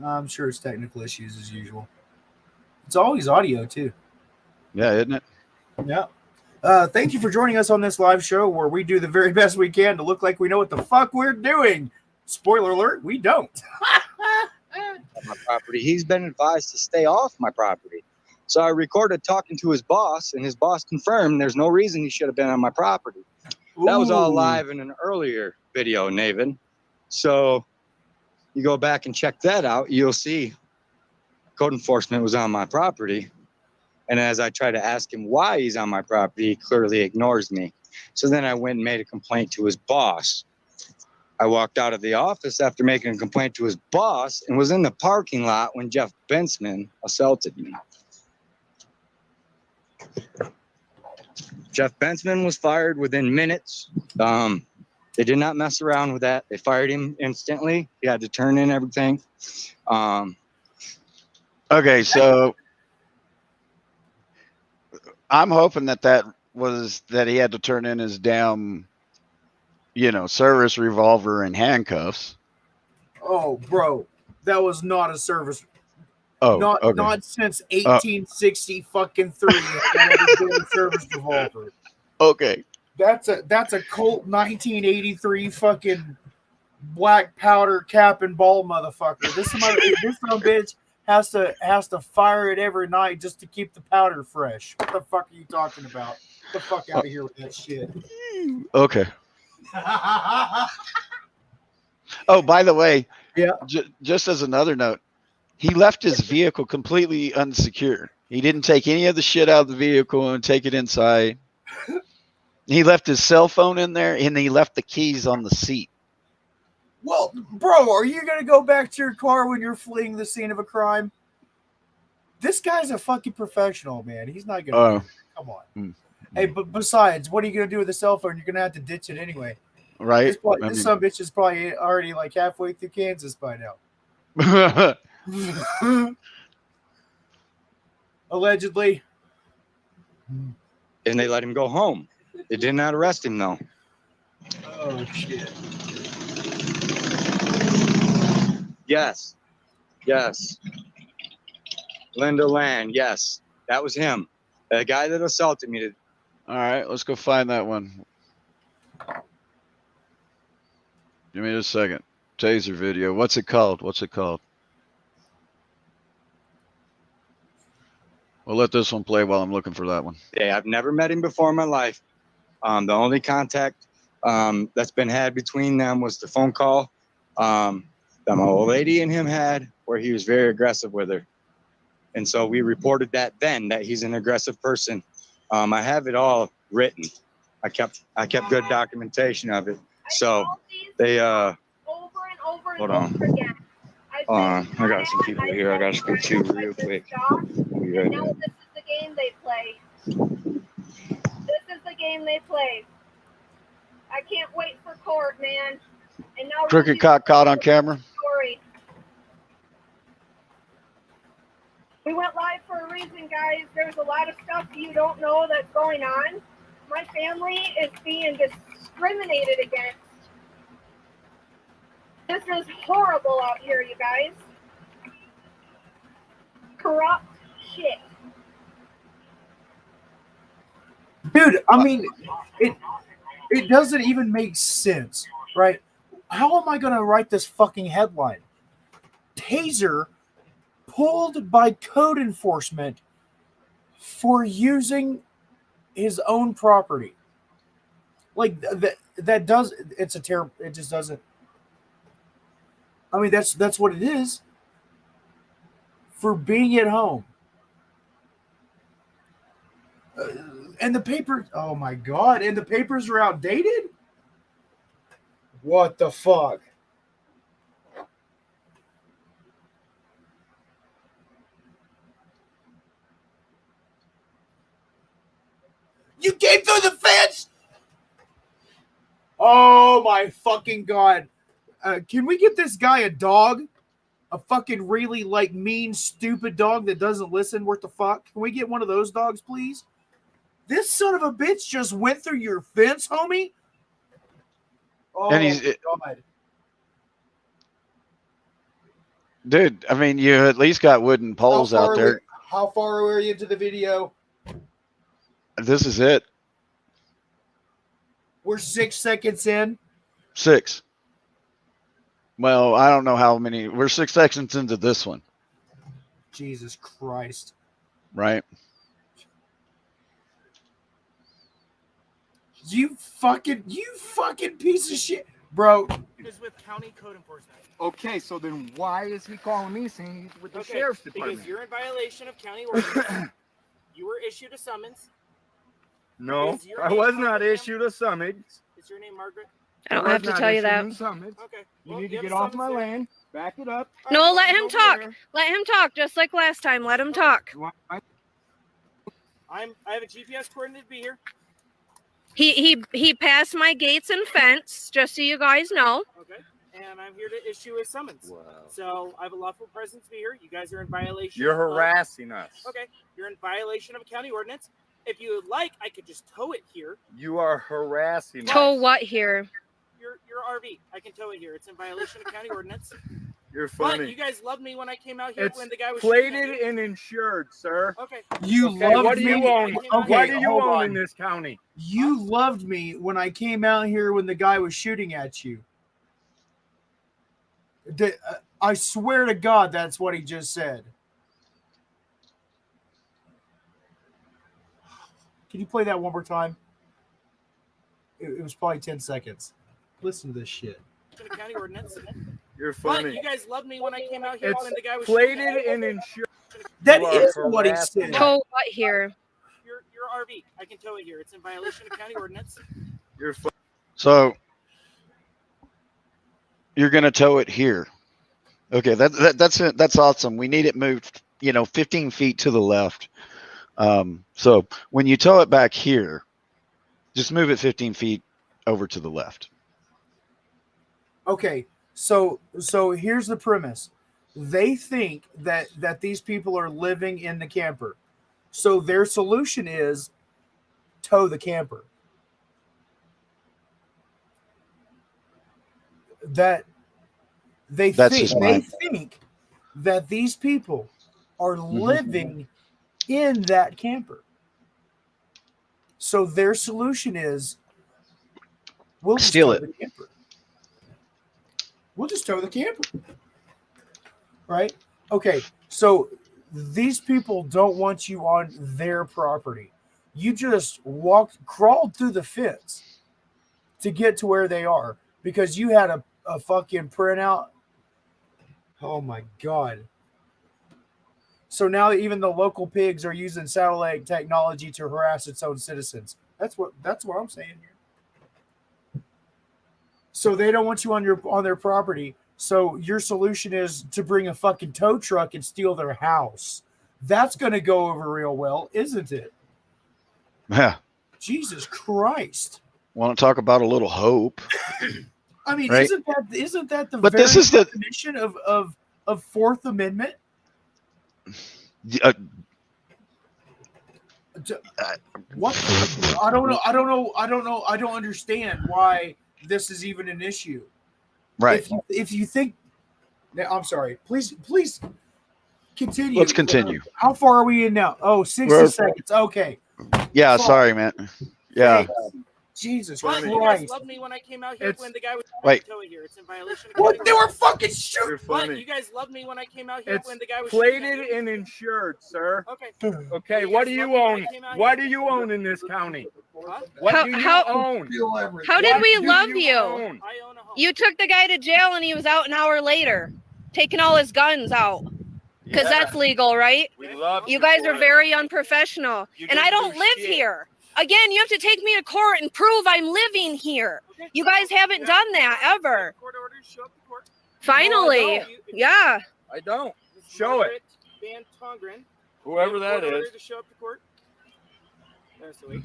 I'm sure it's technical issues as usual. It's always audio too. Yeah, isn't it? Yeah. Thank you for joining us on this live show where we do the very best we can to look like we know what the fuck we're doing. Spoiler alert, we don't. My property. He's been advised to stay off my property. So I recorded talking to his boss, and his boss confirmed there's no reason he should have been on my property. That was all Ooh. live in an earlier video, Navin. So you go back and check that out, you'll see code enforcement was on my property. And as I try to ask him why he's on my property, he clearly ignores me. So then I went and made a complaint to his boss. I walked out of the office after making a complaint to his boss and was in the parking lot when Jeff Bensman assaulted me. Jeff Bensman was fired within minutes. They did not mess around with that. They fired him instantly. He had to turn in everything. Okay, so I'm hoping that he had to turn in his damn, service revolver and handcuffs. Oh, bro, that was not a service. Oh, not okay. not since 1860 fucking 3. That was a service revolver. Okay. That's a Colt 1983 fucking black powder cap and ball motherfucker. This son bitch has to fire it every night just to keep the powder fresh. What the fuck are you talking about? Get the fuck out of here with that shit. Okay. Oh, by the way, yeah. Just as another note, he left his vehicle completely unsecure. He didn't take any of the shit out of the vehicle and take it inside. He left his cell phone in there, and he left the keys on the seat. Well, bro, are you going to go back to your car when you're fleeing the scene of a crime? This guy's a fucking professional, man. He's not going to come on. Hey, but besides, what are you going to do with the cell phone? You're going to have to ditch it anyway. Right. This son of a bitch is probably already like halfway through Kansas by now. Allegedly. And they let him go home. They did not arrest him, though. Oh, shit. Yes. Linda Land, yes. That was him. The guy that assaulted me All right, let's go find that one. Give me just a second. Taser video. What's it called? What's it called? We'll let this one play while I'm looking for that one. Yeah, I've never met him before in my life. The only contact that's been had between them was the phone call that my old lady and him had, where he was very aggressive with her. And so we reported that then, that he's an aggressive person. I have it all written. I kept good documentation of it. So they hold on. I got some people here I gotta speak to real quick. I know this is the game they play. This is the game they play. I can't wait for court, man. And now Crooked cock caught on camera. Story. We went live for a reason, guys. There's a lot of stuff you don't know that's going on. My family is being discriminated against. This is horrible out here, you guys. Corrupt shit. Dude, I mean, it doesn't even make sense, right? How am I going to write this fucking headline? Taser pulled by code enforcement for using his own property. Like that does, it's a terrible, it just doesn't. I mean, that's what it is. For being at home. And the paper, oh my God, and the papers are outdated? What the fuck? You came through the fence? Oh my fucking God. Can we get this guy a dog? A fucking really like mean, stupid dog that doesn't listen. What the fuck? Can we get one of those dogs, please? This son of a bitch just went through your fence, homie. Oh, And he's, God. dude, I mean, you at least got wooden poles out there. How far are you into the video? This is it. We're 6 seconds in. 6. Well, I don't know how many. We're 6 seconds into this one. Jesus Christ. Right? You fucking piece of shit. Bro. Is with county code enforcement. Okay, so then why is he calling me saying he's with the sheriff's department? Because you're in violation of county ordinance. You were issued a summons. No, I was not issued a summons. Is your name Margaret? I don't have to tell you that. Okay. You need to get off my land. Back it up. No, let him talk. Let him talk, just like last time. Let him talk. I have a GPS coordinate to be here. He passed my gates and fence, just so you guys know. Okay. And I'm here to issue a summons. Wow. So I have a lawful presence to be here. You guys are in violation. You're harassing us. Okay. You're in violation of a county ordinance. If you would like, I could just tow it here. You are harassing us. Tow what here? Your RV. I can tow it here. It's in violation of county ordinance. You're funny. But you guys loved me when I came out here when the guy was plated and insured, sir. Okay. You loved what do you me. own? Okay, what do you hold own on. in this county? You loved me when I came out here when the guy was shooting at you. I swear to God, that's what he just said. Can you play that one more time? It was probably 10 seconds. Listen to this shit. County ordinance. You're funny. But you guys loved me when I came out here when the guy was plated and insured. That is what he said. Tow what here? Your RV. I can tow it here. It's in violation of county ordinance. You're funny. So you're going to tow it here. Okay, that's it. That's awesome. We need it moved, 15 feet to the left. So when you tow it back here, just move it 15 feet over to the left. Okay, so here's the premise. They think that these people are living in the camper. So their solution is tow the camper. That they think that these people are living in that camper. So their solution is, we'll just Steal tow it. the camper. We'll just tow the camper. Right? Okay, so these people don't want you on their property. You just crawled through the fence to get to where they are because you had a fucking printout. Oh my God. So now even the local pigs are using satellite technology to harass its own citizens. That's what I'm saying here. So they don't want you on their property. So your solution is to bring a fucking tow truck and steal their house. That's going to go over real well, isn't it? Yeah. Jesus Christ. Want to talk about a little hope? I mean, right? isn't that the But very this is the definition of Fourth Amendment? What? I don't know. I don't understand why this is even an issue. Right. If you think, I'm sorry. Please continue. Let's continue. How far are we in now? Oh, 60 seconds. Okay. Yeah. Sorry, man. Yeah. Thanks. Jesus Christ. You guys loved me when I came out here when the guy was wait. towing here. It's in violation of what? They were fucking shooting. What? You guys loved me when I came out here when the guy was plated and insured, sir. Okay. Okay, what do you own? What do you own in this county? What do you own? How did we love you you? own? You took the guy to jail and he was out an hour later, taking all his guns out. Because that's legal, right? We love you guys are very unprofessional. And I don't live here. Again, you have to take me to court and prove I'm living here. Okay. You guys haven't done that ever. Court orders, show up to court. Finally. No, yeah. I don't. Show it. Van Tongren. Whoever that is. To show up to court. That's the way.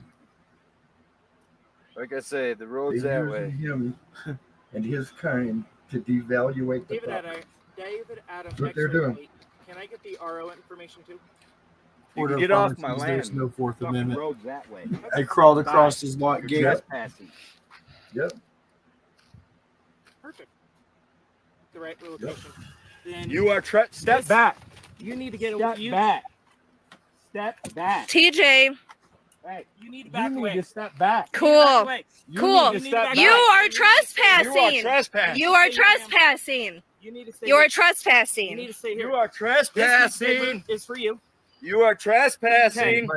Like I say, the road's that way. Him and his kind to devaluate the property. David Adams. What they're doing. Can I get the RO information too? Get off my land. There's no Fourth Amendment. The road's that way. I crawled across his lot gate. Yep. Perfect. The right location. Then you are step back. You need to get step back. Step back. TJ. Hey, you need to back away. You need to step back. Cool. Cool. You are trespassing. You are trespassing. You are trespassing. You need to stay. You are trespassing. You need to stay here. You are trespassing. This is for you. You are trespassing.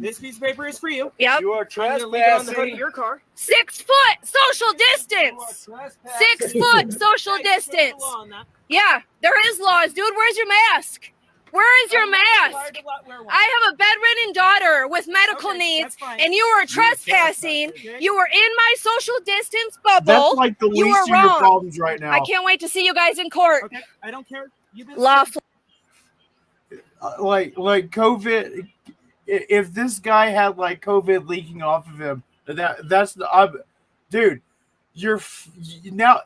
This piece of paper is for you. Yep. You are trespassing. I'm gonna leave it on the hood of your car. 6 foot social distance. 6 foot social distance. Yeah, there is laws, dude. Where's your mask? Where is your mask? I have a bedridden daughter with medical needs, and you are trespassing. You were in my social distance bubble. That's like the least of your problems right now. I can't wait to see you guys in court. Okay, I don't care. Lawful. Like COVID. If this guy had like COVID leaking off of him, that's the dude. You're now.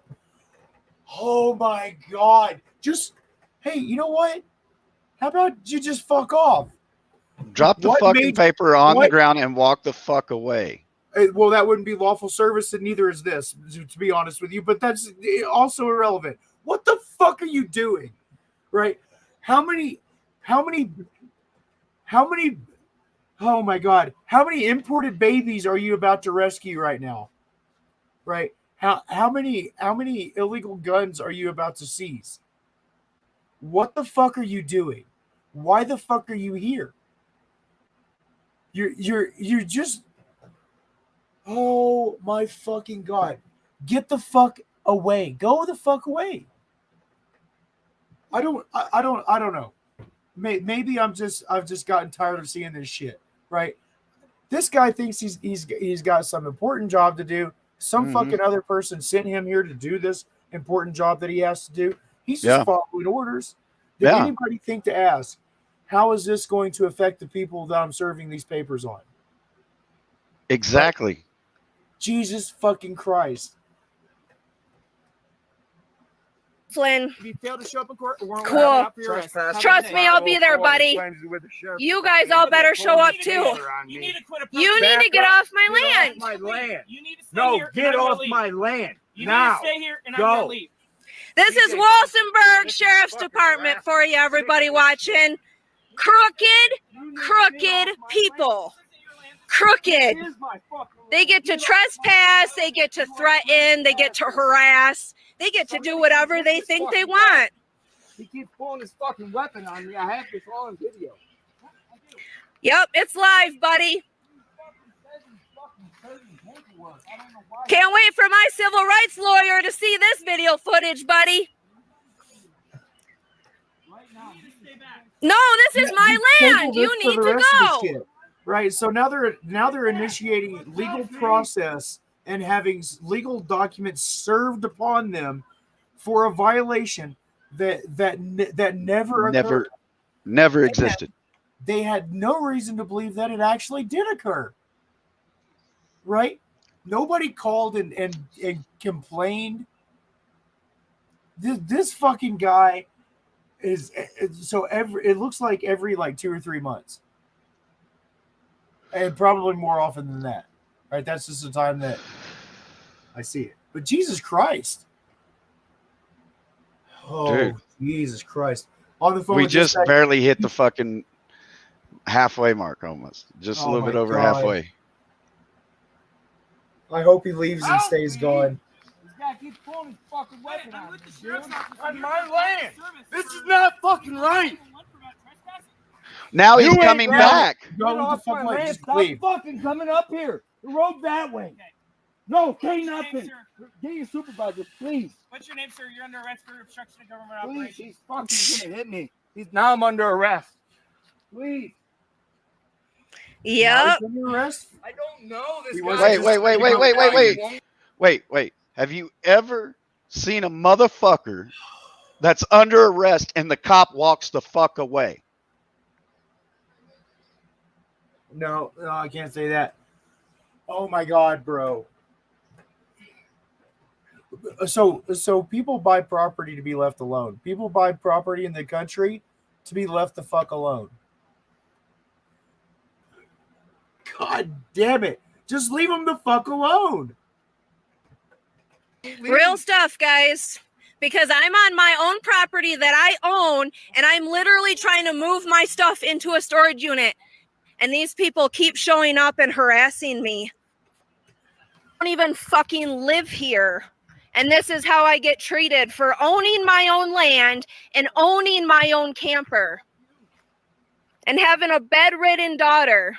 Oh my God! Just hey, you know what? How about you just fuck off? Drop the fucking paper on the ground and walk the fuck away. Well, that wouldn't be lawful service, and neither is this, to be honest with you. But that's also irrelevant. What the fuck are you doing? Right? How many? Oh my God! How many imported babies are you about to rescue right now? Right? How many illegal guns are you about to seize? What the fuck are you doing? Why the fuck are you here? You're just, oh my fucking God. Get the fuck away. Go the fuck away. I don't know. Maybe I've just gotten tired of seeing this shit, right? This guy thinks he's got some important job to do. Some fucking other person sent him here to do this important job that he has to do. He's just following orders. Did anybody think to ask, how is this going to affect the people that I'm serving these papers on? Exactly. Jesus fucking Christ. Flynn. If you fail to show up in court, cool. Trust me, I'll be there, buddy. You guys all better show up too. You need to quit a You need to get off my land. You need to stay here. Get off my land. You need to stay here and I'm gonna leave. This is Walsenburg Sheriff's Department for you, everybody watching. Crooked people. crooked. They get to trespass, they get to threaten, they get to harass, they get to do whatever they think they want. He keeps pulling his fucking weapon on me. I have this all on video. Yep, it's live, buddy. Can't wait for my civil rights lawyer to see this video footage, buddy. No, this is my land. You need to go. Right. So now they're initiating legal process and having legal documents served upon them for a violation that never occurred. Never existed. They had no reason to believe that it actually did occur. Right? Nobody called and complained. This fucking guy is so it looks like every 2 or 3 months. And probably more often than that. Right? That's just the time that I see it. But Jesus Christ. Oh, dude. Jesus Christ. On the phone. We just barely hit the fucking halfway mark almost. Just a little bit over halfway. I hope he leaves and stays gone. This guy keeps pulling his fucking weapon on me. On my land. This is not fucking right. Now he's coming back. Stop fucking coming up here. The road that way. No, say nothing. Get your supervisor, please. What's your name, sir? You're under arrest for obstruction of government Please, operation. he's fucking gonna hit me. Now I'm under arrest. Please. Yep. I don't know this guy. Wait. Have you ever seen a motherfucker that's under arrest and the cop walks the fuck away? No, I can't say that. Oh my God, bro. So people buy property to be left alone. People buy property in the country to be left the fuck alone. God damn it. Just leave them the fuck alone. Real stuff, guys. Because I'm on my own property that I own, and I'm literally trying to move my stuff into a storage unit. And these people keep showing up and harassing me. I don't even fucking live here. And this is how I get treated for owning my own land and owning my own camper. And having a bedridden daughter.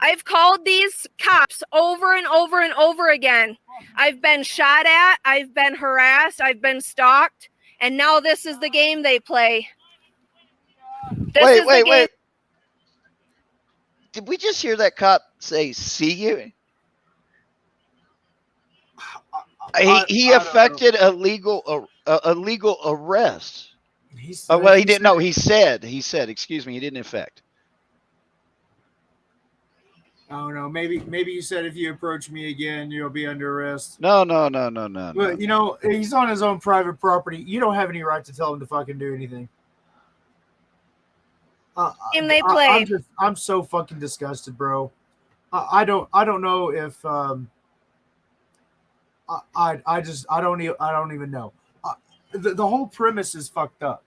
I've called these cops over and over and over again. I've been shot at, I've been harassed, I've been stalked, and now this is the game they play. Wait. Did we just hear that cop say, "See you"? He affected a legal arrest. Well, he didn't know. He said, excuse me, he didn't affect. I don't know. Maybe you said if you approach me again, you'll be under arrest. No. But you know, he's on his own private property. You don't have any right to tell him to fucking do anything. And they play. I'm so fucking disgusted, bro. I don't know if I don't even know. The whole premise is fucked up,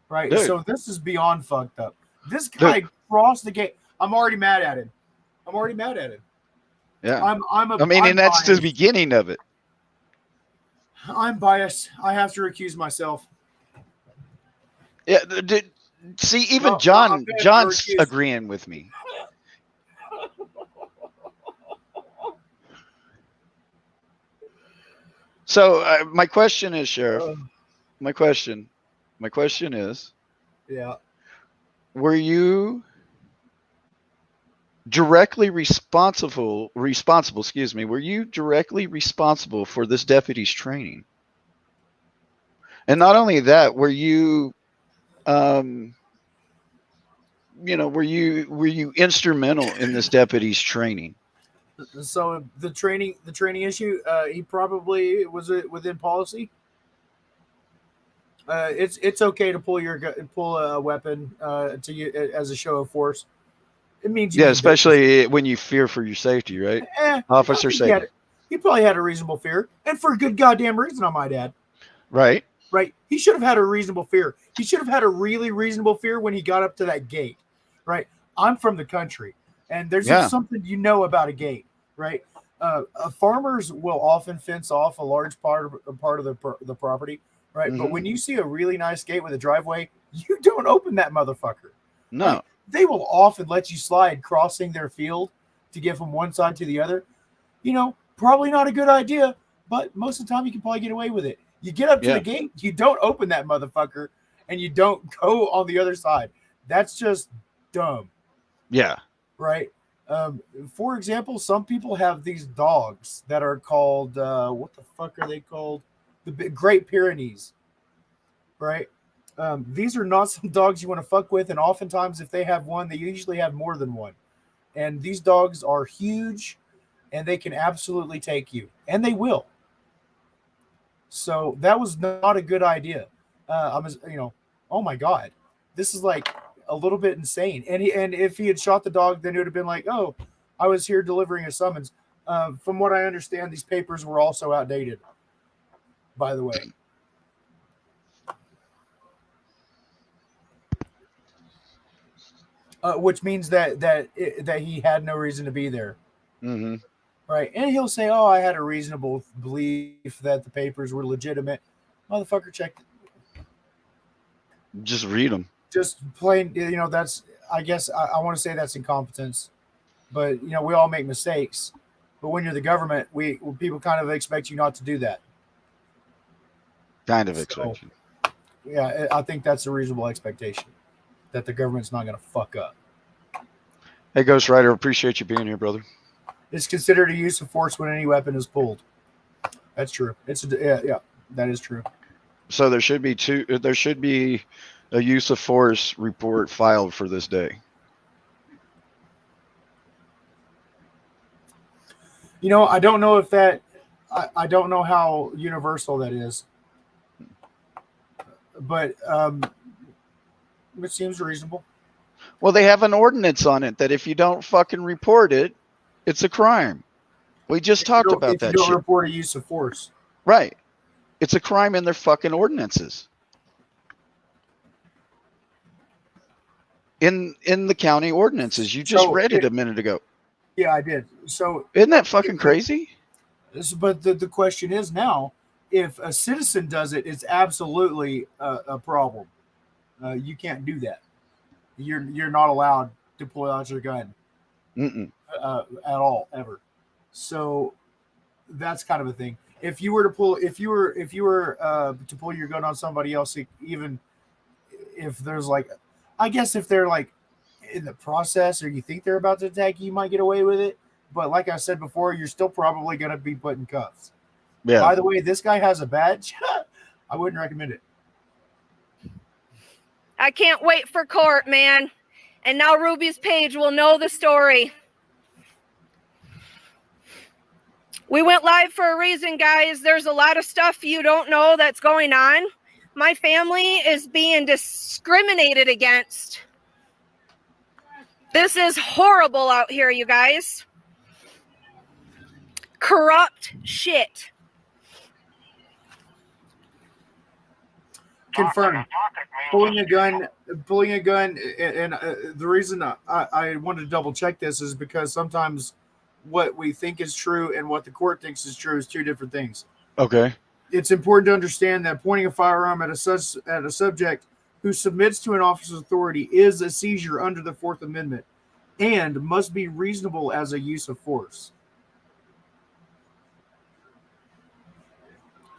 right? Dude. So this is beyond fucked up. This guy crossed the gate. I'm already mad at him. Yeah. I'm that's the beginning of it. I'm biased. I have to recuse myself. Yeah. See, even John's agreeing with me. So my question is, Sheriff. My question is. Yeah. Were you directly responsible? Were you directly responsible for this deputy's training? And not only that, were you, were you instrumental in this deputy's training? So the training issue, he probably was within policy. It's okay to pull a weapon to you as a show of force. It means especially when you fear for your safety, right? Officer safety. He probably had a reasonable fear, and for a good goddamn reason, I might add. Right. He should have had a reasonable fear. He should have had a really reasonable fear when he got up to that gate. Right. I'm from the country. And there's just something about a gate, right? Farmers will often fence off a large part of the property, right? But when you see a really nice gate with a driveway, you don't open that motherfucker. No. Right? They will often let you slide crossing their field to get from one side to the other. Probably not a good idea, but most of the time you can probably get away with it. You get up to the gate, you don't open that motherfucker, and you don't go on the other side. That's just dumb. Yeah. Right? For example, some people have these dogs that are called, what the fuck are they called? The Great Pyrenees. Right? These are not some dogs you want to fuck with, and oftentimes if they have one, they usually have more than one. And these dogs are huge, and they can absolutely take you, and they will. So that was not a good idea. Oh my God, this is like a little bit insane. And if he had shot the dog, then it would have been like, oh, I was here delivering a summons. From what I understand, these papers were also outdated, by the way. Which means that he had no reason to be there. Mm-hmm. Right. And he'll say, oh, I had a reasonable belief that the papers were legitimate. Motherfucker, check. Just read them. Just plain, that's, I guess, I want to say that's incompetence. But, we all make mistakes. But when you're the government, people kind of expect you not to do that. Kind of expect you. Yeah, I think that's a reasonable expectation. That the government's not going to fuck up. Hey, Ghost Rider, appreciate you being here, brother. It's considered a use of force when any weapon is pulled. That's true. Yeah, that is true. So there should be a use of force report filed for this day. I don't know if that. I don't know how universal that is, but it seems reasonable. Well, they have an ordinance on it that if you don't fucking report it, it's a crime. We just talked about that shit. If you don't report a use of force. Right. It's a crime in their fucking ordinances. In the county ordinances. You just read it a minute ago. Yeah, I did. So isn't that fucking crazy? But the question is now, if a citizen does it, it's absolutely a problem. You can't do that. You're not allowed to pull out your gun at all, ever. So that's kind of a thing. If you were to pull your gun on somebody else, even if there's I guess if they're in the process or you think they're about to attack you, might get away with it. But like I said before, you're still probably going to be put in cuffs. Yeah. By the way, this guy has a badge. I wouldn't recommend it. I can't wait for court, man. And now Ruby's page will know the story. We went live for a reason, guys. There's a lot of stuff you don't know that's going on. My family is being discriminated against. This is horrible out here, you guys. Corrupt shit. Confirmed. Pulling a gun, and the reason I wanted to double check this is because sometimes what we think is true and what the court thinks is true is two different things. Okay. It's important to understand that pointing a firearm at a subject who submits to an officer's authority is a seizure under the Fourth Amendment and must be reasonable as a use of force.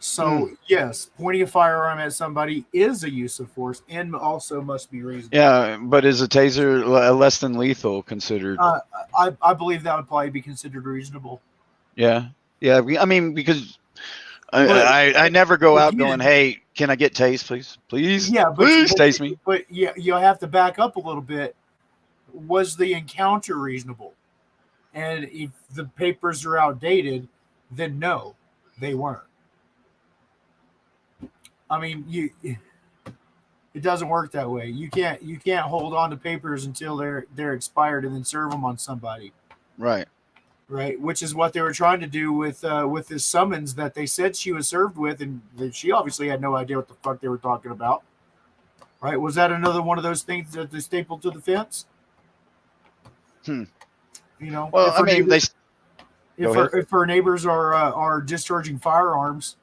So, yes, pointing a firearm at somebody is a use of force and also must be reasonable. Yeah, but is a taser less than lethal considered? I believe that would probably be considered reasonable. Yeah. I mean, because I never go out going, hey, can I get tased, please? Please? Yeah, please tase me. But yeah, you'll have to back up a little bit. Was the encounter reasonable? And if the papers are outdated, then no, they weren't. I mean, it doesn't work that way. You can't hold on to papers until they're expired and then serve them on somebody. Right. Right, which is what they were trying to do with this summons that they said she was served with, and she obviously had no idea what the fuck they were talking about. Right? Was that another one of those things that they stapled to the fence? You know, Well, if I her mean, neighbors, Go ahead. if her neighbors are discharging firearms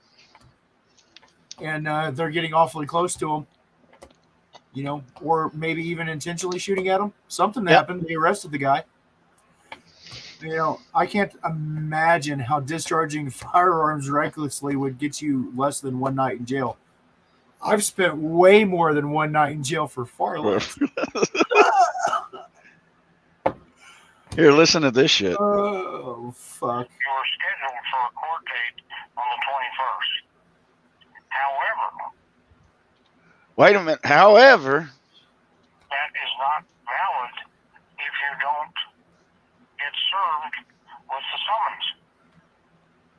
and they're getting awfully close to them, you know, or maybe even intentionally shooting at them, something happened. They arrested the guy. You know, I can't imagine how discharging firearms recklessly would get you less than one night in jail. I've spent way more than one night in jail for far less. Here, listen to this shit. Oh, fuck. You are scheduled for a court date on the 21st. However, Wait a minute. However, that is not valid if you don't get served with the summons.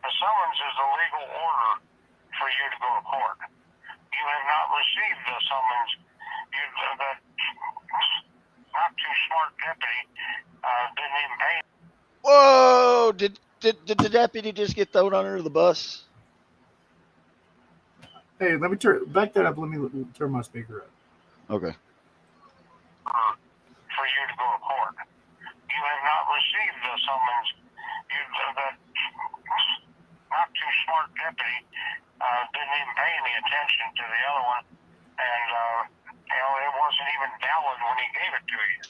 The summons is a legal order for you to go to court. You have not received the summons. That not too smart deputy didn't even pay. whoa! Did the deputy just get thrown under the bus? Hey, let me back that up. Let me turn my speaker up. Okay. For you to go to court. You have not received the summons. That not too smart deputy didn't even pay any attention to the other one, and you know, it wasn't even valid when he gave it to you.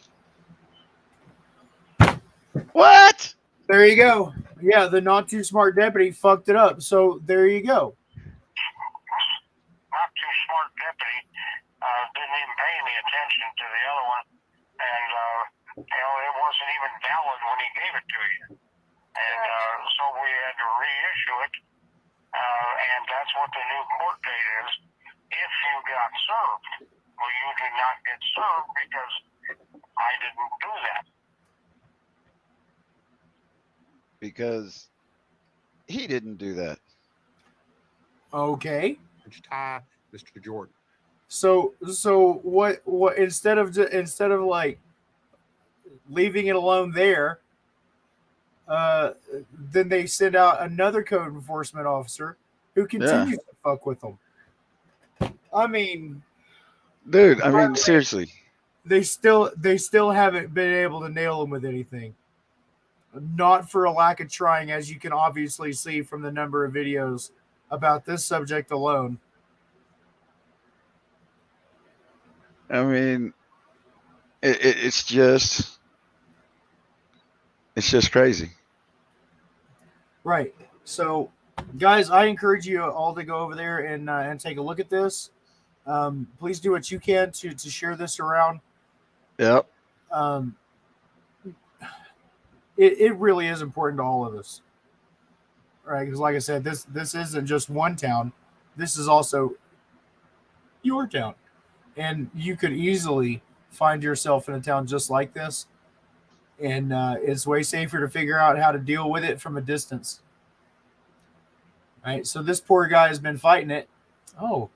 What? There you go. Yeah, the not too smart deputy fucked it up. So there you go. Not too smart deputy didn't even pay any attention to the other one, and you know, it wasn't even valid when he gave it to you. And so we had to reissue it, and that's what the new court date is. If you got served, well, you did not get served because I didn't do that. Because he didn't do that. Okay. Tie Mr. Jordan. So what instead of like leaving it alone there, then they send out another code enforcement officer who continues to fuck with them. I mean, dude, I mean, seriously. They still haven't been able to nail him with anything. Not for a lack of trying, as you can obviously see from the number of videos about this subject alone. I mean, it's just crazy. Right. So, guys, I encourage you all to go over there and take a look at this. Please do what you can to share this around. Yep. It really is important to all of us, right? Because, like I said, this isn't just one town. This is also your town, and you could easily find yourself in a town just like this. And it's way safer to figure out how to deal with it from a distance. Right? So this poor guy has been fighting it. Oh.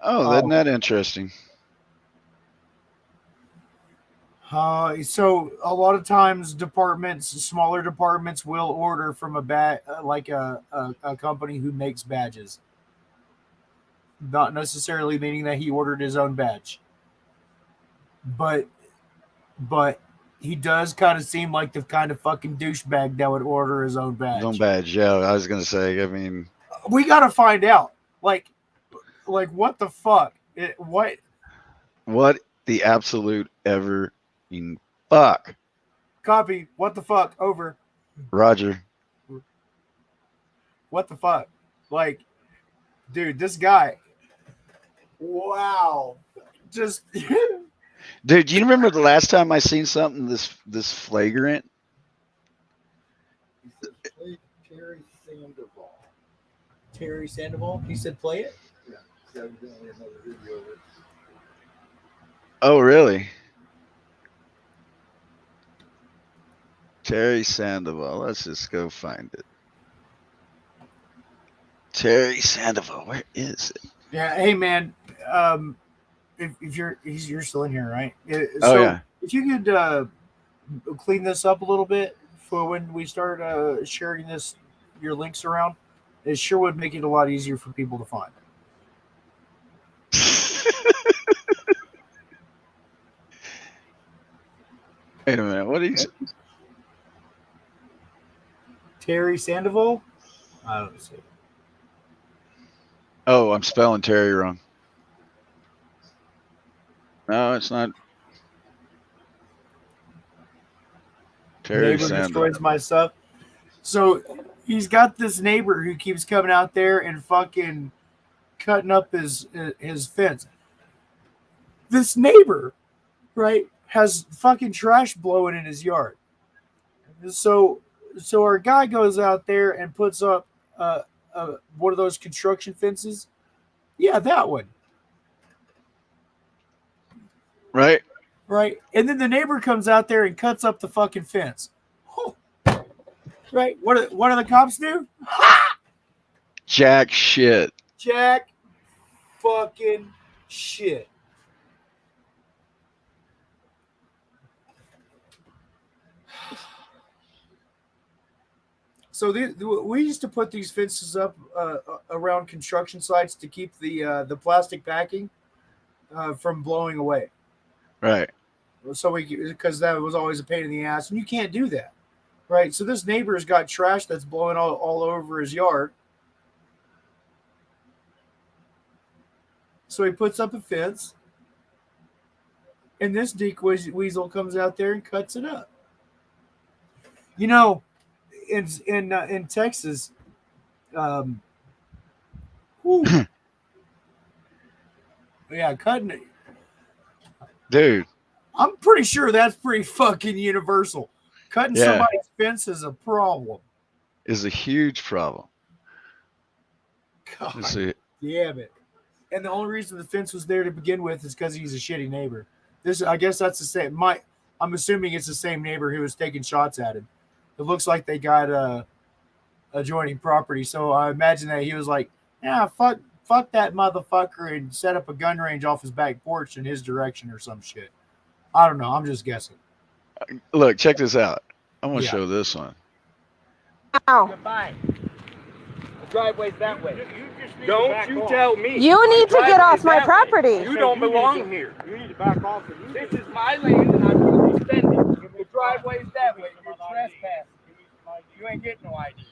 Oh, isn't that interesting? So a lot of times smaller departments will order from a company who makes badges. Not necessarily meaning that he ordered his own badge. But he does kind of seem like the kind of fucking douchebag that would order his own badge. His own badge, yeah. I was gonna say. I mean, we gotta find out. Like what the fuck? What the absolute ever fuck? Copy. What the fuck? Over. Roger. What the fuck? Like, dude, this guy. Wow. Just. Dude, do you remember the last time I seen something this flagrant? He said, play Terry Sandoval. Terry Sandoval? He said play it? Yeah. Evidently another video of it. Oh, really? Terry Sandoval. Let's just go find it. Terry Sandoval. Where is it? Yeah. Hey, man. If you're still in here, right? Oh, yeah. If you could clean this up a little bit for when we start sharing your links around, it sure would make it a lot easier for people to find. Wait a minute. What did he? Terry Sandoval? I don't see. Oh, I'm spelling Terry wrong. No, it's not. Terry Neighbor Sandoval. destroys my stuff. So he's got this neighbor who keeps coming out there and fucking cutting up his fence. This neighbor, right, has fucking trash blowing in his yard. So our guy goes out there and puts up one of those construction fences. Yeah, that one. Right. Right. And then the neighbor comes out there and cuts up the fucking fence. Oh. Right. What do the cops do? Jack shit. Jack fucking shit. So we used to put these fences up around construction sites to keep the plastic packing from blowing away. Right. So because that was always a pain in the ass, and you can't do that, right? So this neighbor's got trash that's blowing all over his yard. So he puts up a fence, and this dick weasel comes out there and cuts it up. You know, in Texas, yeah, cutting it. Dude. I'm pretty sure that's pretty fucking universal. Cutting somebody's fence is a problem. Is a huge problem. God Let's see. damn it. And the only reason the fence was there to begin with is because he's a shitty neighbor. I guess that's the same. I'm assuming it's the same neighbor who was taking shots at him. It looks like they got adjoining property. So I imagine that he was like, yeah, fuck that motherfucker, and set up a gun range off his back porch in his direction or some shit. I don't know. I'm just guessing. Look, check this out. I'm going to show this one. Ow. Goodbye. The driveway's that way. Don't you tell me. You need to get off my property. You don't belong here. You need to back off. This is my land, and I'm going to defend it. The driveway's that way. You're trespassing. You ain't getting no ID.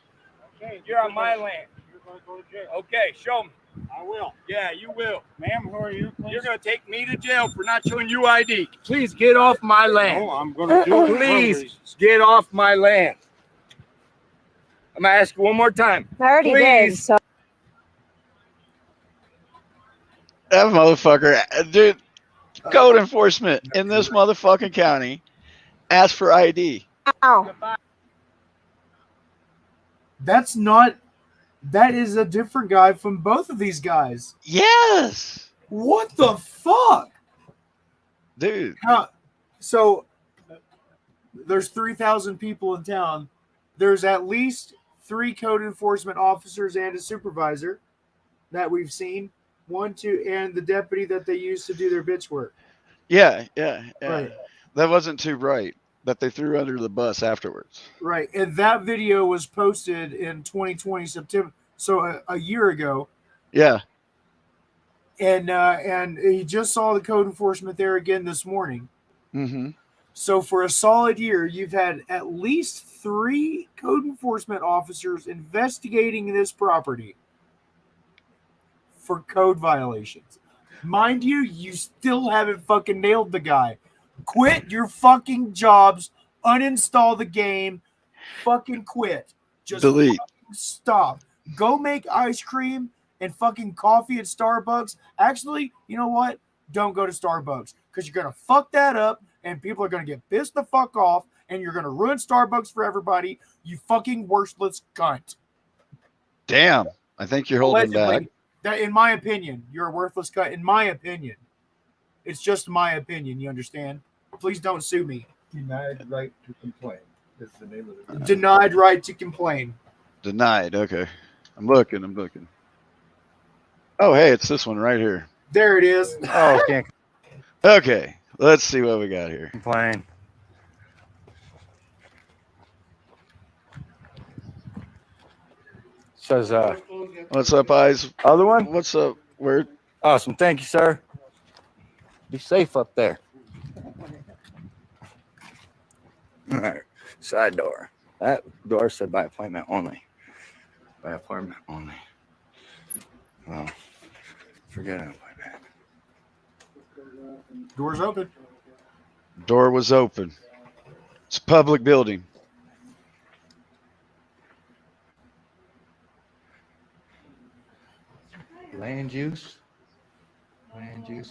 Okay. You're on my land. You're going to go to jail. Okay, show me. I will. Yeah, you will. Ma'am, who are you? Please? You're going to take me to jail for not showing you ID. Please get off my land. Oh, I'm going to do it. Please get off my land. I'm going to ask you one more time. I already did. So. That motherfucker, dude, code enforcement in this motherfucking county asked for ID. Ow. That is a different guy from both of these guys. Yes. What the fuck? Dude. So there's 3,000 people in town. There's at least 3 code enforcement officers and a supervisor that we've seen. 1, 2, and the deputy that they used to do their bitch work. Yeah. Right. That wasn't too bright. That they threw under the bus afterwards. Right. And that video was posted in 2020 September. So a year ago. Yeah. And he just saw the code enforcement there again this morning. Mm-hmm. So for a solid year, you've had at least 3 code enforcement officers investigating this property for code violations. Mind you, you still haven't fucking nailed the guy. Quit your fucking jobs. Uninstall the game. Fucking quit. Just delete. Stop. Go make ice cream and fucking coffee at Starbucks. Actually, you know what? Don't go to Starbucks because you're going to fuck that up and people are going to get pissed the fuck off and you're going to ruin Starbucks for everybody. You fucking worthless cunt. Damn. I think you're holding back. That, in my opinion, you're a worthless cunt. In my opinion. It's just my opinion, you understand? Please don't sue me. Denied right to complain. That's the name of it. Denied right to complain. Denied. Okay. I'm looking. Oh, hey, it's this one right here. There it is. Oh, can't Okay. Let's see what we got here. complain. Says, What's up, Eyes? other one? What's up? Where? Awesome. Thank you, sir. Be safe up there. All right, side door. That door said by appointment only. By appointment only. Well, forget an appointment. Doors open. Door was open. It's a public building. Land use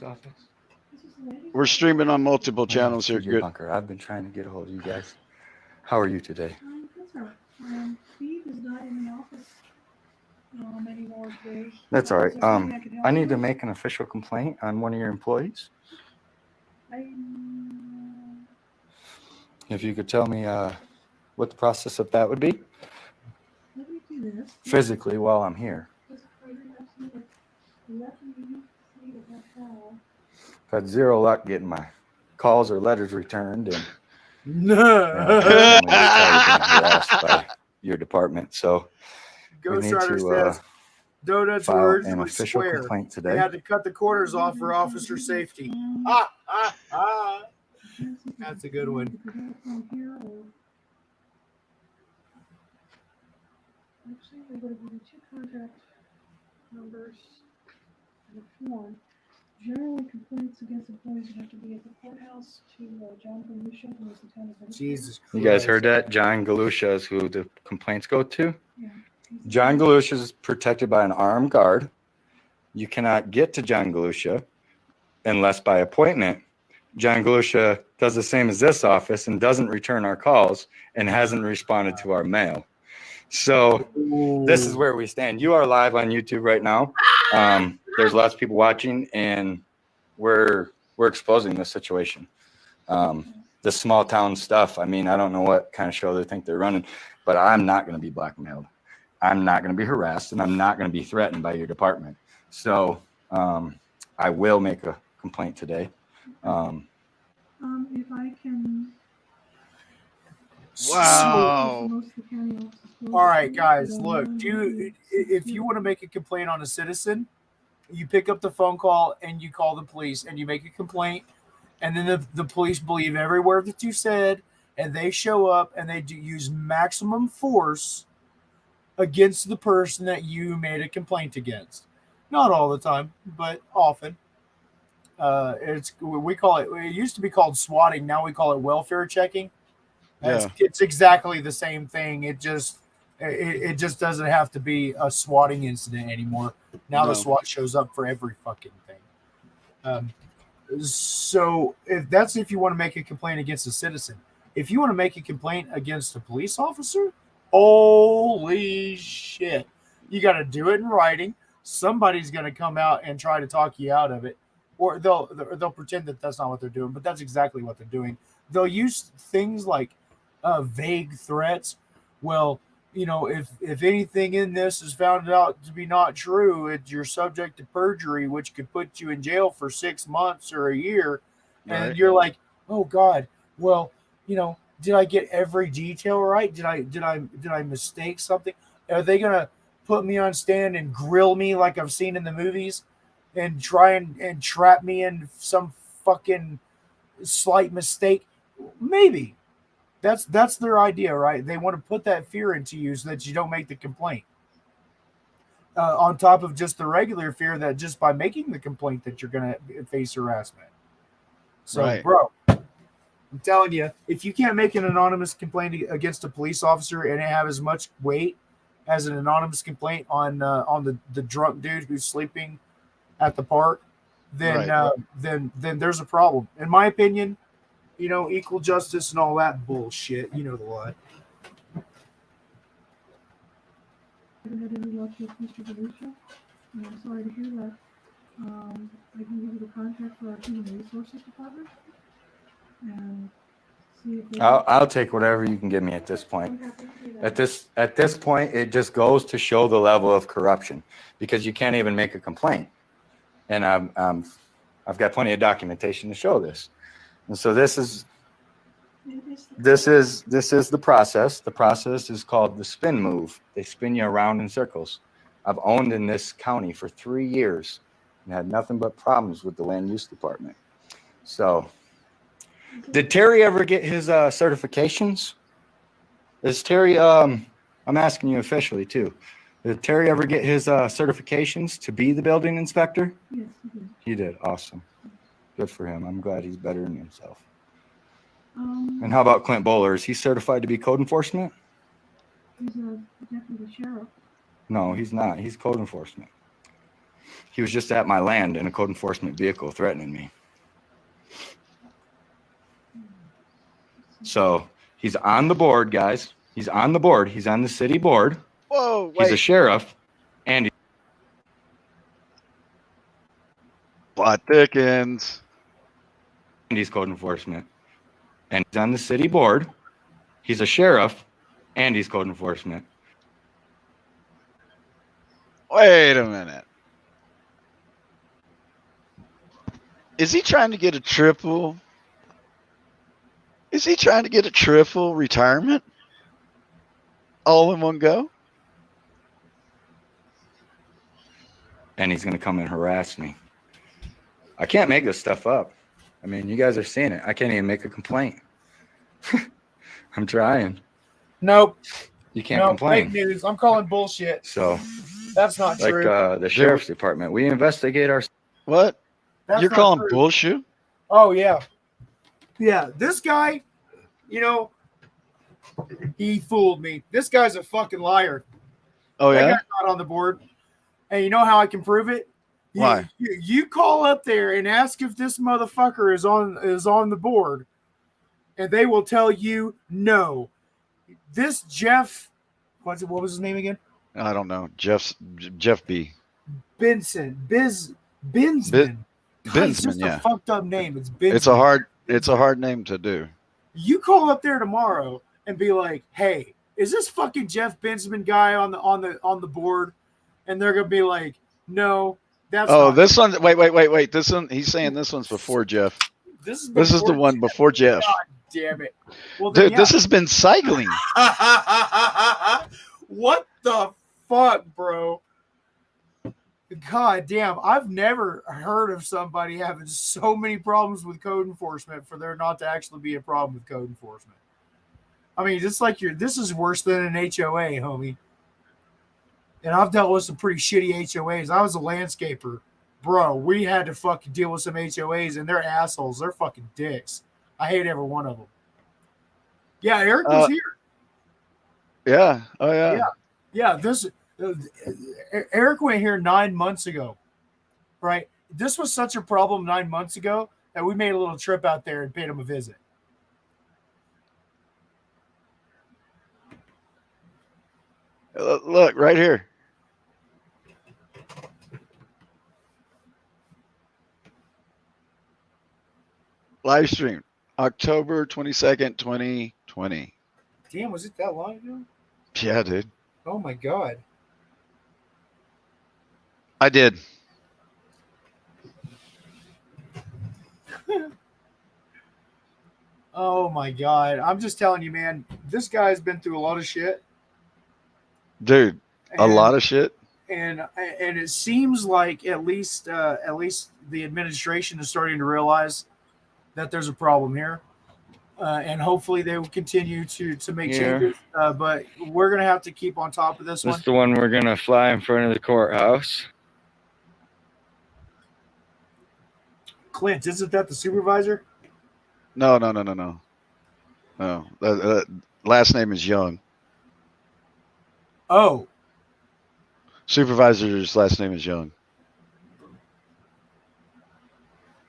office. We're streaming on multiple My name is channels here. TJ Good. Bunker. I've been trying to get a hold of you guys. How are you today? Steve is not in the office anymore today. That's all right. Is there something I could help I need you to with? make an official complaint on one of your employees. If you could tell me what the process of that would be, Let me do this. physically while I'm here. Let me see what the hell. I've had zero luck getting my calls or letters returned, and No. being harassed by your department. So we need Ghostwriter to says Donut's file words an would official swear. complaint They today. had to cut the corners off for officer safety. Ah, ah, ah. That's a good one. Actually, we're going to give you 2 contact numbers and a form. Generally, complaints against employees would have to be at the courthouse to John Galusha, who is the town administrator. Jesus Christ. You guys heard that? John Galusha is who the complaints go to. Yeah. John Galusha is protected by an armed guard. You cannot get to John Galusha unless by appointment. John Galusha does the same as this office and doesn't return our calls and hasn't responded to our mail. So this is where we stand. You are live on YouTube right now. There's lots of people watching, and we're exposing this situation. The small town stuff. I mean, I don't know what kind of show they think they're running, but I'm not going to be blackmailed. I'm not going to be harassed, and I'm not going to be threatened by your department. So I will make a complaint today. If I can. Wow. All right, guys, look, if you want to make a complaint on a citizen, you pick up the phone call and you call the police and you make a complaint, and then the police believe every word that you said, and they show up and they do use maximum force against the person that you made a complaint against. Not all the time, but often. We call it. It used to be called swatting. Now we call it welfare checking. Yeah. It's exactly the same thing. It just doesn't have to be a swatting incident anymore. Now the SWAT shows up for every fucking thing. So if you want to make a complaint against a citizen. If you want to make a complaint against a police officer, holy shit, you got to do it in writing. Somebody's going to come out and try to talk you out of it, or they'll pretend that that's not what they're doing, but that's exactly what they're doing. They'll use things like vague threats. Well, you know, if anything in this is found out to be not true, you're subject to perjury, which could put you in jail for 6 months or a year. And Right. you're like, oh God, well, you know, did I get every detail right? Did I mistake something? Are they gonna put me on stand and grill me like I've seen in the movies, and try and trap me in some fucking slight mistake? Maybe. That's their idea, right? They want to put that fear into you so that you don't make the complaint. On top of just the regular fear that just by making the complaint that you're going to face harassment. So, Right. bro, I'm telling you, if you can't make an anonymous complaint against a police officer and it have as much weight as an anonymous complaint on the drunk dude who's sleeping at the park, then then there's a problem. In my opinion, you know, equal justice and all that bullshit. You know the lot. Haven't had any luck with Mr. Galusha. I'm sorry to hear that. I can give you the contact for our Human Resources Department and see if they I'll take whatever you can give me at this point. At this point, it just goes to show the level of corruption, because you can't even make a complaint, and I've got plenty of documentation to show this. And so this is the process. The process is called the spin move. They spin you around in circles. I've owned in this county for 3 years and had nothing but problems with the land use department. So Did Terry ever get his certifications? Is Terry? I'm asking you officially too. Did Terry ever get his certifications to be the building inspector? Yes, he did. He did. Awesome. Good for him. I'm glad he's bettering himself. Um, And how about Clint Bowler? Is he certified to be code enforcement? he's a deputy sheriff. No, he's not. He's code enforcement. He was just at my land in a code enforcement vehicle threatening me. So he's on the board, guys. He's on the board. He's on the city board. Whoa, wait. He's a sheriff, and Plot thickens. he's code enforcement. And he's on the city board. He's a sheriff, and he's code enforcement. Wait a minute. Is he trying to get a triple? Is he trying to get a triple retirement? All in one go? And he's going to come and harass me. I can't make this stuff up. I mean, you guys are seeing it. I can't even make a complaint. I'm trying. Nope. You can't Nope, complain. Fake news. I'm calling bullshit. So, That's not like true. the sheriff's department, we investigate our. What? That's You're not calling true. bullshit? Oh yeah, yeah. This guy, he fooled me. This guy's a fucking liar. Oh That yeah? guy's not on the board. And you know how I can prove it? Why? You call up there and ask if this motherfucker is on the board, and they will tell you no. This Jeff, what was his name again? I don't know. Jeff B. Binsman. Binsman, It's just yeah. a fucked up name. It's Binsman. It's a hard name to do. You call up there tomorrow and be like, "Hey, is this fucking Jeff Binsman guy on the board?" And they're gonna be like, "No, that's." Oh, not this one. Wait. This one. He's saying this one's before Jeff. This is the one before Jeff. God damn it! Well, then, Dude, this has been cycling. What the fuck, bro? God damn! I've never heard of somebody having so many problems with code enforcement for there not to actually be a problem with code enforcement. I mean, it's like this is worse than an HOA, homie. And I've dealt with some pretty shitty HOAs. I was a landscaper. Bro, we had to fucking deal with some HOAs, and they're assholes. They're fucking dicks. I hate every one of them. Yeah, Eric was here. Yeah. Oh yeah. Yeah. This Eric went here 9 months ago, right? This was such a problem 9 months ago that we made a little trip out there and paid him a visit. Look right here. Live stream, October 22nd, 2020. Damn, was it that long ago? Yeah, dude. Oh my god. I did. Oh my god. I'm just telling you, man, this guy's been through a lot of shit. Dude, a lot of shit. And it seems like at least the administration is starting to realize that there's a problem here. And hopefully they will continue to make changes. But we're gonna have to keep on top of this one. This is the one we're gonna fly in front of the courthouse. Clint, isn't that the supervisor? No. Last name is Young. Oh. Supervisor's last name is Young.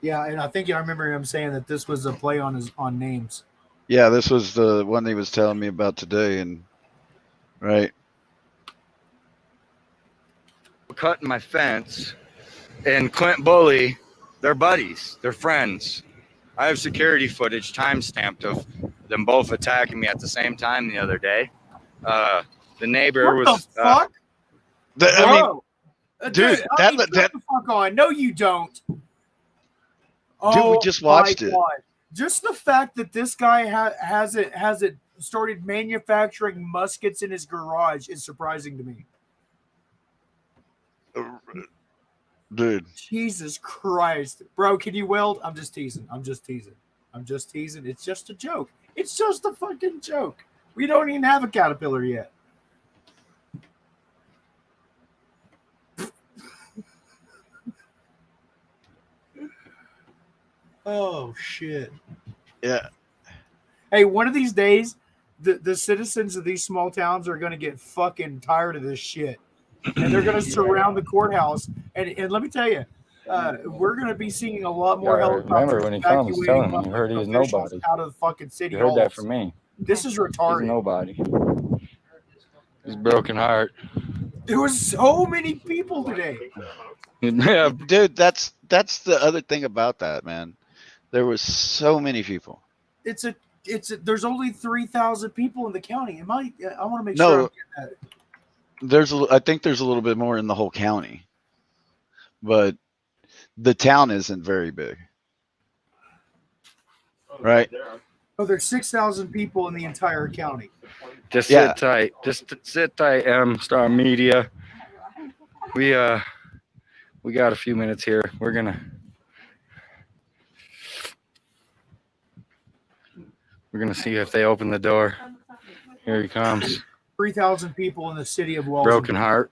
Yeah, and I think I remember him saying that this was a play on names. Yeah, this was the one he was telling me about today, and right. Cutting my fence, and Clint Bully, they're buddies, they're friends. I have security footage timestamped of them both attacking me at the same time the other day. The neighbor What was. the fuck? Dude, shut the fuck on. No, you don't. We just watched it. God. Just the fact that this guy has it started manufacturing muskets in his garage is surprising to me. Dude. Jesus Christ. Bro, can you weld? I'm just teasing. I'm just teasing. It's just a joke. It's just a fucking joke. We don't even have a caterpillar yet. Oh shit. Yeah. Hey, one of these days, the citizens of these small towns are gonna get fucking tired of this shit. And they're gonna surround the courthouse. And let me tell you, we're gonna be seeing a lot more Remember helicopters when he comes, tell evacuating him you heard he was officials nobody. out of the fucking city You heard that halls. from me. This is He's retarded. nobody. He's broken heart. There was so many people today. Yeah, Dude, that's the other thing about that, man. There was so many people. There's only 3,000 people in the county. I want to make No, sure I'm getting that. I think there's a little bit more in the whole county, but the town isn't very big, right? Oh, there's 6,000 people in the entire county. just Yeah. sit tight. Just sit tight, Star Media. We got a few minutes here. We're gonna see if they open the door. Here he comes. 3,000 people in the city of Walls. Broken heart.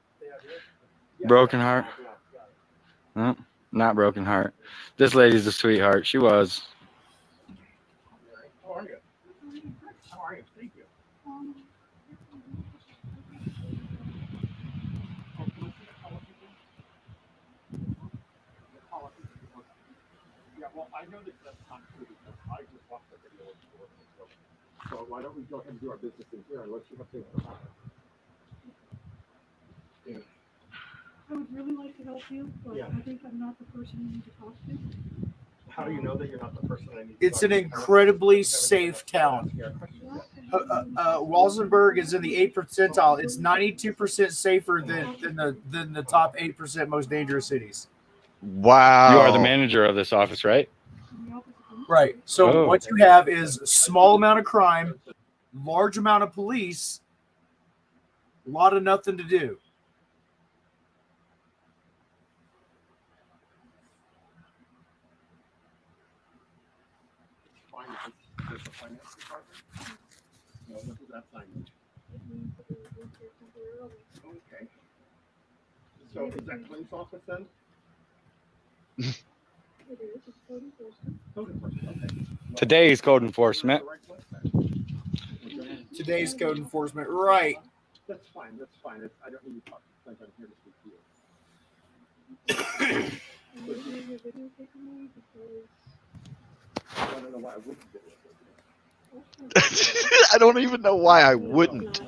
Broken heart. No, not broken heart. This lady's a sweetheart. She was. How are you? How are you? Thank you. Yeah, well, I know that that's not true because I just watched the video before. So why don't we go ahead and do our business in here unless you have things to talk about. Yeah. I would really like to help you, but Yeah. I think I'm not the person you need to talk to. How do you know that you're not the person I need to It's talk an to? incredibly safe town. Walsenburg is in the 8th percentile. It's 92% safer than the top 8% most dangerous cities. Wow. You are the manager of this office, right? Right. So Oh. what you have is small amount of crime, large amount of police, a lot of nothing to do. Finance. There's a finance department. No, what does that sign mean? Okay. So is that Clint's office then? Code enforcement, okay. Today's code enforcement. Today's code enforcement. Right. That's fine. That's fine. I don't need to talk to Clint. I'm here to speak to you. I don't know why I wouldn't do it. I don't even know why I wouldn't.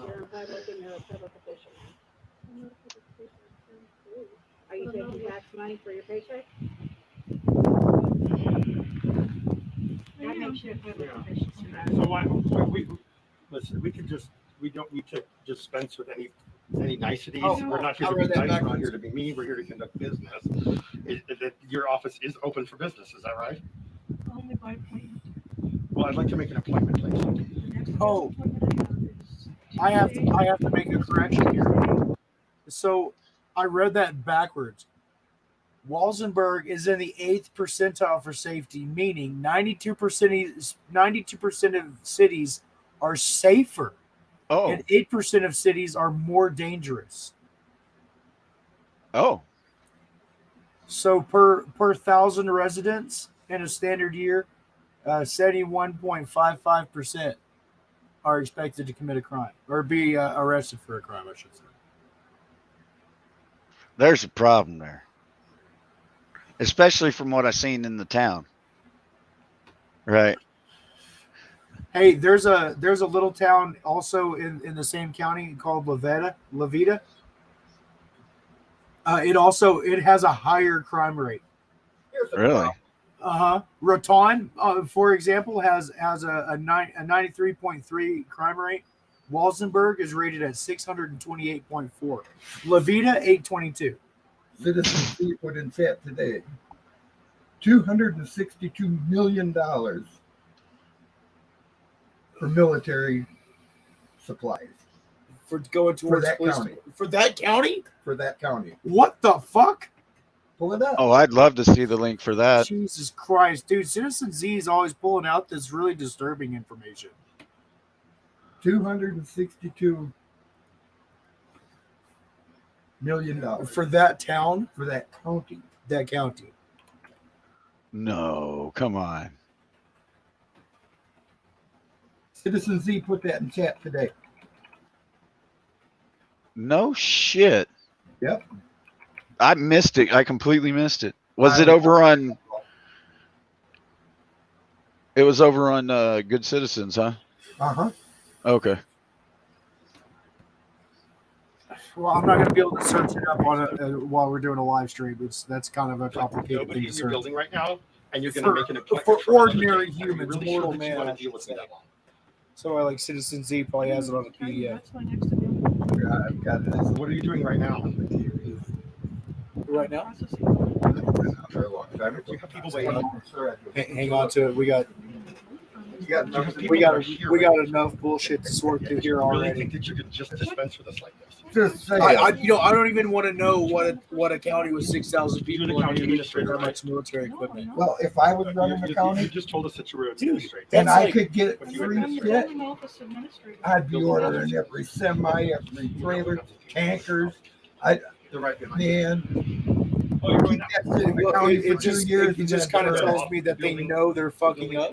Are you taking tax money for your paycheck? That makes you a public official. So why, listen, we don't need to dispense with any niceties. Oh, We're not here to I'll be read that nice, we're not backwards. here to be mean, we're here to conduct business. Your office is open for business, is that right? Only by appointment. Well, I'd like to make an appointment, please. Oh, I have to make a correction here. So I read that backwards. Walsenburg is in the 8th percentile for safety, meaning 92% of cities are safer, Oh. and 8% of cities are more dangerous. Oh. So per 1,000 residents in a standard year, 71.55% are expected to commit a crime or be arrested for a crime, I should say. There's a problem there. Especially from what I've seen in the town. Right. Hey, there's a little town also in the same county called La Vita. It has a higher crime rate. Really? Raton, for example, has a 93.3 crime rate. Walsenburg is rated at 628.4. La Vita 822. Citizen Seafood and Fat today. $262 million for military supplies. For going towards that police, county. For that county? For that county. What the fuck? Pull it up. Oh, I'd love to see the link for that. Jesus Christ, dude! Citizen Z is always pulling out this really disturbing information. $262 million for that town, for that county. That county. No, come on. Citizen Z put that in chat today. No shit. Yep. I missed it. I completely missed it. Was it over on? It was over on Good Citizens, huh? Uh-huh. Okay. Well, I'm not going to be able to search it up on while we're doing a live stream. That's kind of a complicated Nobody thing to in your search. building right now, and you're going to make an appointment for another ordinary day. humans, Really mortal sure that you man. want to deal with me that long. So I like Citizen Z probably has it on a PDF. I've got this. What are you doing right now? Right now? You have people waiting. Hang on to it. We got enough bullshit to sort through here I really already. think that you could just dispense with us like this. Just say I don't even want to know what a county with 6,000 people You're the county and administrator, that much military equipment. Well, if I was running the You county just told us that you were Dude, administrator. and that's I like- could get But you free administrate. shit, I'd be ordering every semi, every trailer, tankers. They're right behind you. Man, Oh, you're keep going now. that shit in the county for 2 years. It just kind of tells me that they know they're fucking up,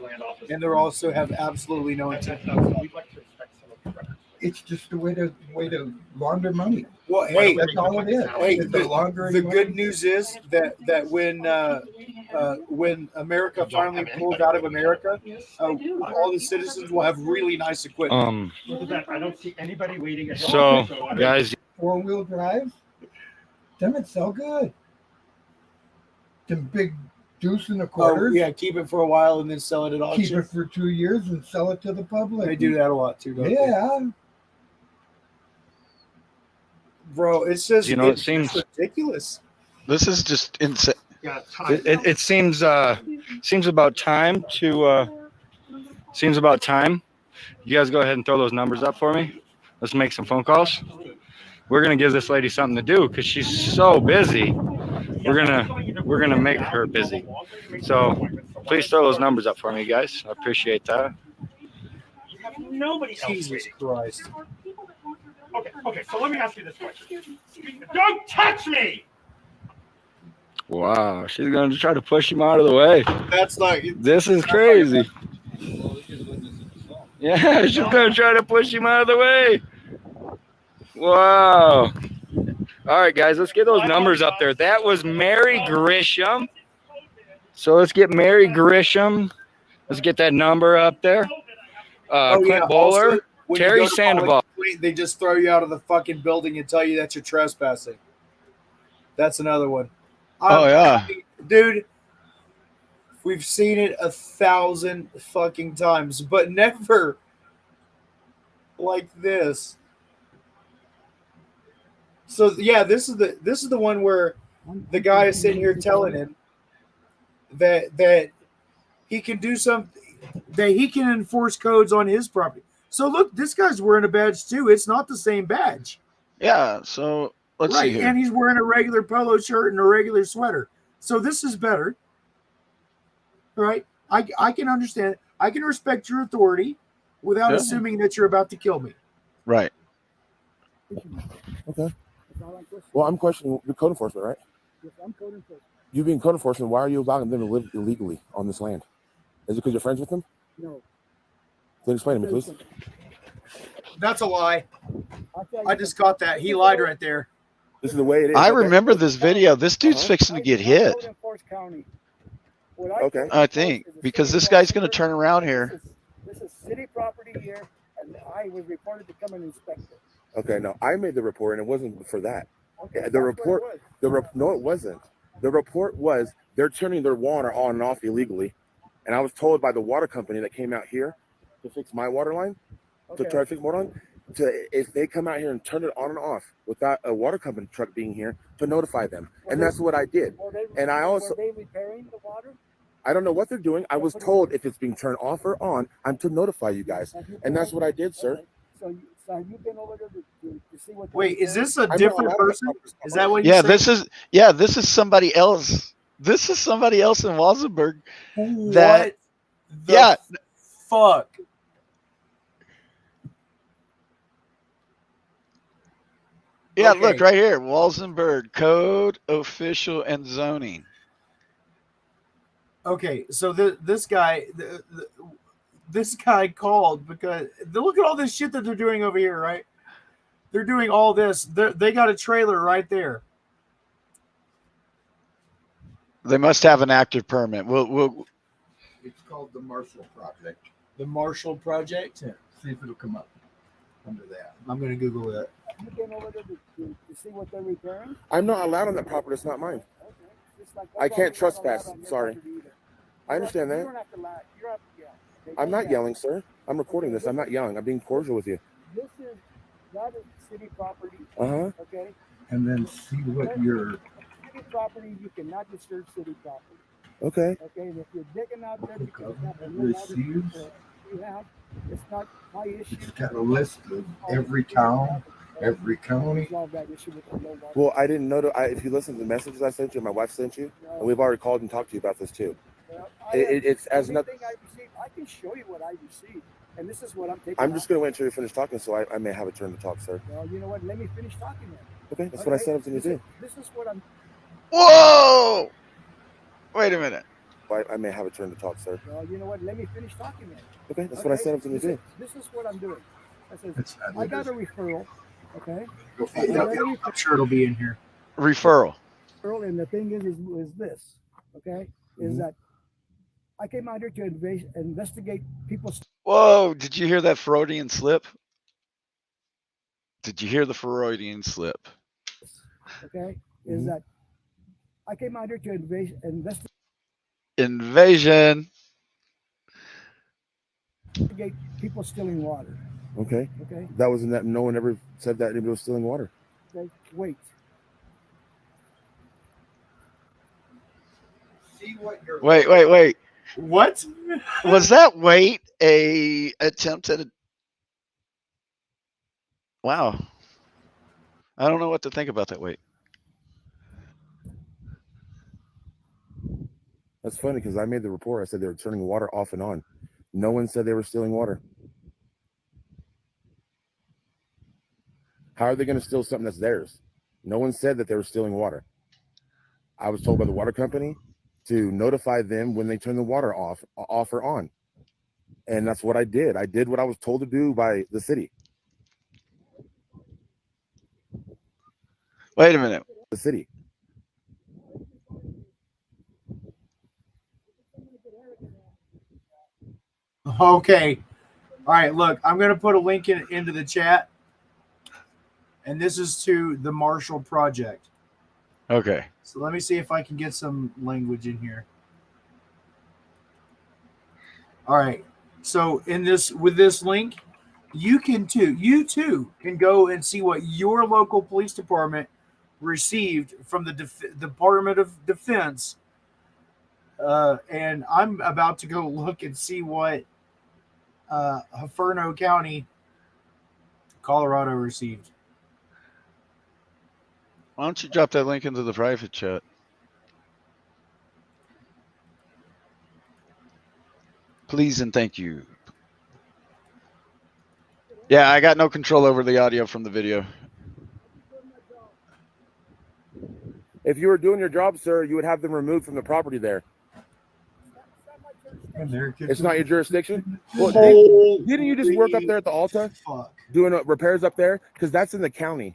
and they also have absolutely no intent. We'd like to inspect some of the records. It's just a way to launder money. Well, hey, That's all it is. hey, It's the laundering the money. good news is that when America finally pulls out of America, all the citizens will have really nice equipment. Look at that. I don't see anybody waiting. So, guys, 4-wheel drives, them would sell good. Them big deuce and a Oh, quarters. yeah, keep it for a while and then sell it at Keep auction. it for 2 years and sell it to the public. They do that a lot too, don't they? Yeah. Bro, it's just You know, it it's seems- ridiculous. This is just insane. Yeah, time. it seems about time to seems about time. You guys go ahead and throw those numbers up for me. Let's make some phone calls. We're gonna give this lady something to do because she's so busy. We're gonna make her busy. So please throw those numbers up for me, guys. I appreciate that. You have nobody else Jesus waiting. Christ. Okay, so let me ask you this question. Don't touch me! Wow, she's gonna try to push him out of the way. That's like This is crazy. Yeah, she's gonna try to push him out of the way. Wow. All right, guys, let's get those numbers up there. That was Mary Grisham. So let's get Mary Grisham. Let's get that number up there. Clint Bowler, also, when you Terry go to Sandoval. public complaint, they just throw you out of the fucking building and tell you that you're trespassing. That's another one. Oh, yeah. Dude, we've seen it 1,000 fucking times, but never like this. So yeah, this is the one where the guy is sitting here telling him that he can do something, that he can enforce codes on his property. So look, this guy's wearing a badge too. It's not the same badge. Yeah. So let's see here. And he's wearing a regular polo shirt and a regular sweater. So this is better. Right? I can understand. I can respect your authority without Yeah. assuming that you're about to kill me. Right. Okay. Well, I'm questioning the code enforcement, right? Yes, I'm code enforcement. You being code enforcement, why are you allowing them to live illegally on this land? Is it because you're friends with them? No. Then explain to me, please. That's a lie. I just got that. He lied right there. This is the way it is. I okay. remember this video. This dude's fixing to get hit. Code enforced county. Okay. I think because this guy's going to turn around here. This is city property here, and I was reported to come and inspect it. Okay, no, I made the report and it wasn't for that. Okay, The that's report, what it was. no, it wasn't. The report was they're turning their water on and off illegally, and I was told by the water company that came out here to fix my water line, to try to fix water line, if they come out here and turn it on and off without a water company truck being here, to notify them, and that's what I did. And I also, Were they repairing the water? I don't know what they're doing. I was told if it's being turned off or on, I'm to notify you guys, and that's what I did, sir. So have you been over there to see what? Wait, is this a I'm not different allowed to- person? Is that what you Yeah, said? this is somebody else. This is somebody else in Walsenburg. What the Yeah, fuck? yeah. Okay. Look right here, Walsenburg code, official, and zoning. Okay, so this guy, this guy called because look at all this shit that they're doing over here, right? They're doing all this. They got a trailer right there. They must have an active permit. We'll It's called the Marshall Project. The Marshall Project. Yeah, see if it'll come up under that. I'm gonna Google that. Have you been over there to see what they're repairing? I'm not allowed on that property. It's not mine. Okay. It's like I that's can't why you're not allowed trespass. on your Sorry. property either. I understand You that. don't have to lie. You don't have to yell. Okay, I'm don't not yell. yelling, sir. I'm recording this. I'm not yelling. I'm being cordial with you. This is that is city property. Uh-huh. Okay. And then see what your City property, you cannot disturb city property. Okay. Okay, and if you're digging out there because you have a receives. you have, it's not my issue. It's got a list of every town, every county. Resolve that issue with the low water. Well, I didn't know. If you listen to the messages I sent you, my wife sent you, and we've already called and talked to you about this too. Well, It's as nothing. everything I received, I can show you what I received, and this is what I'm taking. I'm just going to wait until you finish talking, so I may have a turn to talk, sir. Well, you know what? Let me finish talking then. Okay, that's what I said I was going to do. This is what I'm. Whoa! Wait a minute. I may have a turn to talk, sir. Well, you know what? Let me finish talking then. Okay, that's what I said I was going to do. This is what I'm doing. I said, It's I got a referral. Okay. I'm sure it'll be in here. Referral. Referral, and the thing is this. Okay, is that I came out here to investigate people's. Whoa! Did you hear that Freudian slip? Did you hear the Freudian slip? Okay, is that I came out here to investigate Invasion. people stealing water. Okay. Okay. That wasn't that. No one ever said that anybody was stealing water. Okay, wait. See what your Wait. What? Was that wait a attempt at a... Wow. I don't know what to think about that wait. That's funny because I made the report. I said they were turning water off and on. No one said they were stealing water. How are they going to steal something that's theirs? No one said that they were stealing water. I was told by the water company to notify them when they turn the water off or on. And that's what I did. I did what I was told to do by the city. Wait a minute. The city. Okay. All right. Look, I'm gonna put a link into the chat, and this is to the Marshall Project. Okay. So let me see if I can get some language in here. All right. So with this link, you too can go and see what your local police department received from the Department of Defense. And I'm about to go look and see what Huerfano County, Colorado received. Why don't you drop that link into the private chat? Please and thank you. Yeah, I got no control over the audio from the video. If you were doing your job, sir, you would have them removed from the property there. It's not your jurisdiction? Well, didn't you just work up there at the Alta? Doing repairs up there? Because that's in the county.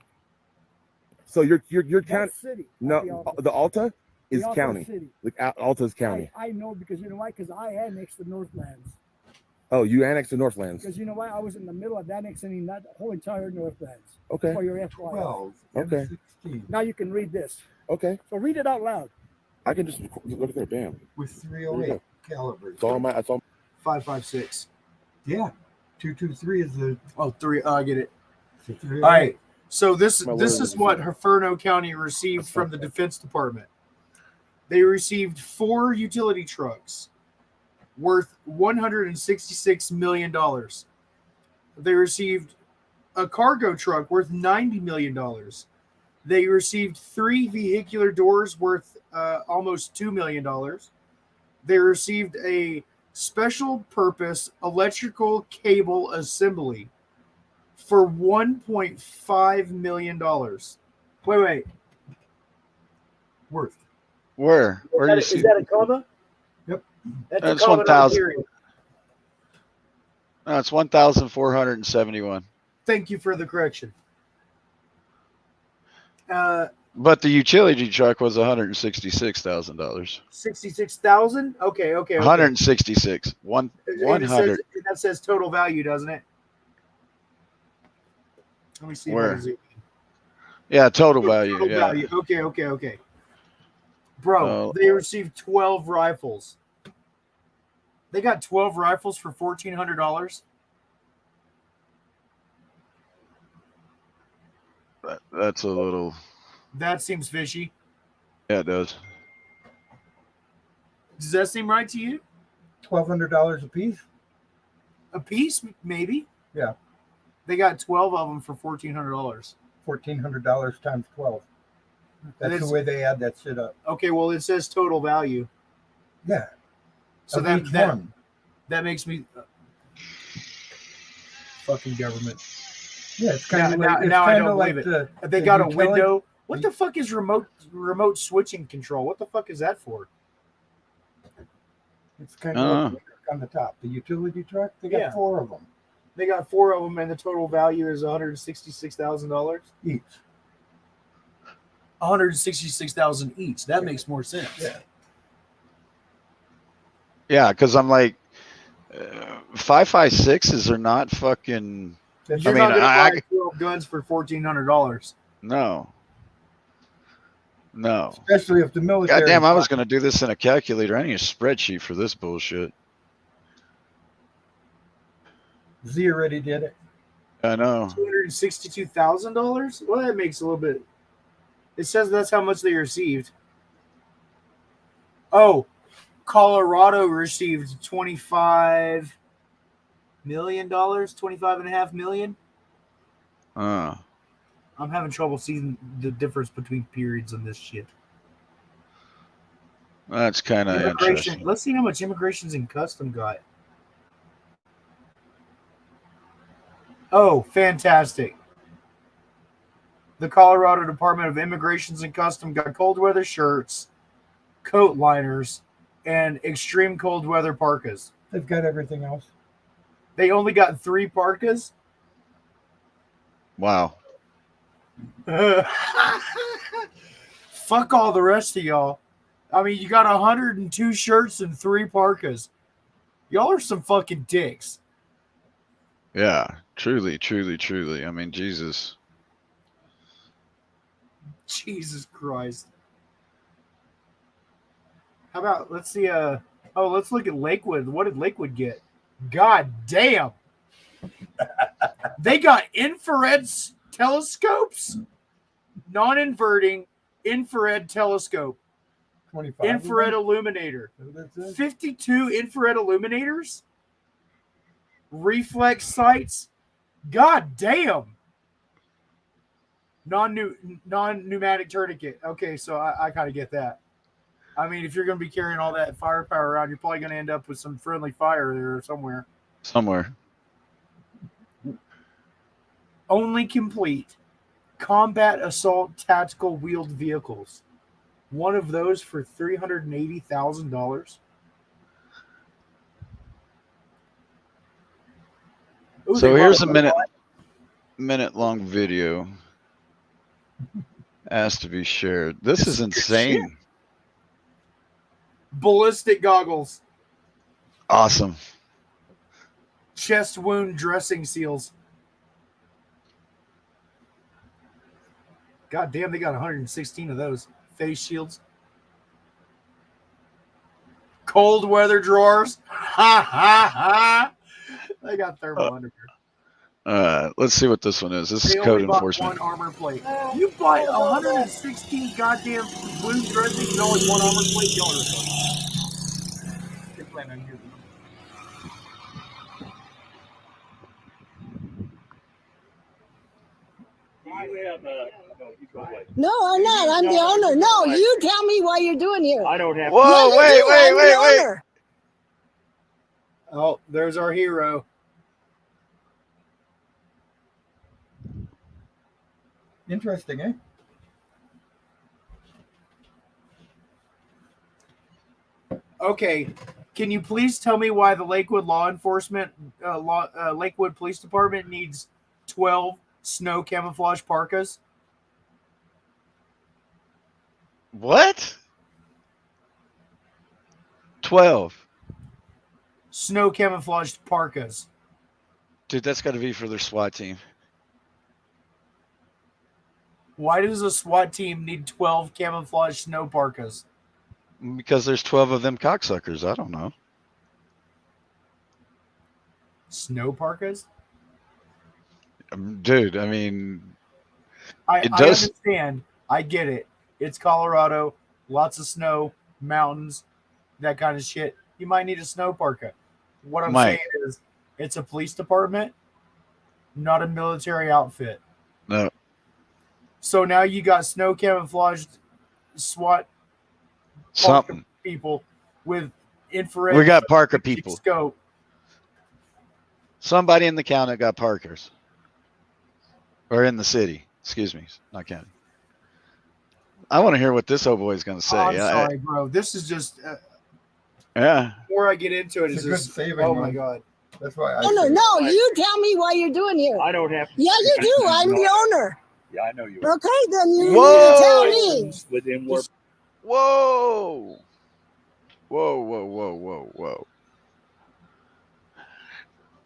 So your county. City. No, the Alta is The Alta county. City. Like Alta's county. I know because you know why? Because I annexed the Northlands. Oh, you annexed the Northlands. Because you know why? I was in the middle of annexing that whole entire Northlands. Okay. For your FYI. 12, Okay. Now you can read this. Okay. So read it out loud. I can just look at there. Bam. with 308 caliber. It's all my. It's all. 5.56. Yeah, 223 is the. Oh, three. I get it. the All 308. right. So this My is word. what Huerfano County received from the Defense Department. They received 4 utility trucks worth $166 million. They received a cargo truck worth $90 million. They received 3 vehicular doors worth almost $2 million. They received a special purpose electrical cable assembly for $1.5 million. Wait. Worth. Where do you see? Is that a comma? Yep. That's a comma, not a 1,000. period. No, it's 1,471. Thank you for the correction. But the utility truck was $166,000. 66,000. Okay. 166. 100. That says total value, doesn't it? Let me see. Where? Yeah, total value. Total Yeah. value. Okay. Bro, they received 12 rifles. They got 12 rifles for $1,400. That's a little. That seems fishy. Yeah, it does. Does that seem right to you? $1,200 a piece. A piece, maybe. Yeah. They got 12 of them for $1,400. $1,400 times 12. That's the way they add that shit up. Okay, well, it says total value. Yeah. So Of each one. That makes me fucking government. Yeah, it's kind of like, now I don't believe like it. They got a window. What the fuck is remote switching control? What the fuck is that for? It's kind of like on the top. The utility truck, they got 4 of them. They got 4 of them, and the total value is $166,000 each. $166,000 each. That makes more sense. Yeah, because I'm like, 5.56s are not fucking. You're not gonna buy 12 guns for $1,400. No. Especially if the military. Goddamn, I was going to do this in a calculator. I need a spreadsheet for this bullshit. Z already did it. I know. $262,000. Well, that makes a little bit. It says that's how much they received. Oh, Colorado received $25 million, $25.5 million. I'm having trouble seeing the difference between periods on this shit. That's kind of interesting. Let's see how much immigrations and custom got. Oh, fantastic. The Colorado Department of Immigrations and Custom got cold weather shirts, coat liners, and extreme cold weather parkas. They've got everything else. They only got 3 parkas? Wow. Fuck all the rest of y'all. I mean, you got 102 shirts and 3 parkas. Y'all are some fucking dicks. Yeah, truly. I mean, Jesus. Jesus Christ. How about, let's see, let's look at Lakewood. What did Lakewood get? God damn. They got infrared telescopes, non-inverting infrared telescope, 25 infrared illuminator, 52 infrared illuminators, reflex sights. God damn. Non-pneumatic tourniquet. Okay, so I kind of get that. I mean, if you're going to be carrying all that firepower around, you're probably going to end up with some friendly fire there somewhere. Only complete combat assault tactical wheeled vehicles. One of those for $380,000. So here's a minute long video asked to be shared. This is insane. Ballistic goggles. Awesome. Chest wound dressing seals. God damn, they got 116 of those. Face shields. Cold weather drawers. Ha ha ha. They got thermal underwear. Let's see what this one is. This is They code only bought enforcement. 1 armor plate. You buy 116 goddamn wound dressings and only 1 armor plate. Y'all are fucking. They plan on using them. No, I'm not. I'm the owner. No, you tell me what you're doing here. I don't have. Whoa, Yeah, wait, you do. wait, I'm wait, the wait. owner. Oh, there's our hero. Interesting, eh? Okay, can you please tell me why the Lakewood Law Enforcement, Lakewood Police Department needs 12 snow camouflage parkas? What? 12. Snow camouflaged parkas. Dude, that's got to be for their SWAT team. Why does a SWAT team need 12 camouflage snow parkas? Because there's 12 of them cocksuckers. I don't know. Snow parkas? Dude, I mean, I it does. understand. I get it. It's Colorado, lots of snow, mountains, that kind of shit. You might need a snow parka. What I'm Mike. saying is, it's a police department, not a military outfit. No. So now you got snow camouflaged SWAT Something. people with infrared. We got Parker people. Scope. Somebody in the county got Parkers. Or in the city. Excuse me. Not county. I want to hear what this old boy is going to say. I'm sorry, bro. This is just. Yeah. Before I get into it, It's it's a good just. saving Oh one. my god. That's why I. No, you tell me what you're doing here. I don't have. Yeah, you do. I'm the owner. Yeah, I know you. Okay, then you Whoa! need to tell me. Within work. Whoa. Whoa, whoa, whoa, whoa, whoa.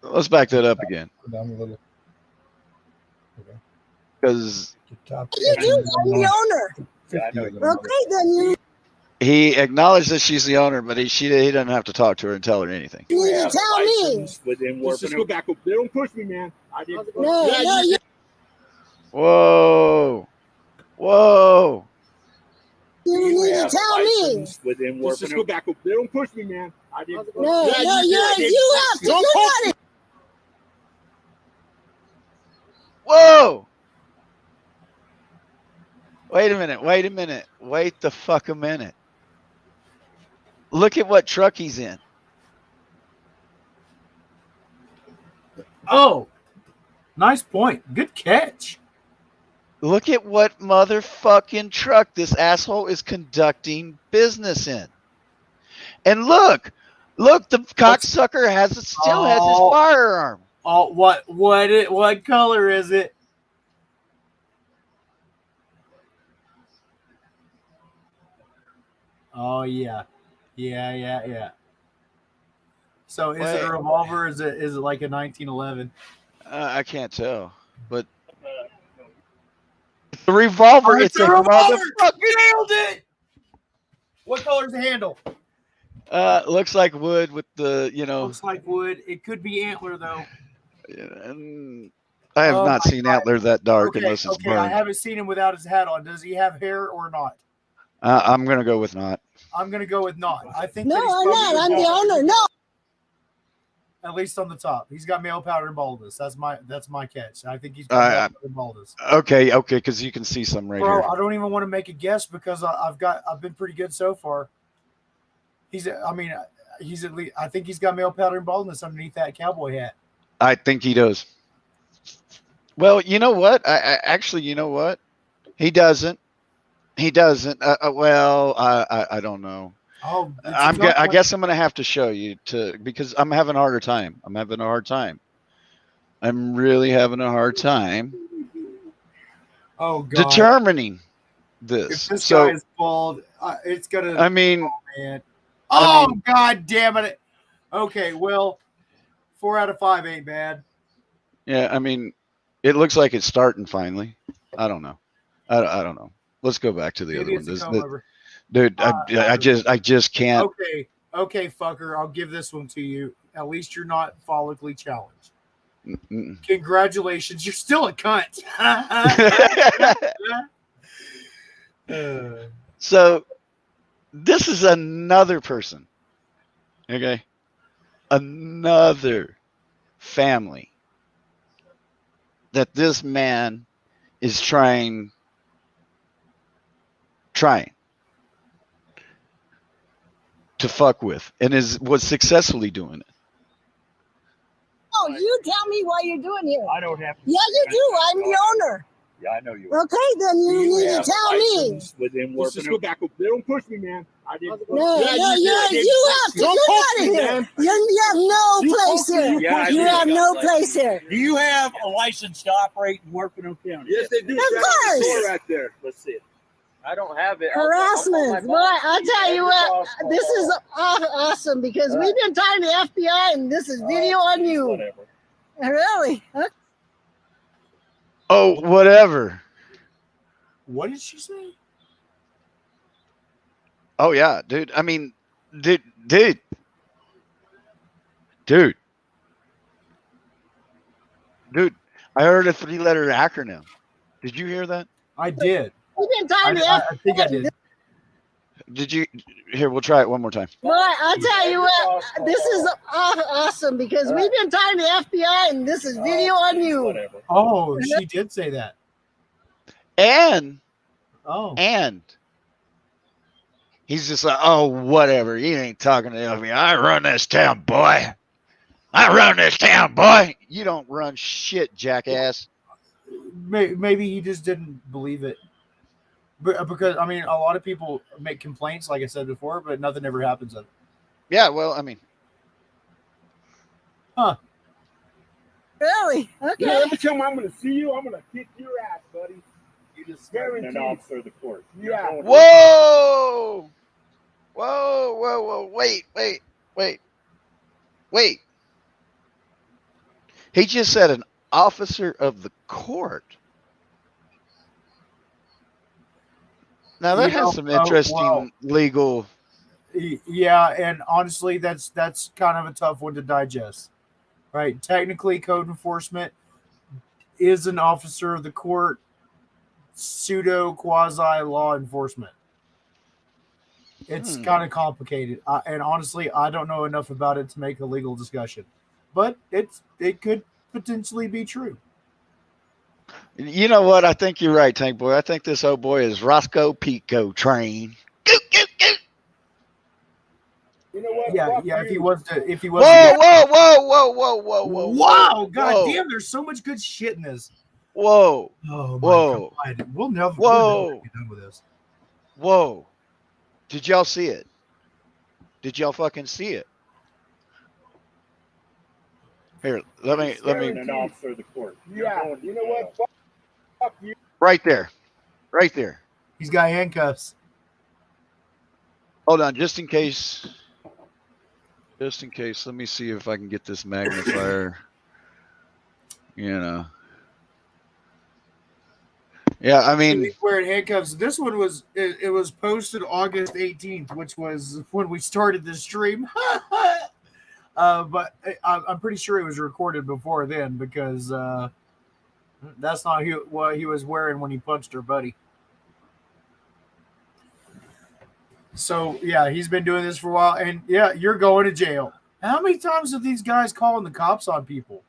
Let's back that up again. Down a little. Because You do. I'm the owner. Yeah, I know you. Okay, then you he acknowledged that she's the owner, but he doesn't have to talk to her and tell her anything. need to tell me. Within work. Let's just go back. They don't push me, man. I didn't. No, you Whoa. Whoa. need to tell me. Within work. Let's just go back. They don't push me, man. I didn't. No, you have to. You got it. Whoa. Wait a minute. Wait the fuck a minute. Look at what truck he's in. Oh, nice point. Good catch. Look at what motherfucking truck this asshole is conducting business in. And look, the cocksucker still has his firearm. Oh, what color is it? Oh yeah. So is it a revolver? Is it like a 1911? I can't tell, but the revolver. Oh, it's a revolver. motherfucker. You nailed it. What color's the handle? Looks like wood with the Looks like wood. It could be antler though. And I have not seen antler that dark unless it's I burned. haven't seen him without his hat on. Does he have hair or not? I'm gonna go with not. I'm gonna go with not. I think. No, that he's I'm probably not. I'm the bald. owner. No. At least on the top, he's got male pattern and baldness. That's my catch. I think he's got male pattern and baldness. Okay, because you can see some right Bro, here. I don't even want to make a guess because I've been pretty good so far. He's at least. I think he's got male pattern baldness underneath that cowboy hat. I think he does. Well, you know what? You know what? He doesn't. He doesn't. I don't know. Oh, I guess I'm gonna have to show you because I'm having a harder time. I'm really having a hard time. Oh God. Determining this. If this So guy is bald, it's gonna. I mean, oh, man. Oh God damn it! Okay, well, 4 out of 5 ain't bad. yeah, I mean, it looks like it's starting finally. I don't know. I don't know. Let's go back to the Maybe other it's a one. comb over. Dude, I just can't. Okay, fucker. I'll give this one to you. At least you're not follically challenged. Mm-mm. Congratulations. You're still a cunt. So this is another person. Okay. Another family that this man is trying to fuck with and was successfully doing it. Oh, you tell me why you're doing here. I don't have to. Yeah, you do. I'm the owner. Yeah, I know you. are. Okay, then you need to tell me. Within Let's just go back. They don't push me, man. I didn't. No, Yeah, no, you did. you have to. Don't You're poke out of me, here. man. You have no You place poke me, here. yeah, I You do. have no place here. Do you have a license to operate in Huerfano County? Yes, they do. Of course. Door right there. Let's see it. I don't have it. Harassment. Boy, I'll tell you what, this is awesome because we've been talking to the FBI and this is video on you. Whatever. Really? Okay. Oh, whatever. What did she say? Oh yeah, dude. I mean, dude. I heard a 3-letter acronym. Did you hear that? I did. We've been talking to the I think I FBI. did. Did you? Here, we'll try it one more time. Boy, I'll tell you what, this is awesome because we've been talking to the FBI and this is video on you. Whatever. Oh, she did say that. And Oh. he's just like, oh, whatever. You ain't talking to the FBI. I run this town, boy. I run this town, boy. You don't run shit, jackass. Maybe he just didn't believe it. But because I mean, a lot of people make complaints, like I said before, but nothing ever happens of it. Yeah, well, I mean, Huh? Really? Okay. You know, every time I'm going to see you, I'm going to kick your ass, buddy. You just threatened an officer of the court. Yeah. whoa, wait. He just said an officer of the court. Now that has some interesting legal. Yeah, and honestly, that's kind of a tough one to digest, right? Technically, code enforcement is an officer of the court, pseudo quasi law enforcement. It's kind of complicated, and honestly, I don't know enough about it to make a legal discussion, but it could potentially be true. You know what? I think you're right, Tank Boy. I think this old boy is Roscoe Pico train. You know what? Yeah, Fuck yeah. you. If he was. Whoa! Wow! God damn! There's so much good shit in this. Whoa! Oh my Whoa! God! We'll never get done with this. Whoa! Did y'all see it? Did y'all fucking see it? Here, let me. An officer of the court. Yeah. You know what? Fuck you. Right there. He's got handcuffs. Hold on, just in case. Let me see if I can get this magnifier. Yeah, I mean, He's wearing handcuffs. This one was it was posted August 18th, which was when we started this stream. But I'm pretty sure it was recorded before then because that's not what he was wearing when he punched her buddy. So yeah, he's been doing this for a while, and yeah, you're going to jail. How many times have these guys calling the cops on people?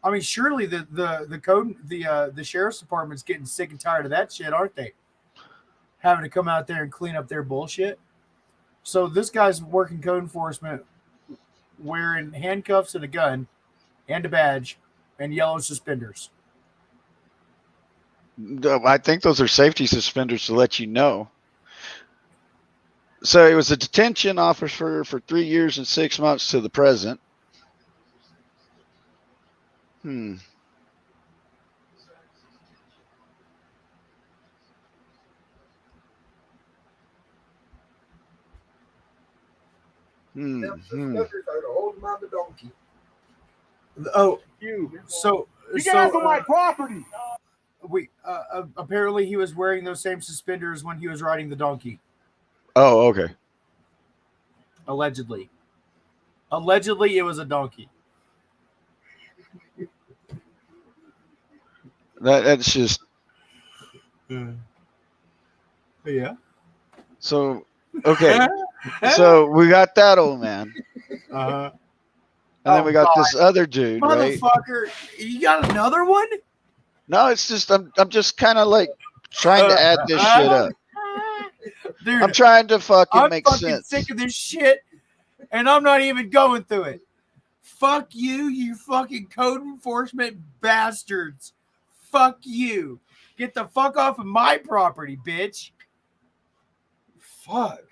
I mean, surely the sheriff's department's getting sick and tired of that shit, aren't they? Having to come out there and clean up their bullshit. So this guy's working code enforcement, wearing handcuffs and a gun, and a badge, and yellow suspenders. I think those are safety suspenders to let you know. So it was a detention officer for 3 years and 6 months to the present. Oh, You. so You get off of my property. Apparently he was wearing those same suspenders when he was riding the donkey. Oh, okay. Allegedly, it was a donkey. That's just. Yeah. So okay. So we got that old man. Uh-huh. And then we got this other dude, right? Motherfucker, you got another one? No, it's just I'm just kind of like trying to add this shit up. Dude, I'm trying to fucking I'm make fucking sense. sick of this shit, and I'm not even going through it. Fuck you, you fucking code enforcement bastards. Fuck you. Get the fuck off of my property, bitch. Fuck.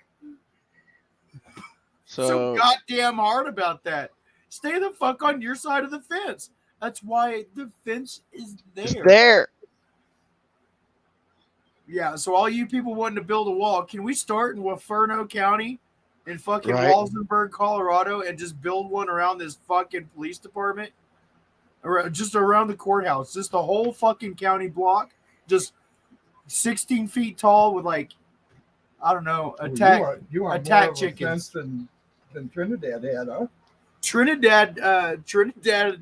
So So goddamn hard about that. Stay the fuck on your side of the fence. That's why the fence is it's there. there. Yeah, so all you people wanting to build a wall, can we start in Huerfano County in fucking Right. Walsenburg, Colorado, and just build one around this fucking police department? Or just around the courthouse. Just the whole fucking county block. Just 16 feet tall with like, I don't know, attack You want attack more of a chickens. fence than Trinidad had, huh? Trinidad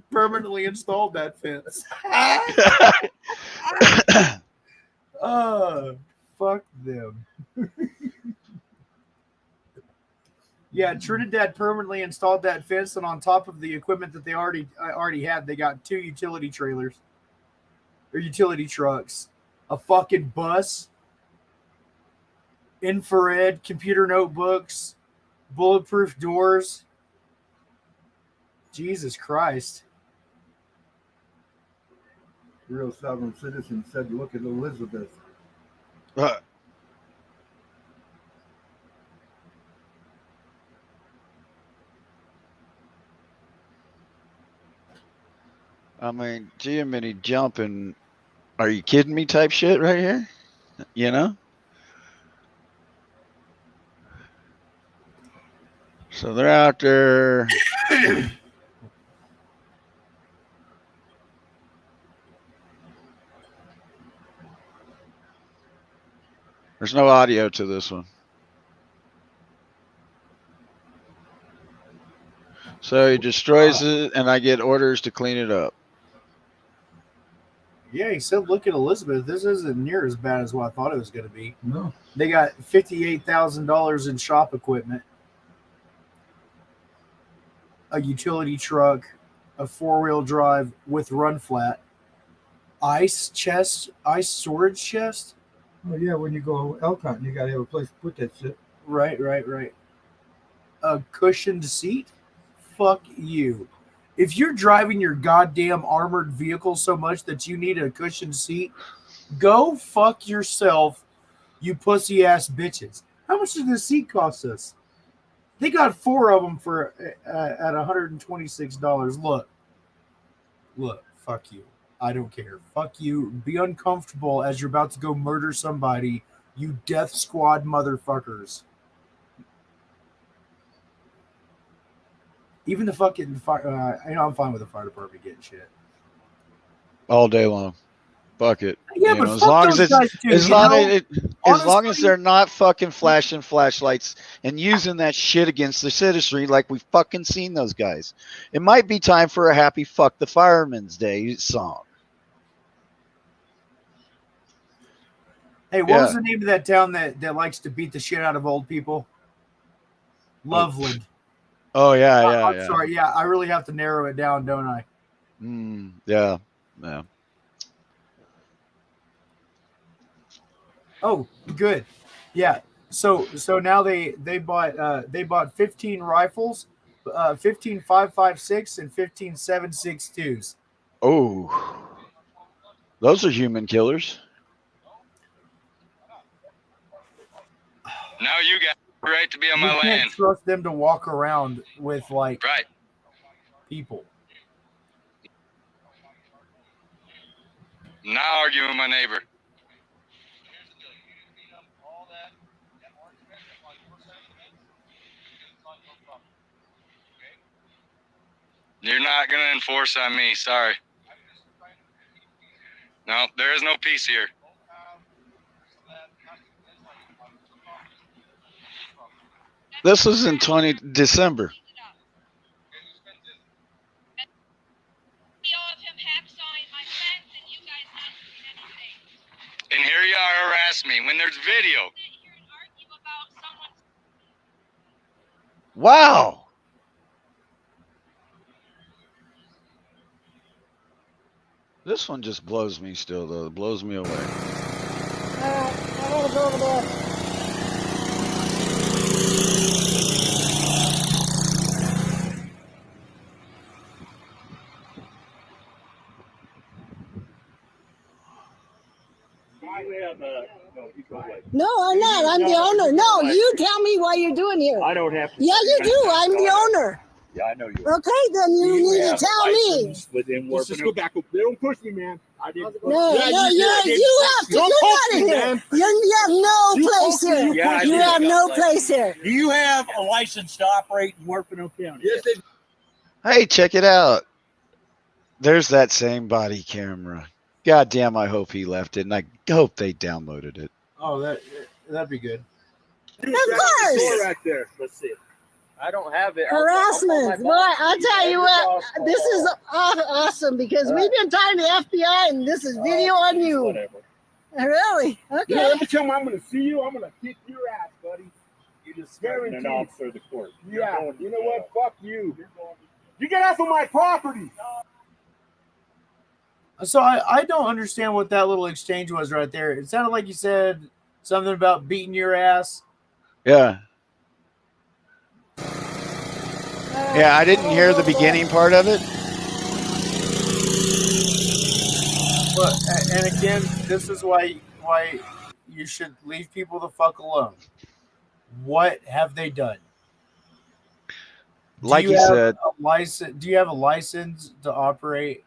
permanently installed that fence. Fuck them. Yeah, Trinidad permanently installed that fence, and on top of the equipment that they already had, they got 2 utility trailers or utility trucks, a fucking bus, infrared computer notebooks, bulletproof doors. Jesus Christ. Real sovereign citizen said, look at Elizabeth. I mean, Jiminy jumping. Are you kidding me? Type shit right here. You know. So they're out there. There's no audio to this one. So he destroys it, and I get orders to clean it up. Yeah, he said, look at Elizabeth. This isn't near as bad as what I thought it was going to be. No. They got $58,000 in shop equipment, a utility truck, a 4-wheel drive with run flat, ice storage chest. Oh, yeah, when you go elk hunting, you got to have a place to put that shit. Right. A cushioned seat? Fuck you. If you're driving your goddamn armored vehicle so much that you need a cushioned seat, go fuck yourself, you pussy ass bitches. How much does this seat cost us? They got 4 of them for at $126. Look, fuck you. I don't care. Fuck you. Be uncomfortable as you're about to go murder somebody, you death squad motherfuckers. Even the fucking fire, I'm fine with the fire department getting shit All day long. Fuck it. Yeah, You but know, as fuck long those as it's guys too, as you long know? as as long as Honestly- they're not fucking flashing flashlights and using that shit against the citizenry like we've fucking seen those guys. It might be time for a happy fuck the fireman's day song. Hey, what was the name of that town that likes to beat the shit out of old people? Loveland. Oh yeah, I'm yeah. sorry. Yeah, I really have to narrow it down, don't I? Yeah. Oh, good. Yeah. So now they bought 15 rifles, 15 5.56 and 15 7.62s. Oh, those are human killers. Now you got the right to be on We my can't land. trust them to walk around with like people. I'm not arguing with my neighbor. You're not going to enforce on me. Sorry. No, there is no peace here. This was in December. And here you are harassing me when there's video. This one just blows me still, though. It blows me away. I gotta go over there. No, I'm not. I'm the owner. No, you tell me why you're doing here. I don't have to. Yeah, you do. I'm the owner. Yeah, I know you. Okay, then you need to tell me. Within Let's just go back up. They don't push me, man. I didn't. No, Yeah, no, you did. you have to. Don't You're talk not to in me, here. man. You have no You place talk to me, here. you push You me. have no place here. Do you have a license to operate in Huerfano County? Yes, they Hey, check it out. There's that same body camera. God damn, I hope he left it, and I hope they downloaded it. Oh, that'd be good. Of course. right there. Let's see it. I don't have it. Harassment. Boy, I'll tell you what, this is awesome because we've been talking to FBI and this is video on you. Whatever. Really? Okay. You know, every time I'm going to see you, I'm going to kick your ass, buddy. You just Guaranteed. an officer of the court. Yeah. You know what? Fuck you. You get off of my property. So I don't understand what that little exchange was right there. It sounded like you said something about beating your ass. Yeah. Yeah, I didn't hear the beginning part of it. But and again, this is why you should leave people the fuck alone. What have they done? Like you said, do you have a license to operate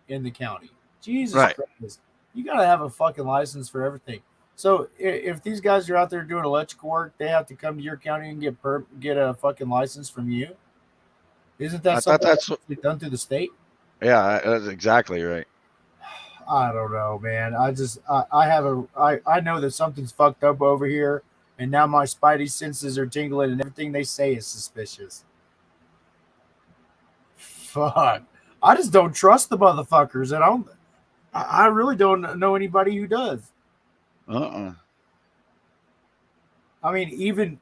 in the county? Jesus Right. Christ. You got to have a fucking license for everything. So if these guys are out there doing electrical work, they have to come to your county and get a fucking license from you. Isn't that I thought something that's that's done through the state? Yeah, that's exactly right. I don't know, man. I know that something's fucked up over here, and now my spidey senses are tingling, and everything they say is suspicious. Fuck. I just don't trust the motherfuckers, and I really don't know anybody who does. I mean,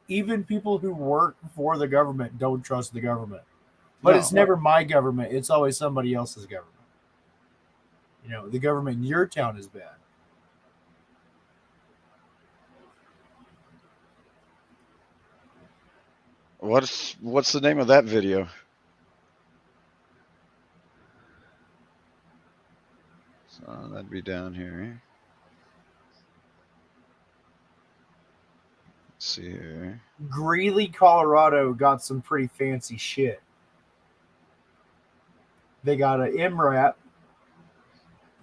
even people who work for the government don't trust the government. But No. it's never my government. It's always somebody else's government. You know, the government in your town is bad. What's the name of that video? So that'd be down here. Let's see here. Greeley, Colorado got some pretty fancy shit. They got an MRAP.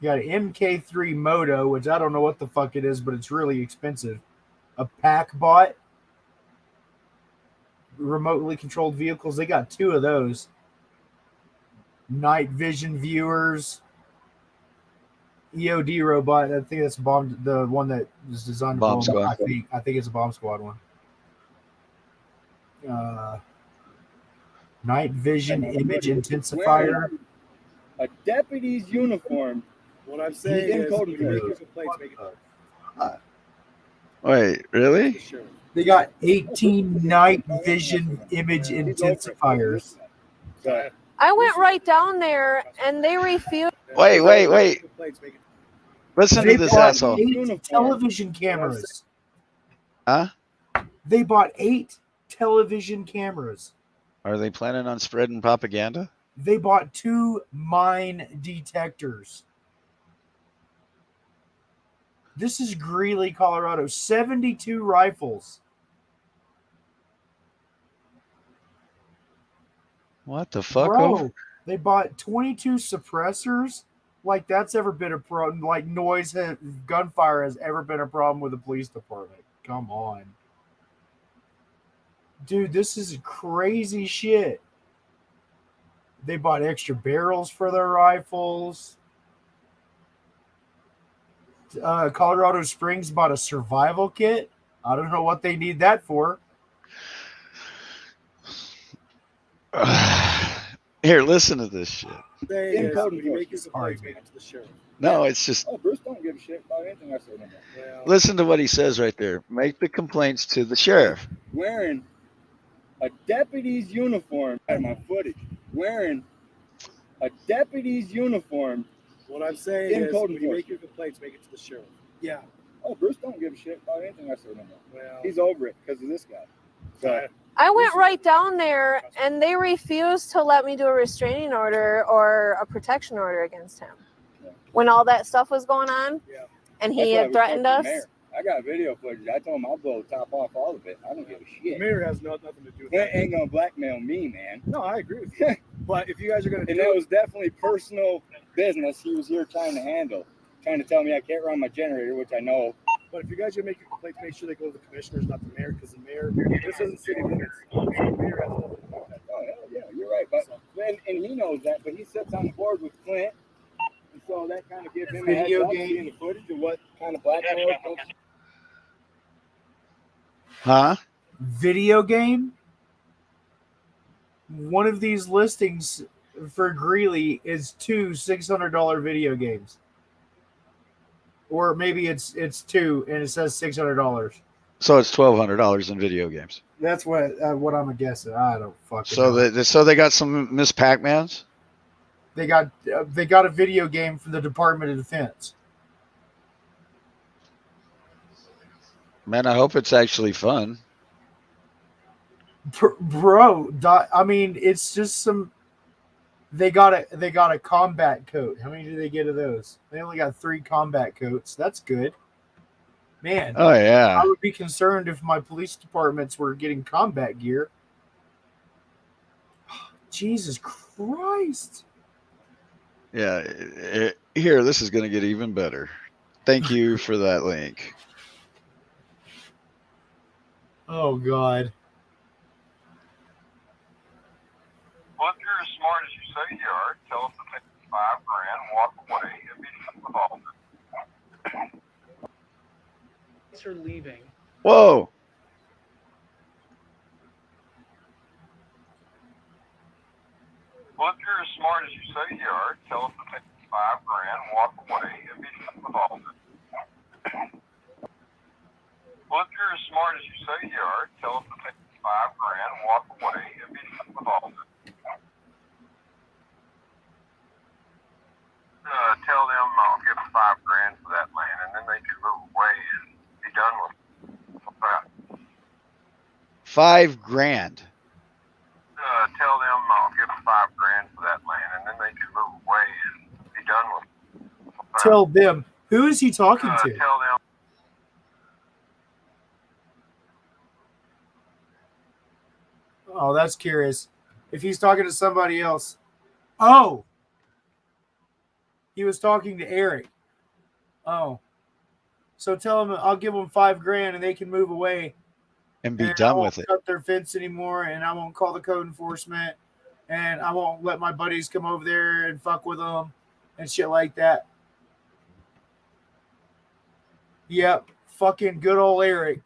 You got an MK3 Moto, which I don't know what the fuck it is, but it's really expensive. A PackBot. Remotely controlled vehicles. They got 2 of those. Night vision viewers. EOD robot. I think that's the one that is designed to Bomb blow up. Squad. I think it's a Bomb Squad one. Night vision image intensifier. A deputy's uniform. What I'm saying is, code you can make your complaints, make it. Wait, really? They got 18 night vision image intensifiers. I went right down there and they refused. Wait. Listen to this bought asshole. 8 television cameras. Huh? They bought 8 television cameras. Are they planning on spreading propaganda? They bought 2 mine detectors. This is Greeley, Colorado. 72 rifles. What the fuck? Bro, they bought 22 suppressors. Like that's ever been a problem. Like gunfire has ever been a problem with the police department. Come on. Dude, this is crazy shit. They bought extra barrels for their rifles. Colorado Springs bought a survival kit. I don't know what they need that for. Here, listen to this shit. In code, you make your complaints, make it to the sheriff. No, it's just Oh, Bruce don't give a shit about anything I say no more. Well, listen to what he says right there. Make the complaints to the sheriff. Wearing a deputy's uniform. I have my footage. Wearing a deputy's uniform What I'm saying In is, code when you make enforcement. your complaints, make it to the sheriff. Yeah. Oh, Bruce don't give a shit about anything I say no more. Well, He's over it because of this guy. So I went right down there and they refused to let me do a restraining order or a protection order against him when all that stuff was going on. Yeah. And that's he why had we threatened talked to us. the mayor. I got video footage. I told him I'll blow the top off all of it. I don't give a the shit. mayor has nothing to do with That that. ain't gonna blackmail me, man. No, I agree with you. But if you guys are going to And do that it, was definitely personal business he was here trying to handle. Trying to tell me I can't run my generator, which I know. but if you guys are going to make your complaints, make sure they go to the commissioners, not the mayor, because the mayor, this isn't city limits. So the mayor has nothing to do with that. Oh, hell yeah, you're right. But and he knows that, but he sits on the board with Clint. And so that kind of gives him a heads Video up, game. seeing the footage of what kind of blackmail. Huh? Video game. One of these listings for Greeley is two $600 video games, or maybe it's two and it says $600. So it's $1,200 in video games. That's what I'm guessing. I don't fucking So know. they got some Miss Pac-Mans. They got a video game for the Department of Defense. Man, I hope it's actually fun. Bro, I mean, it's just some. They got a combat coat. How many do they get of those? They only got 3 combat coats. That's good. Man. Oh yeah. I would be concerned if my police departments were getting combat gear. Jesus Christ. Yeah. Here, this is going to get even better. Thank you for that link. Oh God. Well, if you're as smart as you say you are, tell them to take $5,000, walk away, and be done with all of it. Are leaving. Whoa. Well, if you're as smart as you say you are, tell them to take $5,000, walk away, and be done with all of it. Well, if you're as smart as you say you are, tell them to take $5,000, walk away, and be done with all of it. Tell them I'll give them $5,000 for that land, and then they can move away and be done with it. What's that? $5,000. Tell them I'll give them $5,000 for that land, and then they can move away and be done with it. What's that? Tell them. Who is he talking to? Tell them. Oh, that's curious. If he's talking to somebody else. Oh. He was talking to Eric. Oh. So tell him I'll give them $5,000 and they can move away. And be And I done won't with it. cut their fence anymore, and I won't call the code enforcement, and I won't let my buddies come over there and fuck with them and shit like that. Yep. Fucking good old Eric.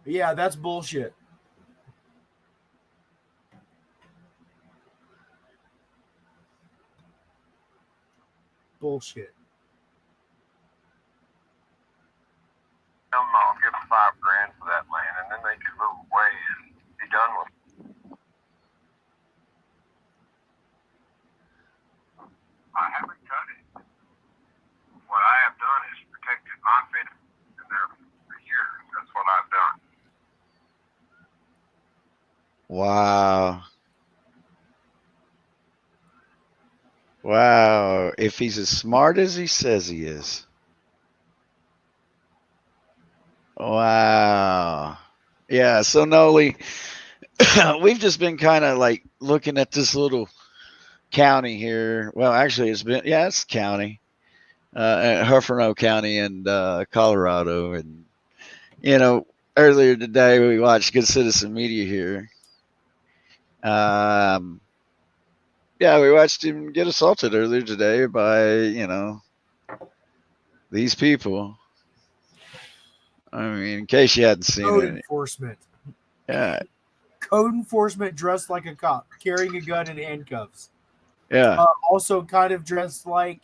Yeah, that's bullshit. Bullshit. I'll give them $5,000 for that land, and then they can move away and be done with it. I haven't cut it. What I have done is protected my fence in there for years. That's what I've done. Wow. Wow. If he's as smart as he says he is. Wow. Yeah. So Noli, we've just been kind of like looking at this little county here. Well, actually it's county, Huerfano County in Colorado. And, earlier today we watched Good Citizen Media here. Yeah, we watched him get assaulted earlier today by, these people. I mean, in case you hadn't seen Code it. enforcement. Yeah. Code enforcement dressed like a cop, carrying a gun and handcuffs. Yeah. Also kind of dressed like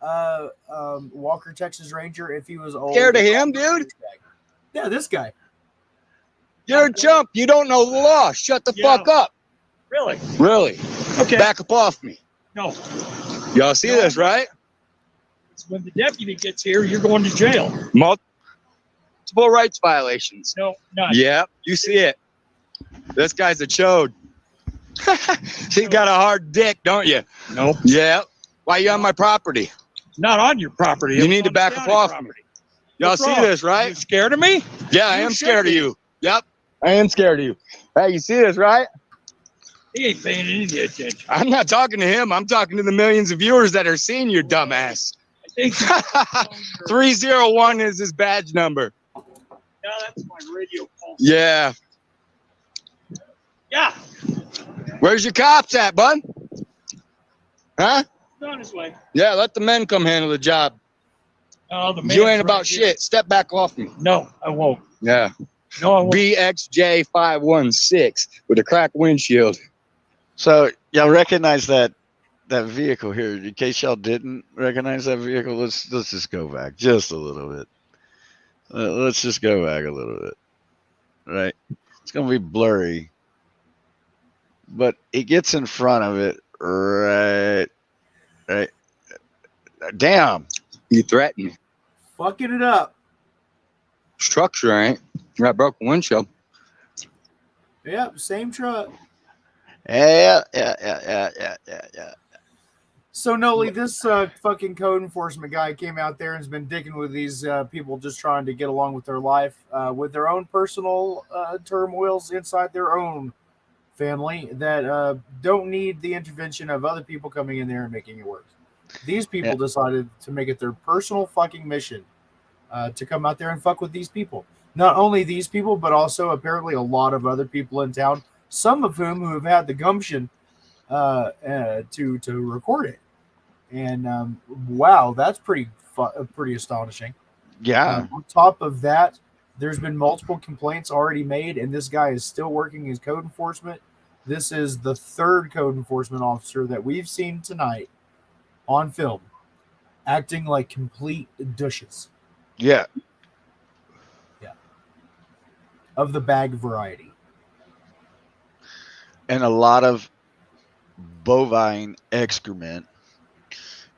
Walker, Texas Ranger if he was old. Scared of him, dude? Yeah, this guy. You're a chump. You don't know the law. Shut the fuck up. Really? Really? Okay. Back up off me. No. Y'all see this, right? When the deputy gets here, you're going to jail. Multiple rights violations. No, none. Yep, you see it. This guy's a chode. He got a hard dick, don't you? Nope. Yep. Why you on my property? It's not on your property. You It's need to on back the up county off property. me. Y'all What's see wrong? this, right? You scared of me? Yeah, I You am should scared of be. you. Yep, I am scared of you. Hey, you see this, right? He ain't paying any attention. I'm not talking to him. I'm talking to the millions of viewers that are seeing your dumbass. I think 301 is his badge number. no, that's my radio call. Yeah. Yeah. Where's your cops at, bud? Huh? He's on his way. Yeah, let the men come handle the job. Oh, the You man's ain't about right here. shit. Step back off me. No, I won't. Yeah. No, I won't. BXJ516 with a cracked windshield. So y'all recognize that vehicle here? In case y'all didn't recognize that vehicle, let's just go back just a little bit. Let's just go back a little bit. Right? It's gonna be blurry, but he gets in front of it. Right. Damn. You threatened me. Fucking it up. Structure ain't. You got broken windshield. Yep, same truck. Yeah. So Noli, this fucking code enforcement guy came out there and has been dicking with these people just trying to get along with their life, with their own personal turmoils inside their own family that don't need the intervention of other people coming in there and making it worse. These people decided to make it their personal fucking mission to come out there and fuck with these people. Not only these people, but also apparently a lot of other people in town, some of whom who have had the gumption to record it. And wow, that's pretty astonishing. Yeah. On top of that, there's been multiple complaints already made, and this guy is still working his code enforcement. This is the third code enforcement officer that we've seen tonight on film acting like complete douches. Yeah. Of the bag variety. And a lot of bovine excrement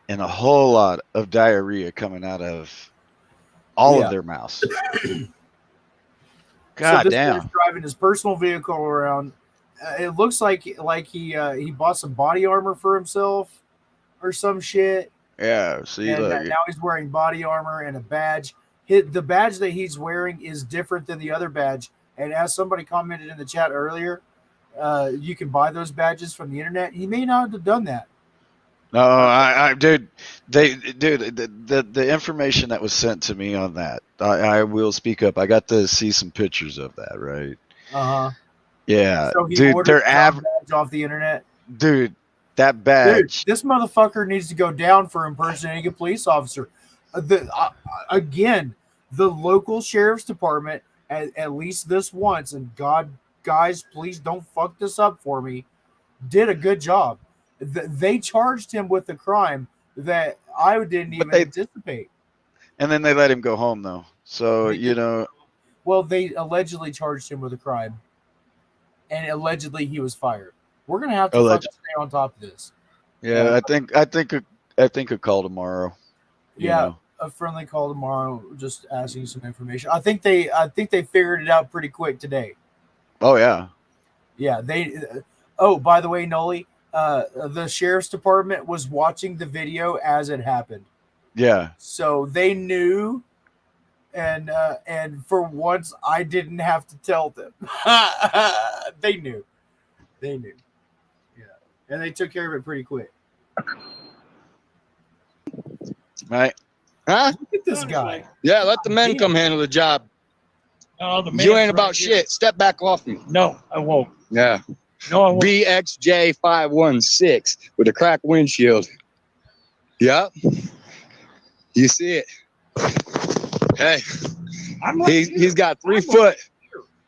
and a whole lot of diarrhea coming out of all of their mouths. God so this damn. guy's driving his personal vehicle around. It looks like he bought some body armor for himself or some shit. Yeah, see, And look. now he's wearing body armor and a badge. The badge that he's wearing is different than the other badge. And as somebody commented in the chat earlier, you can buy those badges from the internet. He may not have done that. No, dude, the information that was sent to me on that, I will speak up. I got to see some pictures of that, right? Uh-huh. Yeah, So he dude, ordered they're the badge off the internet. Dude, that badge. Dude, this motherfucker needs to go down for impersonating a police officer. Again, the local sheriff's department, at least this once, and God, guys, please don't fuck this up for me, did a good job. They charged him with a crime that I didn't even anticipate. And then they let him go home, though. So, you know. Well, they allegedly charged him with a crime, and allegedly he was fired. We're gonna have to fucking stay on top of this. Yeah, I think a call tomorrow. Yeah, a friendly call tomorrow, just asking some information. I think they figured it out pretty quick today. Oh yeah. Yeah, oh, by the way, Noli, the sheriff's department was watching the video as it happened. Yeah. So they knew, and for once I didn't have to tell them. They knew. Yeah, and they took care of it pretty quick. Right. Huh? Look at this guy. Yeah, let the men come handle the job. Oh, the You man's ain't about right here. shit. Step back off me. No, I won't. Yeah. No, I won't. BXJ516 with a cracked windshield. Yep. You see it. Hey. He's got 3 foot.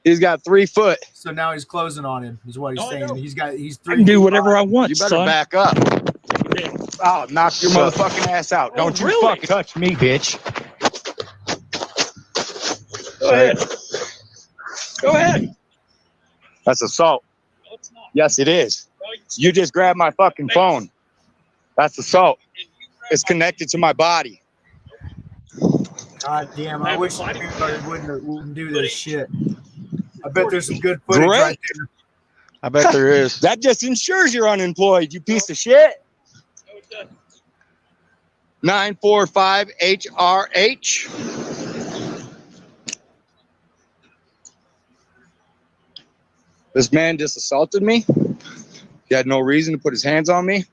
He's got 3 foot. So now he's closing on him, is what he's saying. He's 3 I can do whatever I want. You better son. back up. I'll knock your motherfucking ass out. Don't you really? fucking touch me, bitch. Go ahead. Go ahead. That's assault. No, it's not. Yes, it is. You just grabbed my fucking phone. That's assault. It's connected to my body. God damn, I wish everybody wouldn't do this shit. I bet there's some good footage Great. right there. I bet there is. That just ensures you're unemployed, you piece of shit. 945 HRH. This man just assaulted me. He had no reason to put his hands on me.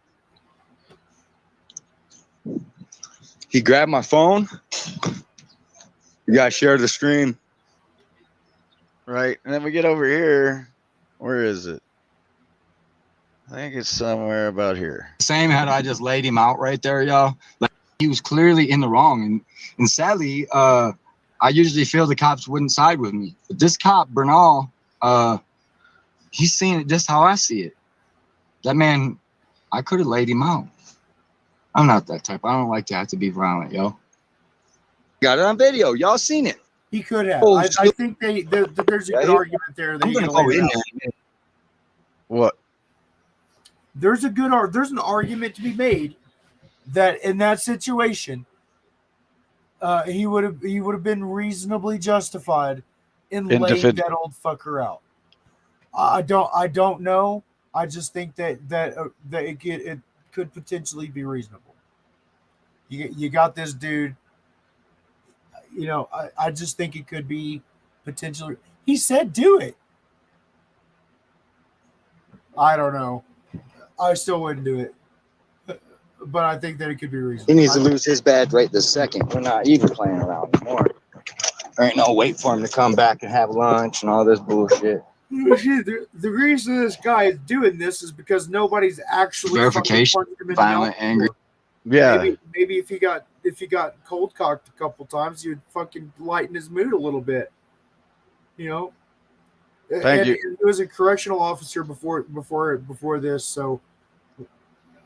He grabbed my phone. You guys share the screen. Right. And then we get over here. Where is it? I think it's somewhere about here. Same had I just laid him out right there, y'all. Like, he was clearly in the wrong. And sadly, I usually feel the cops wouldn't side with me. But this cop, Bernal, he's seeing it just how I see it. That man, I could have laid him out. I'm not that type. I don't like to have to be violent, yo. Got it on video. Y'all seen it. He could have. Oh, I think there's a good argument there. That I'm gonna go in there. What? There's an argument to be made that in that situation, he would have been reasonably justified in laying that old fucker out. I don't know. I just think that it could potentially be reasonable. You got this dude. You know, I just think it could be potentially. He said, "Do it." I don't know. I still wouldn't do it, but I think that it could be reasonable. He needs to lose his badge right this second. We're not even playing around anymore. There ain't no wait for him to come back and have lunch and all this bullshit. The reason this guy is doing this is because nobody's actually Verification, violent, angry. Yeah. Maybe if he got cold cocked a couple times, you'd fucking lighten his mood a little bit. You know. Thank you. He was a correctional officer before this, so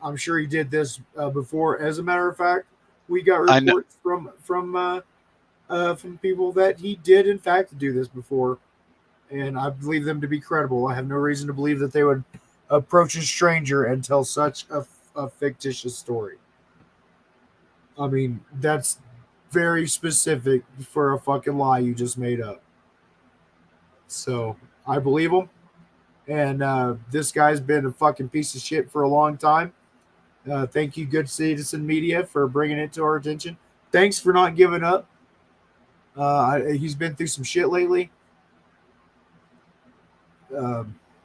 I'm sure he did this before. As a matter of fact, we got reports from people that he did in fact do this before, and I believe them to be credible. I have no reason to believe that they would approach a stranger and tell such a fictitious story. I mean, that's very specific for a fucking lie you just made up. So I believe him. And this guy's been a fucking piece of shit for a long time. Thank you, Good Citizen Media, for bringing it to our attention. Thanks for not giving up. He's been through some shit lately.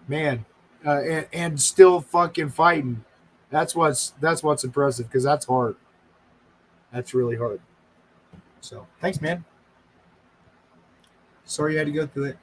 Man. And still fucking fighting. That's what's impressive, because that's hard. That's really hard. So, thanks, man. Sorry you had to go through it.